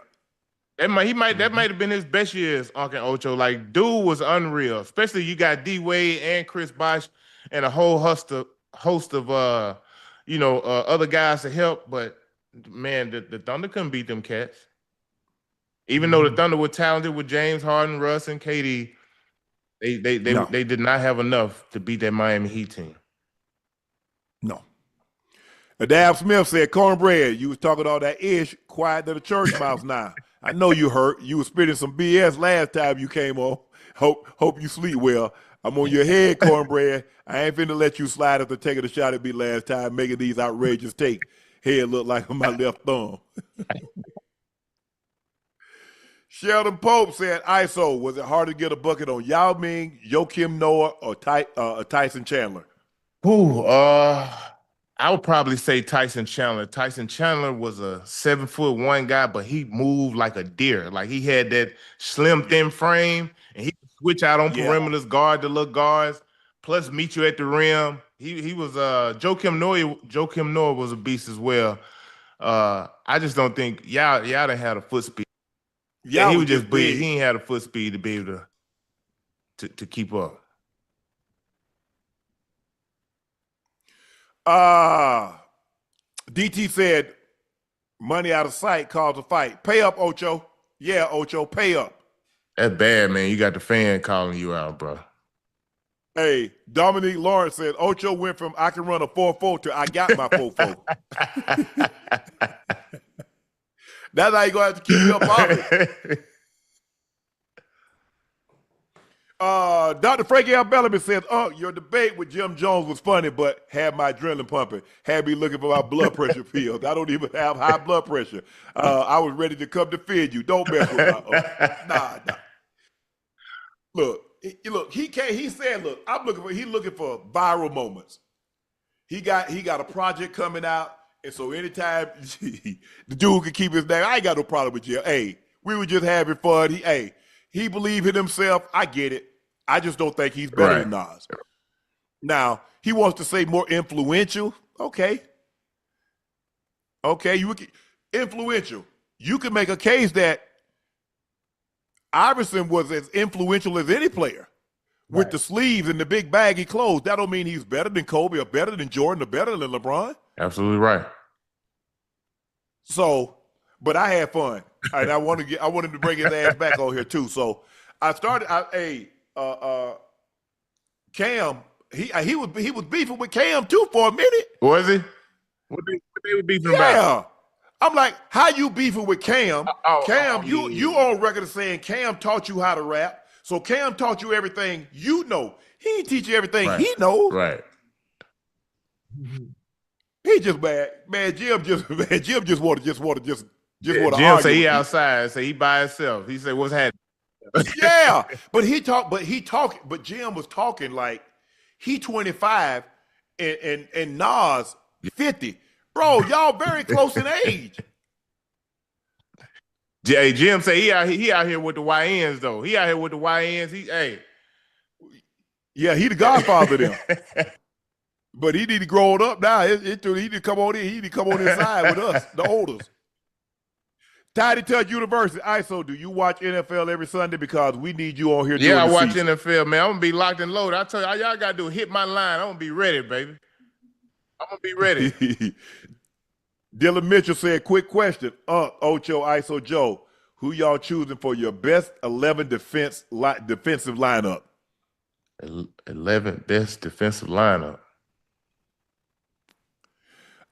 That might have been his best years, Uncle Ocho. Like, dude was unreal. Especially you got D-Wade and Chris Bosh and a whole host of other guys to help. But man, the Thunder couldn't beat them cats. Even though the Thunder were talented with James Harden, Russ, and KD, they did not have enough to beat that Miami Heat team. No. Dab Smith said, Cornbread, you was talking all that ish, quiet to the church mouse now. I know you hurt. You was spitting some BS last time you came on. Hope you sleep well. I'm on your head, Cornbread. I ain't finna let you slide after taking a shot at me last time, making these outrageous takes. Head look like my left thumb. Sheldon Pope said, ISO, was it hard to get a bucket on Yao Ming, Joakim Noah, or Tyson Chandler? I would probably say Tyson Chandler. Tyson Chandler was a 7'1" guy, but he moved like a deer. Like he had that slim, thin frame, and he could switch out on perimeters, guard the little guards, plus meet you at the rim. He was Joakim Noah was a beast as well. I just don't think Yao done had a foot speed. Yeah, he was just big. He ain't had a foot speed to be able to keep up. DT said, money out of sight caused a fight. Pay up, Ocho. Yeah, Ocho, pay up. That's bad, man. You got the fan calling you out, bro. Hey, Dominique Lawrence said, Ocho went from I can run a 4-4 to I got my 4-4. That's how you going to have to keep me up off it. Dr. Frankie L. Bellamy says, your debate with Jim Jones was funny, but had my adrenaline pumping. Had me looking for my blood pressure pills. I don't even have high blood pressure. I was ready to come defend you. Don't mess with my Nah. Look, he can't. He said, look, he's looking for viral moments. He got a project coming out, and so anytime the dude can keep his name, I ain't got no problem with Jim. Hey, we were just having fun. He believed in himself. I get it. I just don't think he's better than Nas. Now, he wants to say more influential. Okay, influential. You can make a case that Iverson was as influential as any player with the sleeves and the big baggy clothes. That don't mean he's better than Kobe or better than Jordan or better than LeBron. Absolutely right. So, but I had fun, and I wanted to bring his ass back on here too. So I started. Cam, he was beefing with Cam too for a minute. Was he? What they were beefing about? I'm like, how you beefing with Cam? Cam, you on record as saying Cam taught you how to rap. So Cam taught you everything you know. He didn't teach you everything he knows. Right. He just bad. Man, Jim just want to Jim argue. say he outside, say he by himself. He said, what's happening? Yeah. But Jim was talking like he 25 and Nas 50. Bro, y'all very close in age. Jim say he out here with the YNs though. He out here with the YNs. Yeah, he the godfather of them. But he need to grow it up now. He need to come on in. He need to come on inside with us, the oldest. Tidy Touch University. ISO, do you watch NFL every Sunday? Because we need you on here. Yeah, I watch NFL, man. I'm gonna be locked and loaded. I tell you, all y'all gotta do is hit my line. I'm gonna be ready, baby. I'm gonna be ready. Dylan Mitchell said, quick question. Ocho, ISO, Joe, who y'all choosing for your best 11 defensive lineup? 11 best defensive lineup.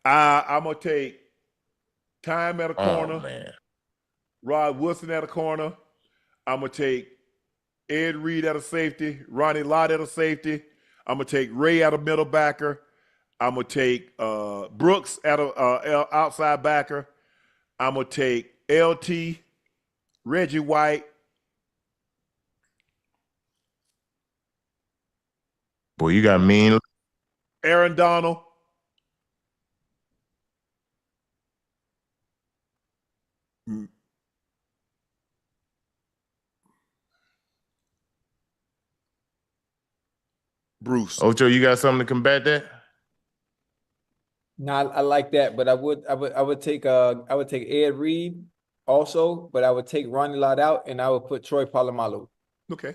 I'm going to take Time at a corner. Oh, man. Rod Wilson at a corner. I'm going to take Ed Reed at a safety. Ronnie Lott at a safety. I'm going to take Ray at a middle backer. I'm going to take Brooks at a outside backer. I'm going to take LT, Reggie White. Boy, you got mean. Aaron Donald. Bruce. Ocho, you got something to combat that? No, I like that, but I would take Ed Reed also, but I would take Ronnie Lott out and I would put Troy Polamalu. Okay.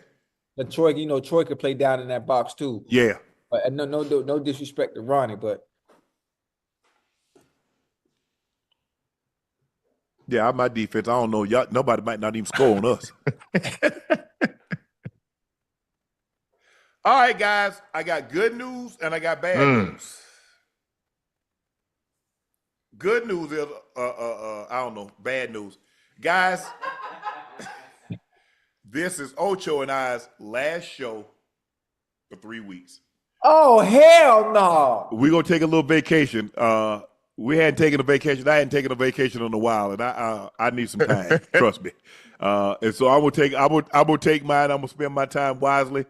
And Troy, Troy could play down in that box too. Yeah. But no disrespect to Ronnie, but yeah, my defense. I don't know. Y'all, nobody might not even score on us. All right, guys. I got good news and I got bad news. Good news is I don't know, bad news. Guys, this is Ocho and I's last show for 3 weeks. oh hell no. We're gonna take a little vacation. We hadn't taken a vacation. I hadn't taken a vacation in a while, and I need some time. Trust me. And so I will take mine. I'm gonna spend my time wisely.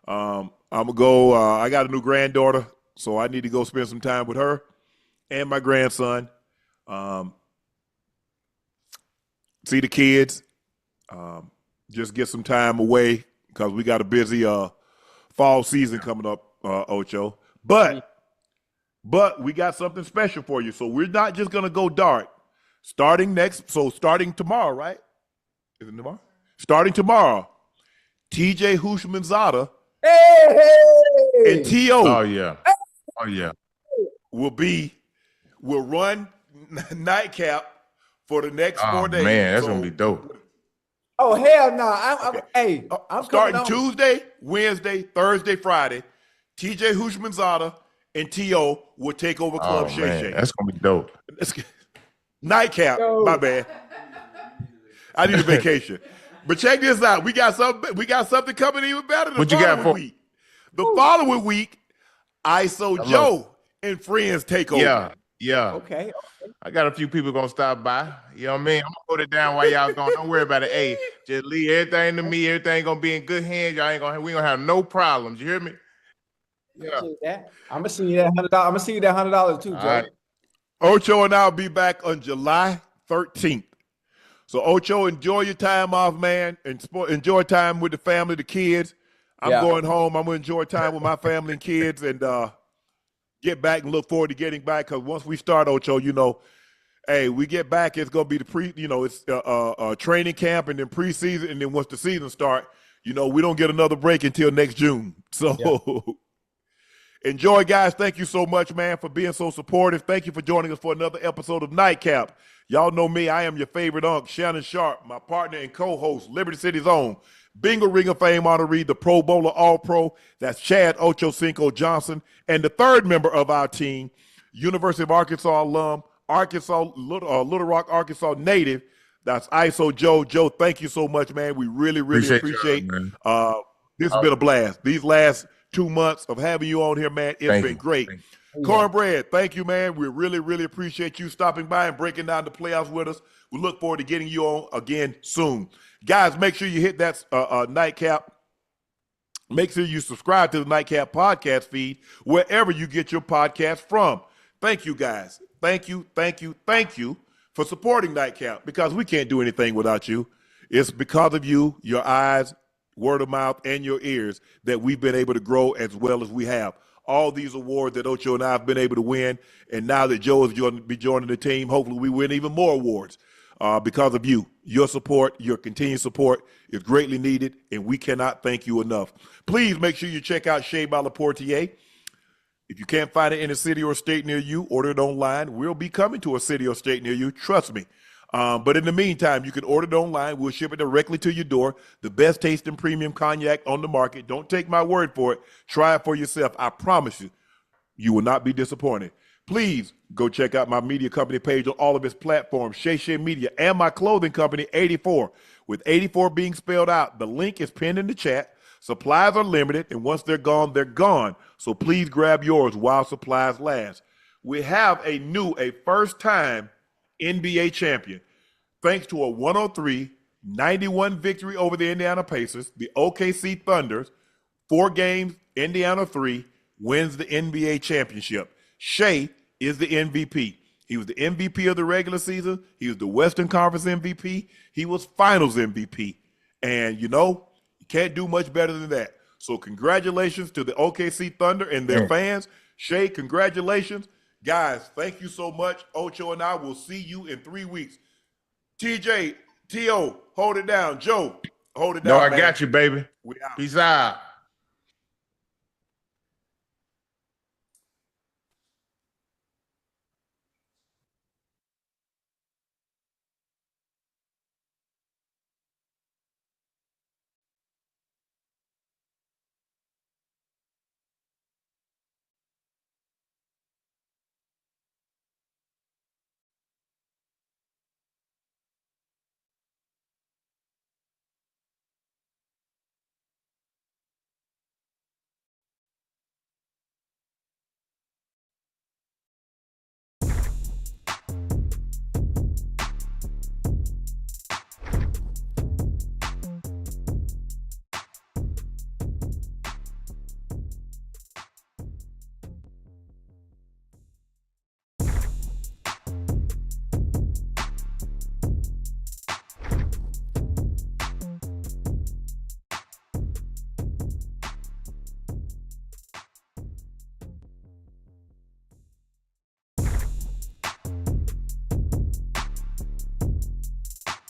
I'm gonna go. I got a new granddaughter, so I need to go spend some time with her and my grandson. See the kids. Just get some time away because we got a busy fall season coming up, Ocho. But we got something special for you. So we're not just gonna go dark. Starting tomorrow, right? Is it tomorrow? Starting tomorrow, TJ Houshmandzadeh and T.O. Oh yeah. Oh yeah. will run Nightcap for the next 4 days. Man, that's gonna be dope. Oh hell no. I'm starting Tuesday, Wednesday, Thursday, Friday. TJ Houshmandzadeh and T.O. will take over Club Shay Shay. That's gonna be dope. Nightcap, my bad. I need a vacation. But check this out. We got something coming even better What you got for week. The following week, ISO Joe and friends take over. Yeah. Okay. I got a few people gonna stop by. You know what I mean? I'm gonna hold it down while y'all going. Don't worry about it. Hey, just leave everything to me. Everything gonna be in good hands. Y'all we gonna have no problems. You hear me? Yeah. I'm gonna see you that $100. I'm gonna see you that $100 too, Joe. Right. Ocho and I'll be back on July 13th. So Ocho, enjoy your time off, man, and enjoy time with the family, the kids. I'm going home. I'm gonna enjoy time with my family and kids, and get back and look forward to getting back. Because once we start, Ocho, hey, we get back, it's gonna be it's training camp and then preseason, and then once the season start, we don't get another break until next June. So enjoy, guys. Thank you so much, man, for being so supportive. Thank you for joining us for another episode of Nightcap. Y'all know me. I am your favorite unc, Shannon Sharpe, my partner and co-host, Liberty City's own Bingo Ring of Fame honoree, the Pro Bowler All-Pro. That's Chad Ochocinco Johnson. And the third member of our team, University of Arkansas alum, Little Rock, Arkansas native. That's ISO Joe. Joe, thank you so much, man. We really, really appreciate this has been a blast. These last 2 months of having you on here, man, it's been great. Cornbread, thank you, man. We really, really appreciate you stopping by and breaking down the playoffs with us. We look forward to getting you on again soon. Guys, make sure you hit that Nightcap. Make sure you subscribe to the Nightcap podcast feed wherever you get your podcast from. Thank you, guys. Thank you for supporting Nightcap, because we can't do anything without you. It's because of you, your eyes, word of mouth, and your ears that we've been able to grow as well as we have. All these awards that Ocho and I have been able to win, and now that Joe is going to be joining the team, hopefully we win even more awards because of you. Your support, your continued support is greatly needed, and we cannot thank you enough. Please make sure you check out Shea by La Portier. If you can't find it in a city or state near you, order it online. We'll be coming to a city or state near you, trust me. But in the meantime, you can order it online. We'll ship it directly to your door. The best tasting premium cognac on the market. Don't take my word for it. Try it for yourself. I promise you, you will not be disappointed. Please go check out my media company page on all of its platforms, Shay Media, and my clothing company, 84, with 84 being spelled out. The link is pinned in the chat. Supplies are limited, and once they're gone, they're gone. So please grab yours while supplies last. We have a first-time NBA champion. Thanks to a 103-91 victory over the Indiana Pacers, the OKC Thunders, 4 games, Indiana 3, wins the NBA championship. Shea is the MVP. He was the MVP of the regular season. He was the Western Conference MVP. He was Finals MVP. And, you can't do much better than that. So congratulations to the OKC Thunder and their fans. Shea, congratulations. Guys, thank you so much. Ocho and I will see you in 3 weeks. TJ, T.O., hold it down. Joe, hold it down. No, I got you, baby. We out. Peace out.